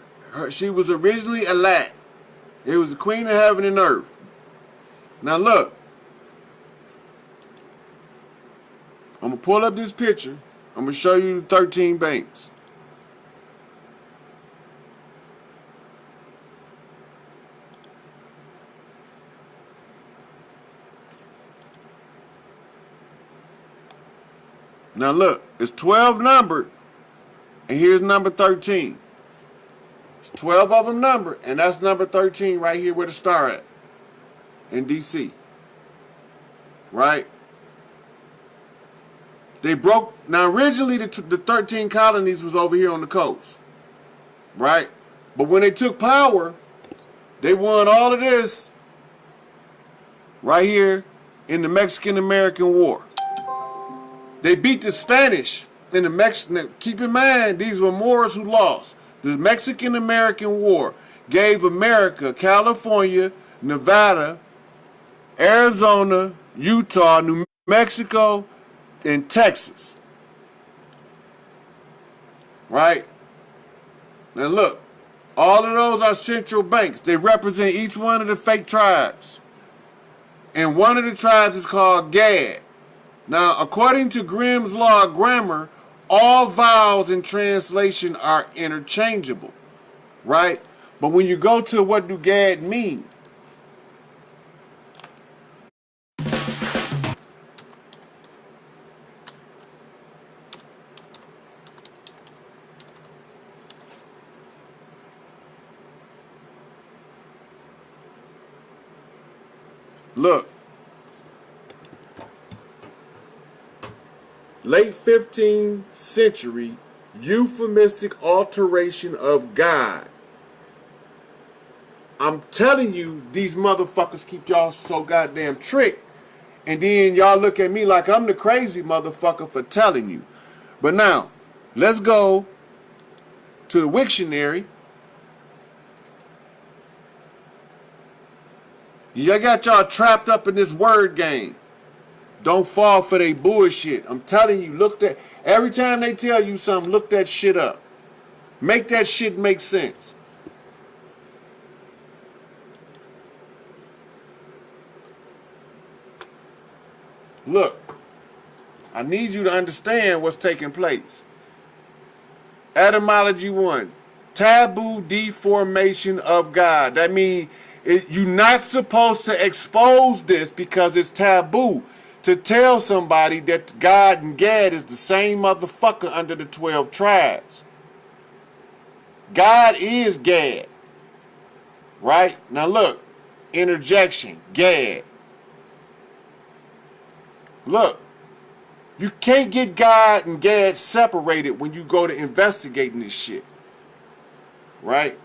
She was originally Alat. It was the queen of heaven and earth. Now look. I'm going to pull up this picture. I'm going to show you the 13 banks. Now look, it's 12 numbered, and here's number 13. It's 12 of them numbered, and that's number 13 right here where the star at, in D.C. Right? They broke, now originally the 13 colonies was over here on the coast. Right? But when they took power, they won all of this right here in the Mexican-American War. They beat the Spanish in the Mexican. Keep in mind, these were Moors who lost. The Mexican-American War gave America, California, Nevada, Arizona, Utah, New Mexico, and Texas. Right? Now look, all of those are central banks. They represent each one of the fake tribes. And one of the tribes is called Gad. Now, according to Grimm's Law of Grammar, all vowels in translation are interchangeable, right? But when you go to what do Gad mean? Look, late 15th century euphemistic alteration of God. I'm telling you, these motherfuckers keep y'all so goddamn tricked. And then y'all look at me like I'm the crazy motherfucker for telling you. But now, let's go to the Wiktionary. You got y'all trapped up in this word game. Don't fall for they bullshit. I'm telling you, look that. Every time they tell you something, look that shit up. Make that shit make sense. Look, I need you to understand what's taking place. Etymology 1, taboo deformation of God. That means you're not supposed to expose this because it's taboo to tell somebody that God and Gad is the same motherfucker under the 12 tribes. God is Gad. Right? Now look, interjection, Gad. Look, you can't get God and Gad separated when you go to investigating this shit. Right?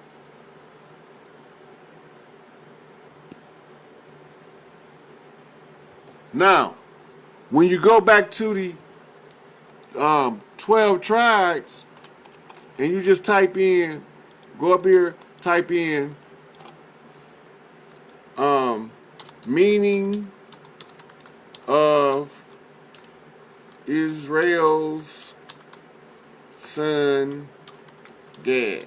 Now, when you go back to the 12 tribes and you just type in, go up here, type in meaning of Israel's son Gad.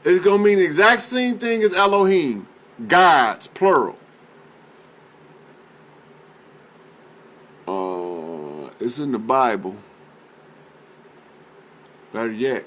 It's going to mean the exact same thing as Elohim. Gods, plural. It's in the Bible. Better yet.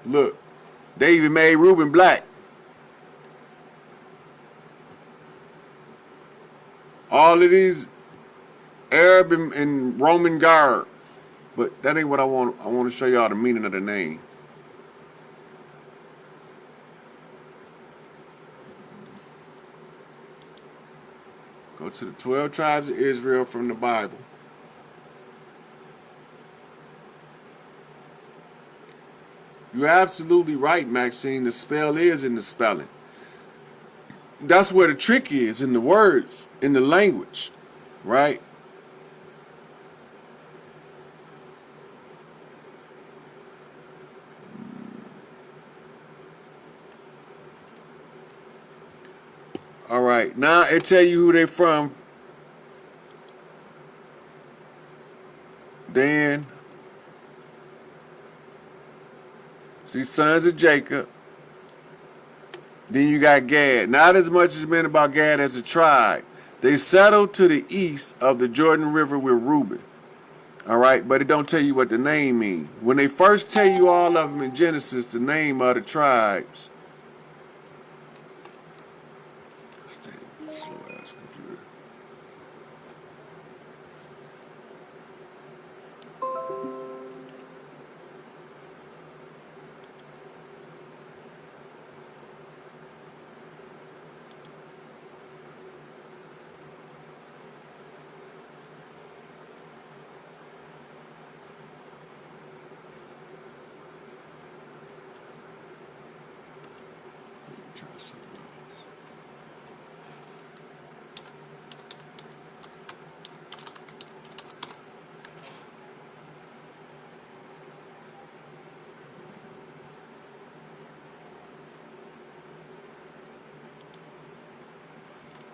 Look, they even made Reuben black. All of these Arab and Roman garb. But that ain't what I want. I want to show y'all the meaning of the name. Go to the 12 tribes of Israel from the Bible. You're absolutely right, Maxine. The spell is in the spelling. That's where the trick is, in the words, in the language, right? All right, now it tell you who they from. Dan. See, sons of Jacob. Then you got Gad. Not as much as meant about Gad as a tribe. They settled to the east of the Jordan River with Reuben. All right, but it don't tell you what the name means. When they first tell you all of them in Genesis, the name of the tribes. Slow ass computer.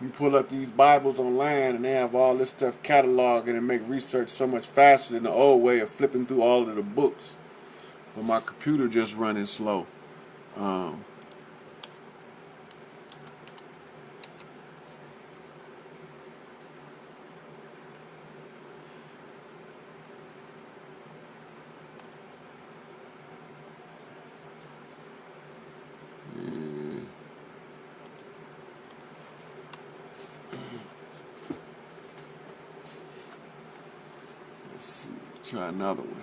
You pull up these Bibles online and they have all this stuff cataloged and it make research so much faster than the old way of flipping through all of the books. But my computer just running slow. Let's see. Try another one.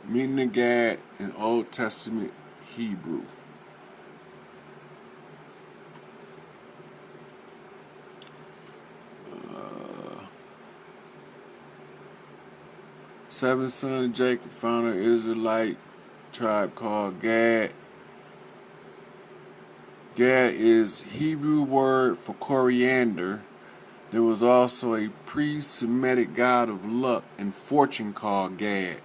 Meeting the Gad in Old Testament Hebrew. Seventh son of Jacob, found an Israelite tribe called Gad. Gad is Hebrew word for coriander. There was also a pre-Semitic god of luck and fortune called Gad.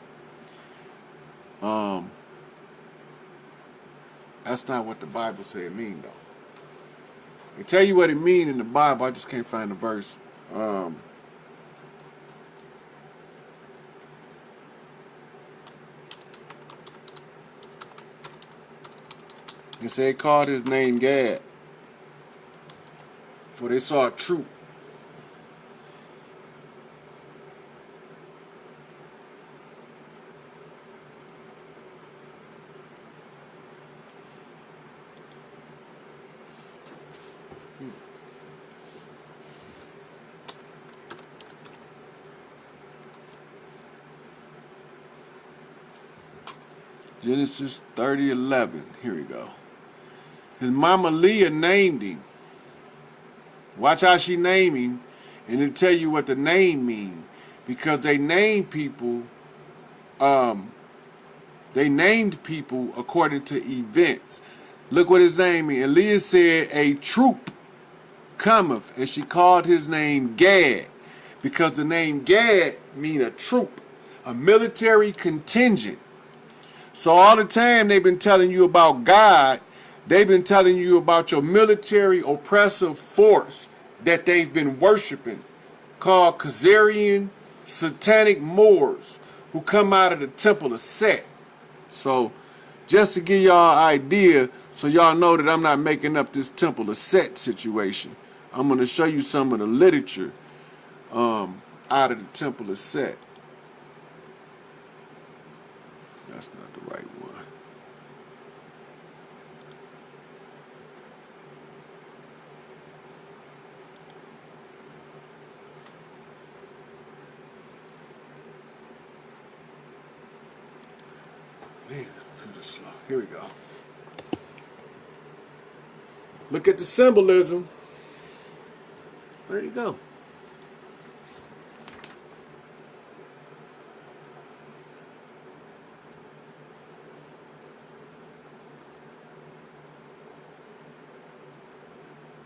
That's not what the Bible said it mean, though. They tell you what it mean in the Bible. I just can't find the verse. They say they called his name Gad, for they saw a troop. Genesis 30:11. Here we go. His mama Leah named him. Watch how she named him, and it'll tell you what the name mean. Because they named people, according to events. Look what his name mean. And Leah said, a troop cometh, and she called his name Gad, because the name Gad mean a troop, a military contingent. So all the time they've been telling you about God, they've been telling you about your military oppressive force that they've been worshiping, called Khazarian satanic Moors, who come out of the temple of Set. So just to give y'all an idea, so y'all know that I'm not making up this temple of Set situation, I'm going to show you some of the literature out of the temple of Set. That's not the right one. Man, I'm just slow. Here we go. Look at the symbolism. Where'd he go?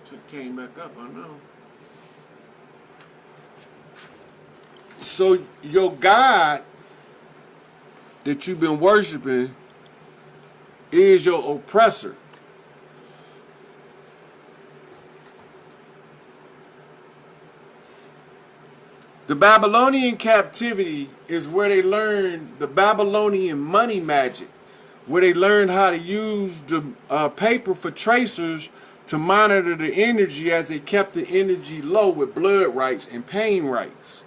Should came back up, I know. So your God that you've been worshiping is your oppressor. The Babylonian captivity is where they learned the Babylonian money magic, where they learned how to use the paper for tracers to monitor the energy as they kept the energy low with blood rights and pain rights.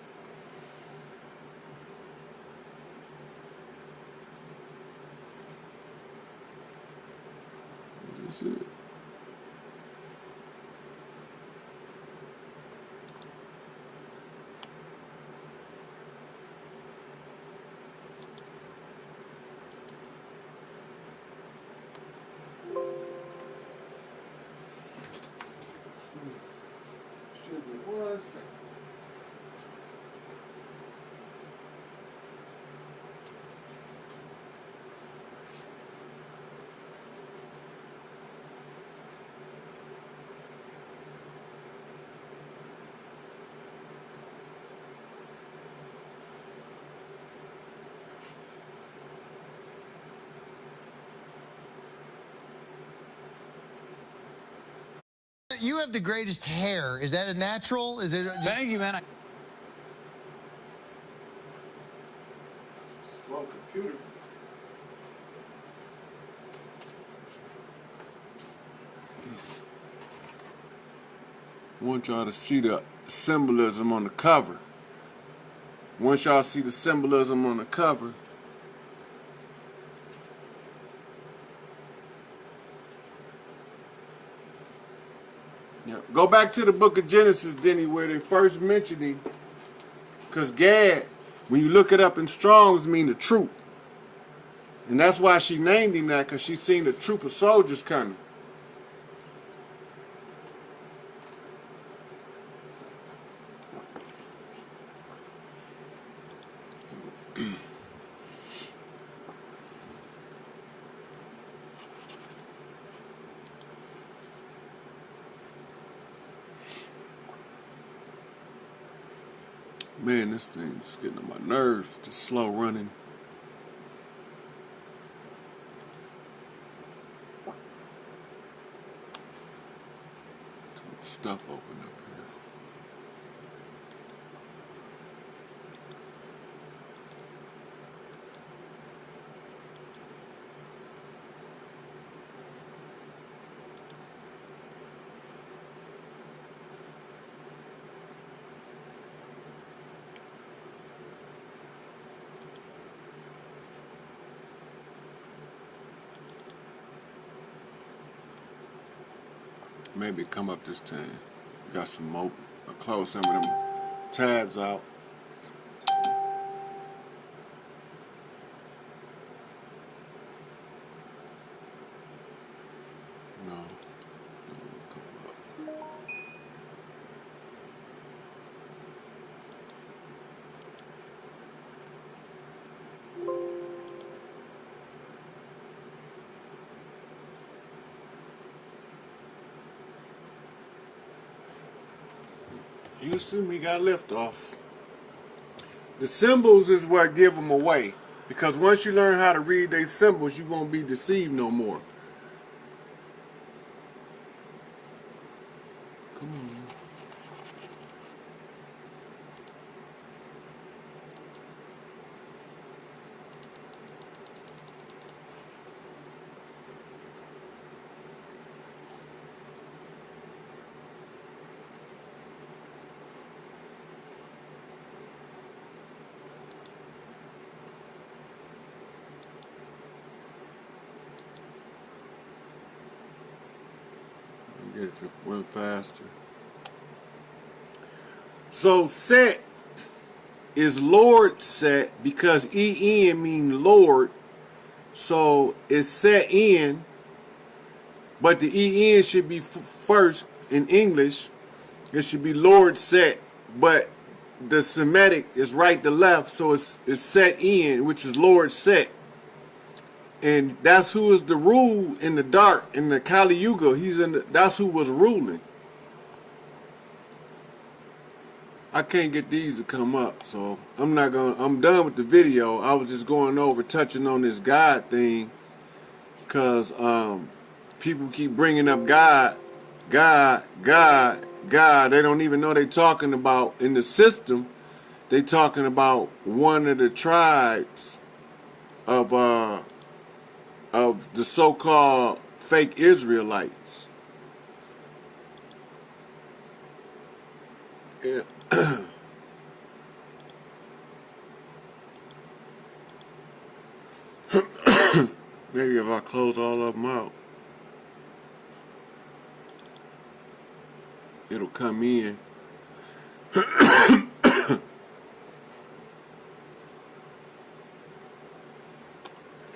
That's it. Excuse me 1 second. you have the greatest hair. Is that a natural? Is it? Thank you, man. Slow computer. I want y'all to see the symbolism on the cover. Once y'all see the symbolism on the cover, yeah, go back to the book of Genesis, Denny, where they first mentioned him. Because Gad, when you look it up in Strong's, mean the troop. And that's why she named him that, because she seen the troop of soldiers coming. Man, this thing is getting on my nerves. Just slow running. Too much stuff open up here. Maybe come up this time. Got some more. I'll close some of them tabs out. No. Houston, we got lift off. The symbols is what give them away. Because once you learn how to read these symbols, you won't be deceived no more. Come on. Get it to run faster. So Set is Lord Set because EN mean Lord. So it's set in, but the EN should be first in English. It should be Lord Set, but the Semitic is right to left, so it's set in, which is Lord Set. And that's who is the rule in the dark, in the Kali Yuga. That's who was ruling. I can't get these to come up, so I'm done with the video. I was just going over, touching on this God thing, because people keep bringing up God. They don't even know they're talking about, in the system, they talking about one of the tribes of the so-called fake Israelites. Yeah. Maybe if I close all of them out, it'll come in.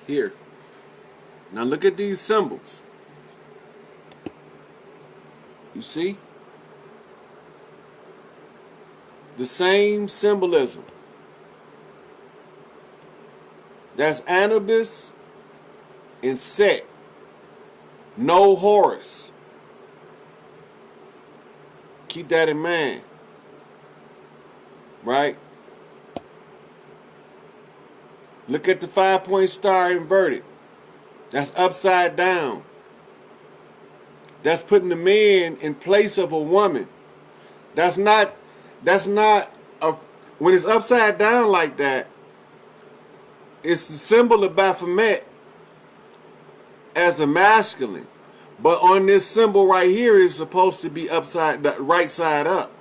Here. Now look at these symbols. You see? The same symbolism. That's Anubis and Set. No Horus. Keep that in mind. Right? Look at the 5-point star inverted. That's upside down. That's putting the man in place of a woman. That's not a, when it's upside down like that, it's the symbol of Baphomet as a masculine. But on this symbol right here is supposed to be upside, the right side up.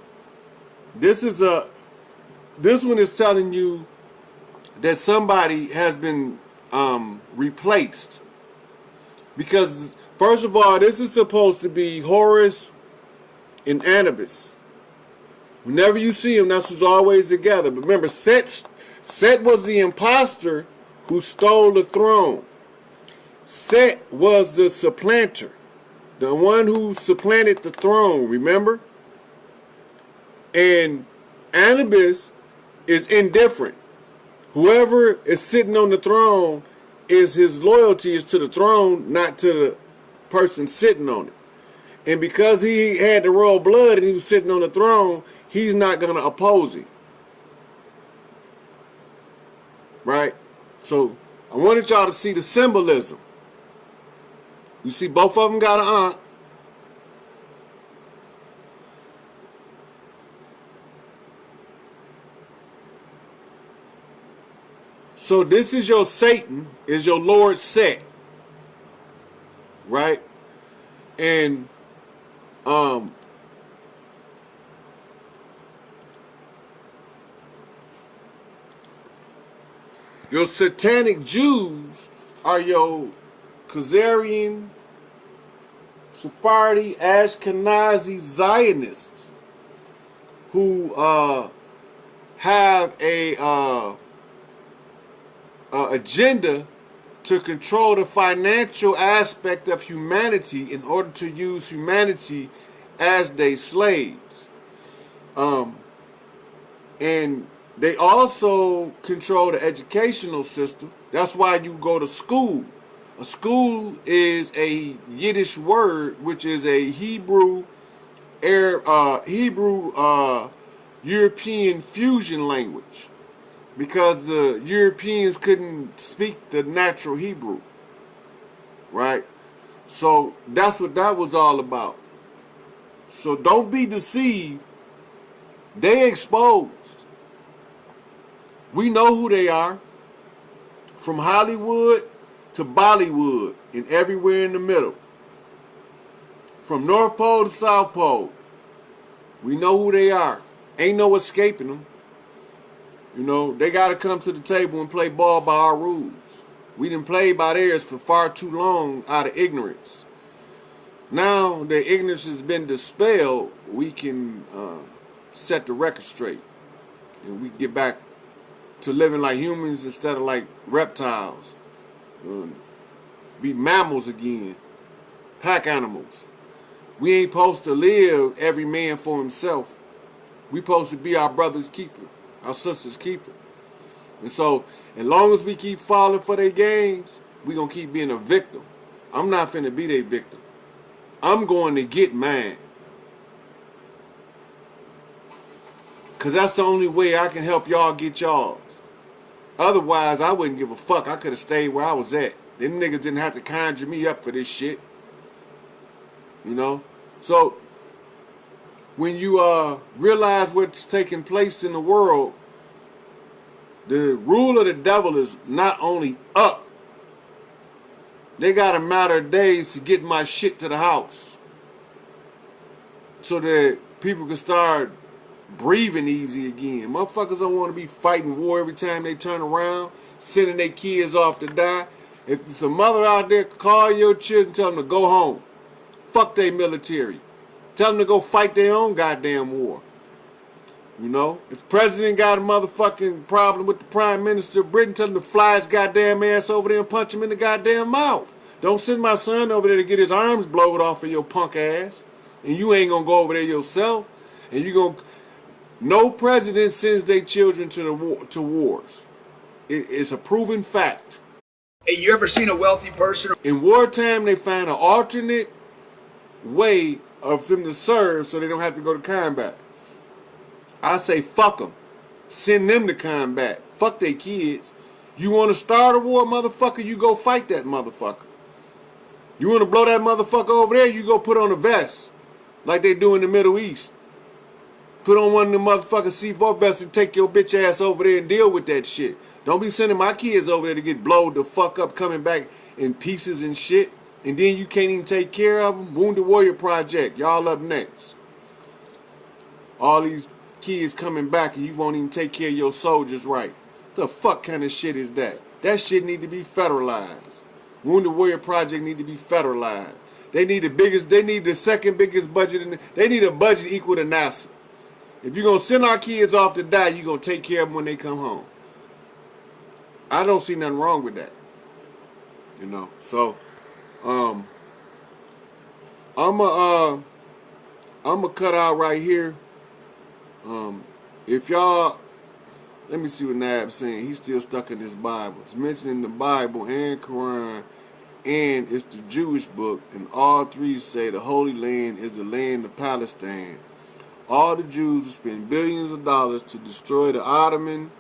This one is telling you that somebody has been replaced. Because first of all, this is supposed to be Horus and Anubis. Whenever you see them, that's what's always together. But remember, Set was the imposter who stole the throne. Set was the supplanter, the one who supplanted the throne, remember? And Anubis is indifferent. Whoever is sitting on the throne, his loyalty is to the throne, not to the person sitting on it. And because he had the royal blood and he was sitting on the throne, he's not going to oppose him. Right? So I wanted y'all to see the symbolism. You see both of them got an aunt. So this is your Satan, is your Lord Set. Right? And your satanic Jews are your Khazarian, Sephardi, Ashkenazi Zionists who have a agenda to control the financial aspect of humanity in order to use humanity as their slaves. And they also control the educational system. That's why you go to school. A school is a Yiddish word, which is a Hebrew European fusion language, because the Europeans couldn't speak the natural Hebrew, right? So that's what that was all about. So don't be deceived. They exposed. We know who they are. From Hollywood to Bollywood and everywhere in the middle. From North Pole to South Pole. We know who they are. Ain't no escaping them. You know, they got to come to the table and play ball by our rules. We didn't play by theirs for far too long out of ignorance. Now that ignorance has been dispelled, we can set the record straight. And we can get back to living like humans instead of like reptiles. Be mammals again. Pack animals. We ain't supposed to live every man for himself. We supposed to be our brother's keeper, our sister's keeper. And so, as long as we keep falling for their games, we gonna keep being a victim. I'm not finna be their victim. I'm going to get mine. Cause that's the only way I can help y'all get y'all. Otherwise, I wouldn't give a fuck. I could have stayed where I was at. Them niggas didn't have to conjure me up for this shit. You know? So, when you realize what's taking place in the world, the rule of the devil is not only up. They got a matter of days to get my shit to the house. So that people can start breathing easy again. Motherfuckers don't want to be fighting war every time they turn around, sending their kids off to die. If it's a mother out there, call your children, tell them to go home. Fuck their military. Tell them to go fight their own goddamn war. You know? If the president got a motherfucking problem with the prime minister of Britain, tell him to fly his goddamn ass over there and punch him in the goddamn mouth. Don't send my son over there to get his arms blowed off of your punk ass. And you ain't gonna go over there yourself. And you gonna... No president sends their children to wars. It's a proven fact. Hey, you ever seen a wealthy person? In wartime, they find an alternate way of them to serve so they don't have to go to combat. I say fuck them. Send them to combat. Fuck their kids. You want to start a war, motherfucker, you go fight that motherfucker. You want to blow that motherfucker over there, you go put on a vest like they do in the Middle East. Put on one of them motherfucking C4 vests and take your bitch ass over there and deal with that shit. Don't be sending my kids over there to get blowed the fuck up, coming back in pieces and shit. And then you can't even take care of them. Wounded Warrior Project, y'all up next. All these kids coming back and you won't even take care of your soldiers right. The fuck kind of shit is that? That shit need to be federalized. Wounded Warrior Project need to be federalized. They need the second biggest budget. They need a budget equal to NASA. If you're going to send our kids off to die, you're going to take care of them when they come home. I don't see nothing wrong with that. You know, so, I'm going to cut out right here. If y'all, let me see what Nab's saying. He's still stuck in his Bible. It's mentioned in the Bible and Quran, and it's the Jewish book, and all three say the Holy Land is the land of Palestine. All the Jews have spent billions of dollars to destroy the Ottoman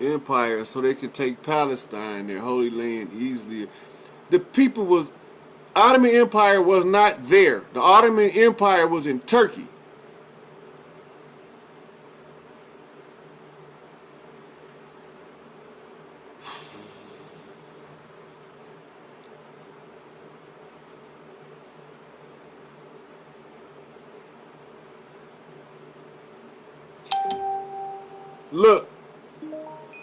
Empire so they could take Palestine, their Holy Land, easily. The people was, Ottoman Empire was not there. The Ottoman Empire was in Turkey. Look,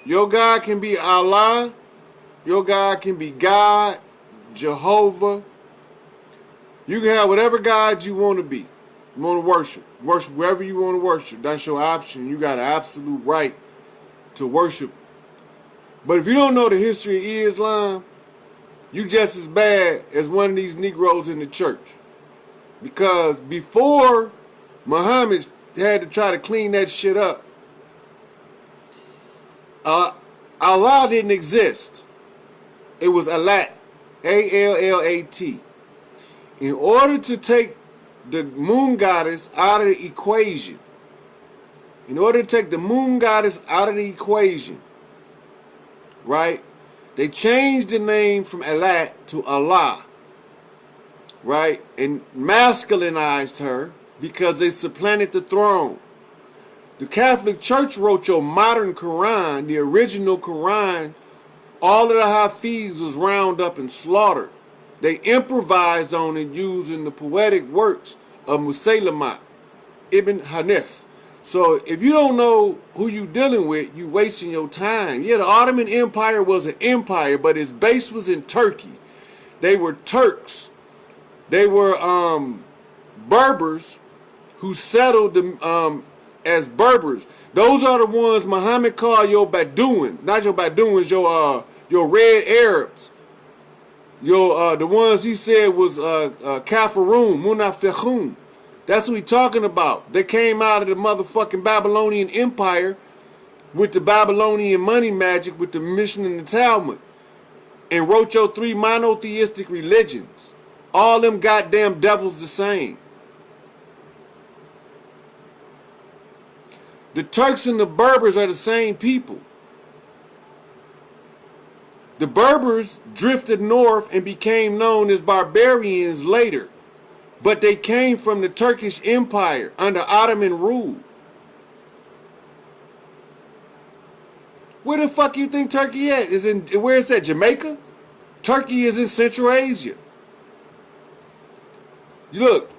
your God can be Allah, your God can be God, Jehovah. You can have whatever God you want to be. You want to worship. Worship wherever you want to worship. That's your option. You got an absolute right to worship. But if you don't know the history of Islam, you just as bad as one of these Negroes in the church. Because before Muhammad had to try to clean that shit up, Allah didn't exist. It was Allat, A-L-L-A-T. In order to take the moon goddess out of the equation, right, they changed the name from Allat to Allah, right, and masculinized her because they supplanted the throne. The Catholic Church wrote your modern Quran, the original Quran. All of the Hafiz was round up and slaughtered. They improvised on it using the poetic works of Musaylimat Ibn Hanif. So if you don't know who you dealing with, you wasting your time. Yeah, the Ottoman Empire was an empire, but its base was in Turkey. They were Turks. They were Berbers who settled as Berbers. Those are the ones Muhammad called your Bedouin. Not your Bedouins, your red Arabs. The ones he said was Kafaroon, Munafiqun. That's what he talking about. They came out of the motherfucking Babylonian Empire with the Babylonian money magic, with the Mishnah and the Talmud, and wrote your three monotheistic religions. All them goddamn devils the same. The Turks and the Berbers are the same people. The Berbers drifted north and became known as barbarians later, but they came from the Turkish Empire under Ottoman rule. Where the fuck you think Turkey at? Where is that? Jamaica? Turkey is in Central Asia. Look,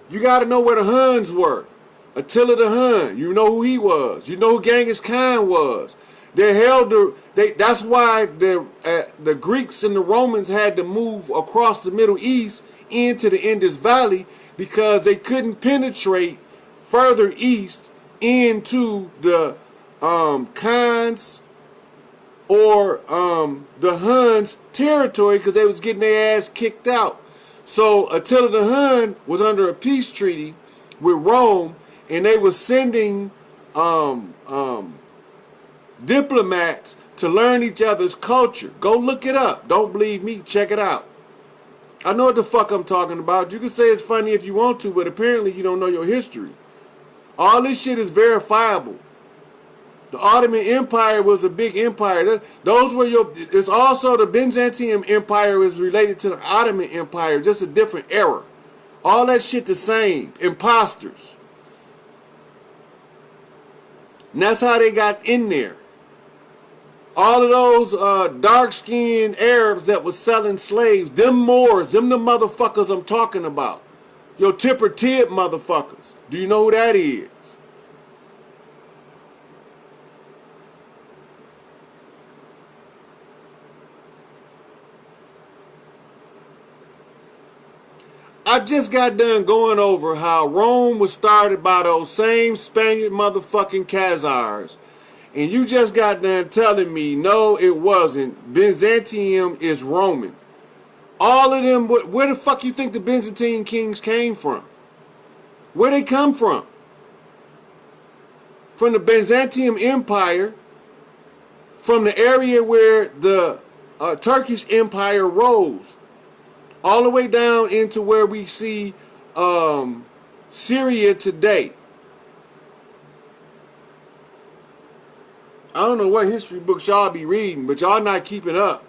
you got to know where the Huns were. Attila the Hun, you know who he was. You know who Genghis Khan was. That's why the Greeks and the Romans had to move across the Middle East into the Indus Valley because they couldn't penetrate further east into the Khans or the Huns territory because they was getting their ass kicked out. So Attila the Hun was under a peace treaty with Rome, and they were sending diplomats to learn each other's culture. Go look it up. Don't believe me. Check it out. I know what the fuck I'm talking about. You can say it's funny if you want to, but apparently you don't know your history. All this shit is verifiable. The Ottoman Empire was a big empire. Those were your. It's also the Byzantine Empire is related to the Ottoman Empire, just a different era. All that shit the same. Imposters. And that's how they got in there. All of those dark-skinned Arabs that was selling slaves, them Moors, them the motherfuckers I'm talking about. Your Tipper Tib motherfuckers. Do you know who that is? I just got done going over how Rome was started by those same Spaniard motherfucking Khazars. And you just got done telling me, no, it wasn't. Byzantium is Roman. All of them, where the fuck you think the Byzantine kings came from? Where they come from? From the Byzantium Empire, from the area where the Turkish Empire rose. All the way down into where we see Syria today. I don't know what history books y'all be reading, but y'all not keeping up.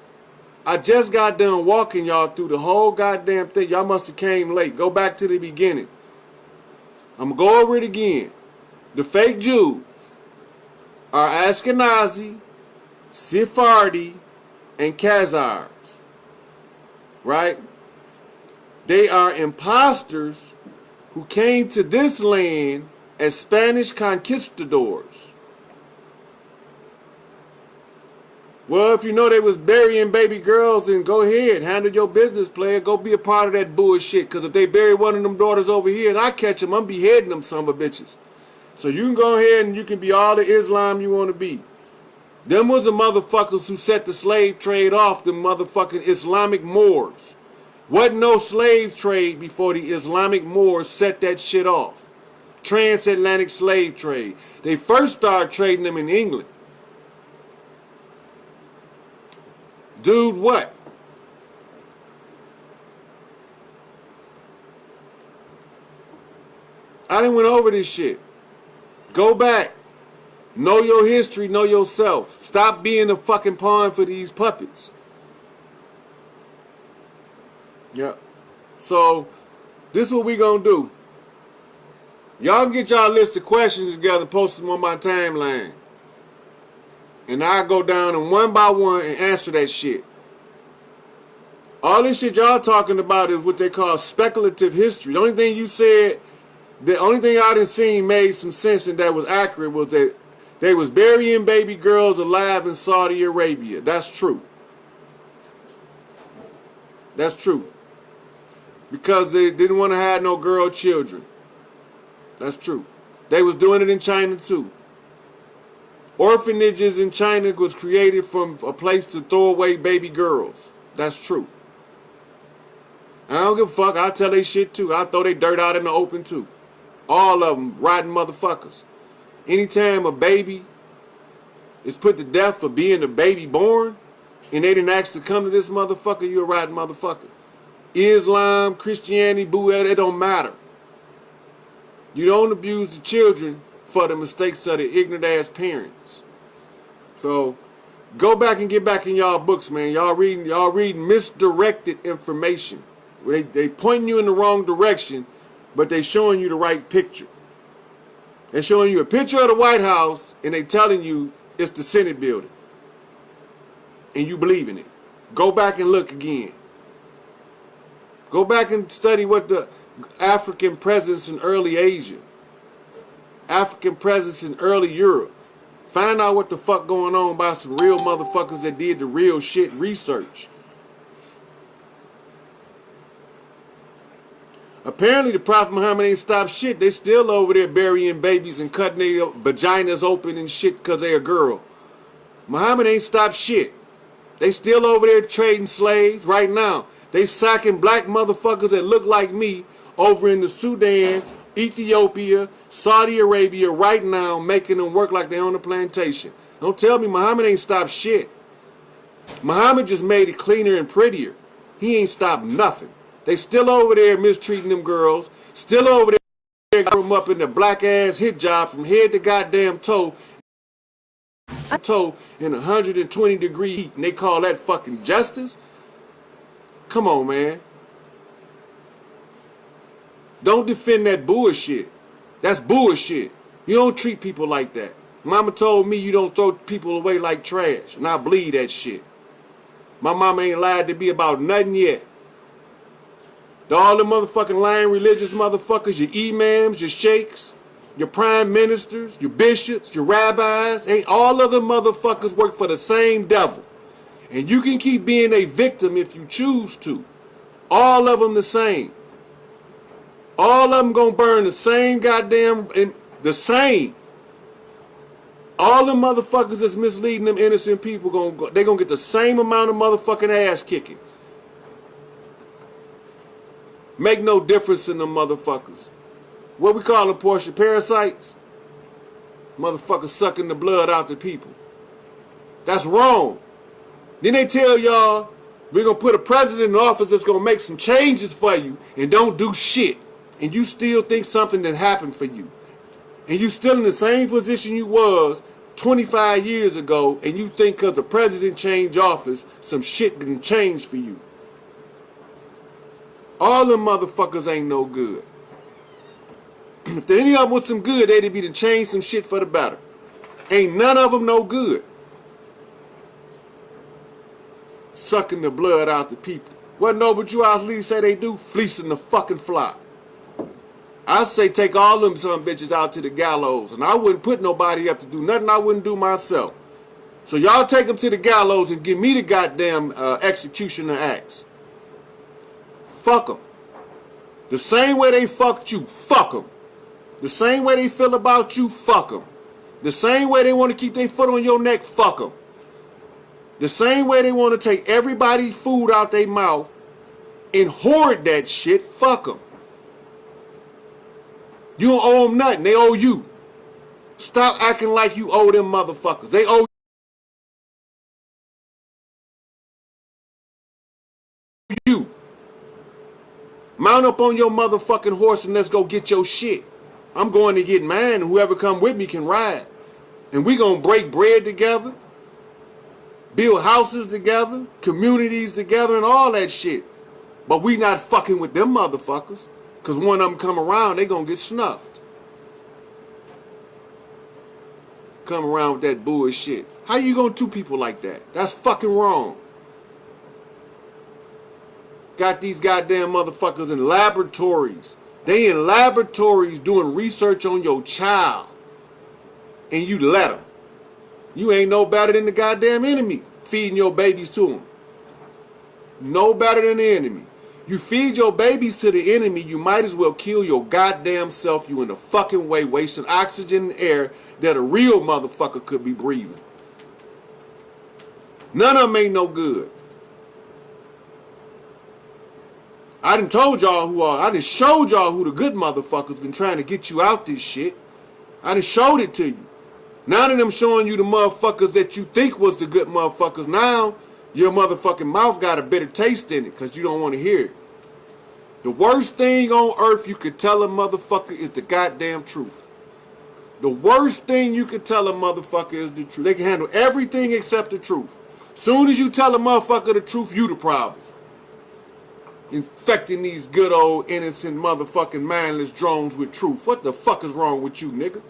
I just got done walking y'all through the whole goddamn thing. Y'all must have came late. Go back to the beginning. I'm going to go over it again. The fake Jews are Ashkenazi, Sephardi, and Khazars. Right? They are imposters who came to this land as Spanish conquistadors. Well, if you know they was burying baby girls, then go ahead, handle your business, player. Go be a part of that bullshit. Because if they bury one of them daughters over here and I catch them, I'm beheading them son of a bitches. So you can go ahead and you can be all the Islam you want to be. Them was the motherfuckers who set the slave trade off, the motherfucking Islamic Moors. Wasn't no slave trade before the Islamic Moors set that shit off. Transatlantic slave trade. They first started trading them in England. Dude, what? I done went over this shit. Go back. Know your history, know yourself. Stop being a fucking pawn for these puppets. Yep. So, this is what we gonna do. Y'all can get y'all list of questions together and post them on my timeline. And I'll go down and one by one and answer that shit. All this shit y'all talking about is what they call speculative history. The only thing you said, the only thing I done seen made some sense and that was accurate was that they was burying baby girls alive in Saudi Arabia. That's true. That's true. Because they didn't want to have no girl children. That's true. They was doing it in China too. Orphanages in China was created from a place to throw away baby girls. That's true. I don't give a fuck. I'll tell they shit too. I'll throw they dirt out in the open too. All of them rotten motherfuckers. Anytime a baby is put to death for being a baby born and they didn't ask to come to this motherfucker, you're a rotten motherfucker. Islam, Christianity, Buddha, it don't matter. You don't abuse the children for the mistakes of the ignorant ass parents. So go back and get back in y'all books, man. Y'all reading misdirected information. They pointing you in the wrong direction, but they showing you the right picture. They're showing you a picture of the White House and they telling you it's the Senate building. And you believe in it. Go back and look again. Go back and study what the African presence in early Asia, African presence in early Europe. Find out what the fuck going on by some real motherfuckers that did the real shit research. Apparently the Prophet Muhammad ain't stopped shit. They still over there burying babies and cutting their vaginas open and shit because they a girl. Muhammad ain't stopped shit. They still over there trading slaves right now. They sacking black motherfuckers that look like me over in the Sudan, Ethiopia, Saudi Arabia right now, making them work like they on a plantation. Don't tell me Muhammad ain't stopped shit. Muhammad just made it cleaner and prettier. He ain't stopped nothing. They still over there mistreating them girls. Still over there got them up in the black ass hit job from head to goddamn toe. Toe in 120-degree heat, and they call that fucking justice? Come on, man. Don't defend that bullshit. That's bullshit. You don't treat people like that. Mama told me you don't throw people away like trash, and I believe that shit. My mama ain't lied to me about nothing yet. All the motherfucking lying religious motherfuckers, your imams, your sheikhs, your prime ministers, your bishops, your rabbis, ain't all of them motherfuckers work for the same devil. And you can keep being a victim if you choose to. All of them the same. All of them gonna burn the same goddamn, and the same. All them motherfuckers that's misleading them innocent people, they gonna get the same amount of motherfucking ass kicking. Make no difference in them motherfuckers. What we call them, Portia, parasites? Motherfuckers sucking the blood out the people. That's wrong. Then they tell y'all, we're gonna put a president in office that's gonna make some changes for you and don't do shit. And you still think something that happened for you. And you still in the same position you was 25 years ago, and you think because the president changed office, some shit didn't change for you. All them motherfuckers ain't no good. If any of them was some good, they'd be to change some shit for the better. Ain't none of them no good. Sucking the blood out the people. What Noble Drew House Lee say they do? Fleecing the fucking flock. I say take all them some bitches out to the gallows, and I wouldn't put nobody up to do nothing I wouldn't do myself. So y'all take them to the gallows and give me the goddamn executioner axe. Fuck them. The same way they fucked you, fuck them. The same way they feel about you, fuck them. The same way they want to keep their foot on your neck, fuck them. The same way they want to take everybody's food out their mouth and hoard that shit, fuck them. You don't owe them nothing, they owe you. Stop acting like you owe them motherfuckers. They owe you. Mount up on your motherfucking horse and let's go get your shit. I'm going to get mine, and whoever come with me can ride. And we gonna break bread together, build houses together, communities together, and all that shit. But we not fucking with them motherfuckers, because one of them come around, they gonna get snuffed. Come around with that bullshit. How you gonna do people like that? That's fucking wrong. Got these goddamn motherfuckers in laboratories. They in laboratories doing research on your child. And you let them. You ain't no better than the goddamn enemy feeding your babies to them. No better than the enemy. You feed your babies to the enemy, you might as well kill your goddamn self. You in the fucking way, wasting oxygen and air that a real motherfucker could be breathing. None of them ain't no good. I done told y'all who are. I done showed y'all who the good motherfuckers been trying to get you out this shit. I done showed it to you. Now that I'm showing you the motherfuckers that you think was the good motherfuckers, now your motherfucking mouth got a bitter taste in it because you don't want to hear it. The worst thing on earth you could tell a motherfucker is the goddamn truth. The worst thing you could tell a motherfucker is the truth. They can handle everything except the truth. Soon as you tell a motherfucker the truth, you the problem. Infecting these good old innocent motherfucking mindless drones with truth. What the fuck is wrong with you, nigga?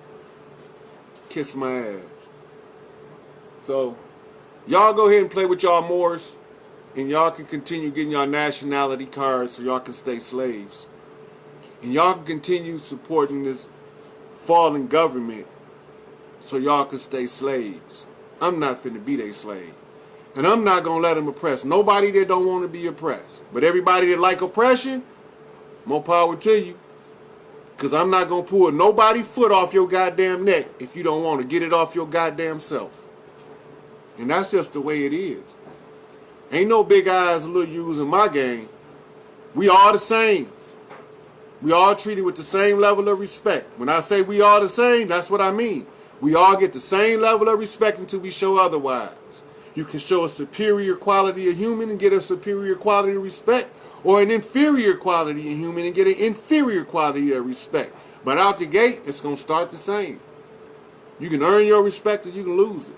Kiss my ass. So, y'all go ahead and play with y'all Moors, and y'all can continue getting y'all nationality cards so y'all can stay slaves. And y'all can continue supporting this fallen government so y'all can stay slaves. I'm not finna be their slave. And I'm not going to let them oppress nobody that don't want to be oppressed. But everybody that like oppression, more power to you. Because I'm not going to pull nobody's foot off your goddamn neck if you don't want to get it off your goddamn self. And that's just the way it is. Ain't no big eyes, little U's in my game. We all the same. We all treated with the same level of respect. When I say we all the same, that's what I mean. We all get the same level of respect until we show otherwise. You can show a superior quality of human and get a superior quality of respect, or an inferior quality of human and get an inferior quality of respect. But out the gate, it's going to start the same. You can earn your respect or you can lose it.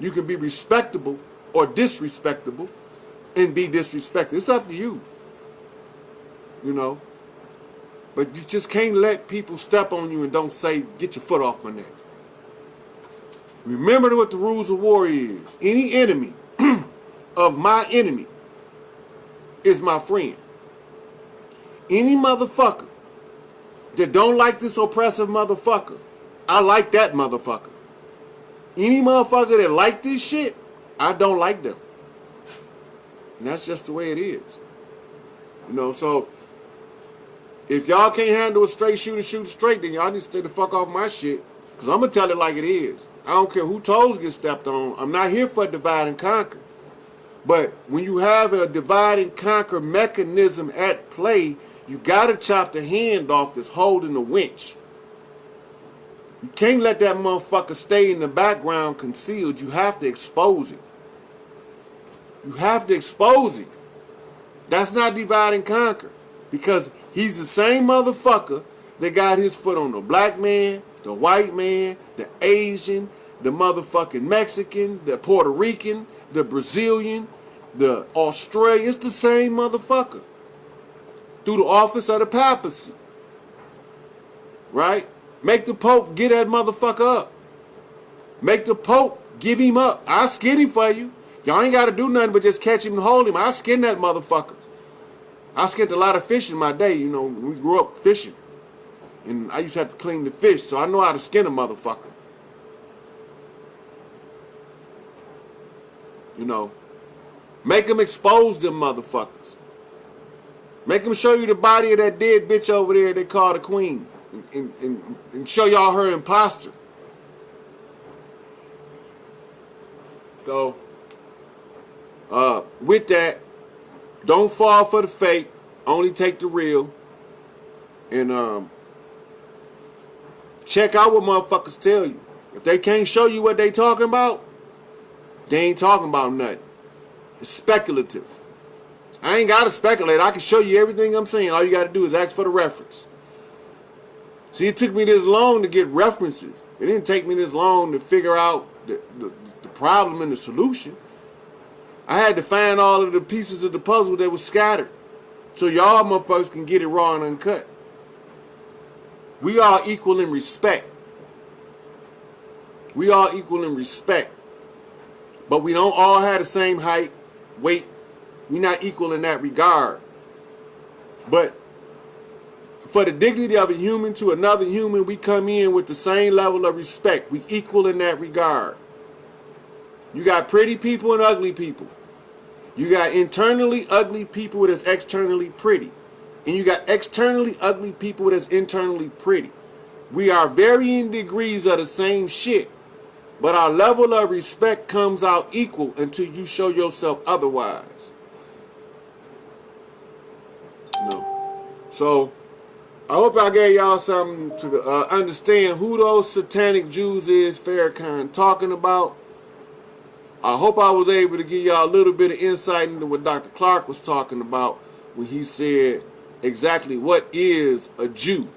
You can be respectable or disrespectable and be disrespected. It's up to you. You know. But you just can't let people step on you and don't say, get your foot off my neck. Remember what the rules of war is. Any enemy of my enemy is my friend. Any motherfucker that don't like this oppressive motherfucker, I like that motherfucker. Any motherfucker that like this shit, I don't like them. And that's just the way it is. You know, so if y'all can't handle a straight shooter, shoot straight, then y'all need to stay the fuck off my shit. Because I'm going to tell it like it is. I don't care who toes get stepped on. I'm not here for divide and conquer. But when you have a divide and conquer mechanism at play, you got to chop the hand off that's holding the winch. You can't let that motherfucker stay in the background concealed. You have to expose it. You have to expose it. That's not divide and conquer. Because he's the same motherfucker that got his foot on the black man, the white man, the Asian, the motherfucking Mexican, the Puerto Rican, the Brazilian, the Australian. It's the same motherfucker. Through the office of the papacy. Right? Make the Pope get that motherfucker up. Make the Pope give him up. I skin him for you. Y'all ain't got to do nothing but just catch him and hold him. I skin that motherfucker. I skinned a lot of fish in my day, you know, we grew up fishing. And I used to have to clean the fish, so I know how to skin a motherfucker. You know, make them expose them motherfuckers. Make them show you the body of that dead bitch over there they call the queen. And show y'all her imposter. So, with that, don't fall for the fake. Only take the real. And check out what motherfuckers tell you. If they can't show you what they talking about, they ain't talking about nothing. It's speculative. I ain't got to speculate. I can show you everything I'm saying. All you got to do is ask for the reference. See, it took me this long to get references. It didn't take me this long to figure out the problem and the solution. I had to find all of the pieces of the puzzle that was scattered. So y'all motherfuckers can get it raw and uncut. We are equal in respect. We are equal in respect. But we don't all have the same height, weight. We're not equal in that regard. But for the dignity of a human to another human, we come in with the same level of respect. We equal in that regard. You got pretty people and ugly people. You got internally ugly people that's externally pretty. And you got externally ugly people that's internally pretty. We are varying degrees of the same shit. But our level of respect comes out equal until you show yourself otherwise. No. So, I hope I gave y'all something to understand who those satanic Jews is Farrakhan talking about. I hope I was able to give y'all a little bit of insight into what Dr. Clark was talking about when he said exactly what is a Jew.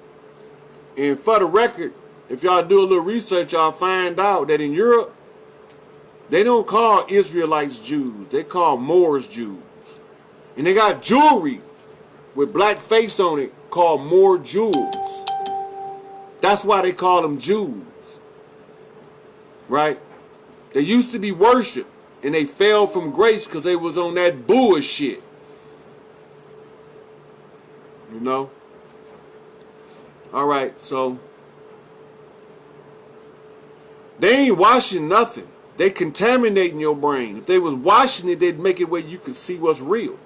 And for the record, if y'all do a little research, y'all find out that in Europe, they don't call Israelites Jews. They call Moors Jews. And they got jewelry with black face on it called Moor jewels. That's why they call them Jews. Right? They used to be worshipped, and they fell from grace because they was on that bullshit. You know? Alright, so they ain't washing nothing. They contaminating your brain. If they was washing it, they'd make it where you could see what's real.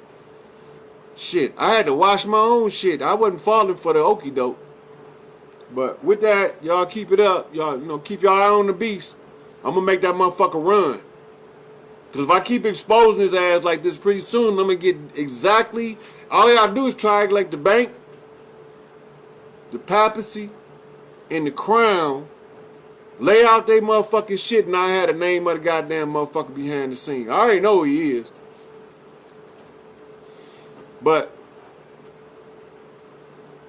Shit, I had to wash my own shit. I wasn't falling for the okie doke. But with that, y'all keep it up. Y'all, you know, keep your eye on the beast. I'm gonna make that motherfucker run. Because if I keep exposing his ass like this, pretty soon I'm gonna get exactly, all I gotta do is try like the bank, the papacy, and the crown, lay out they motherfucking shit, and I had a name of the goddamn motherfucker behind the scene. I already know who he is. But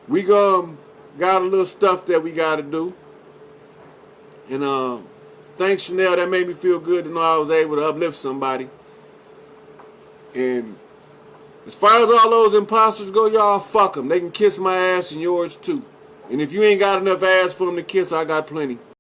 we got a little stuff that we gotta do. And Thanks, Chanel. That made me feel good to know I was able to uplift somebody. And as far as all those imposters go, y'all fuck them. They can kiss my ass and yours too. And if you ain't got enough ass for them to kiss, I got plenty.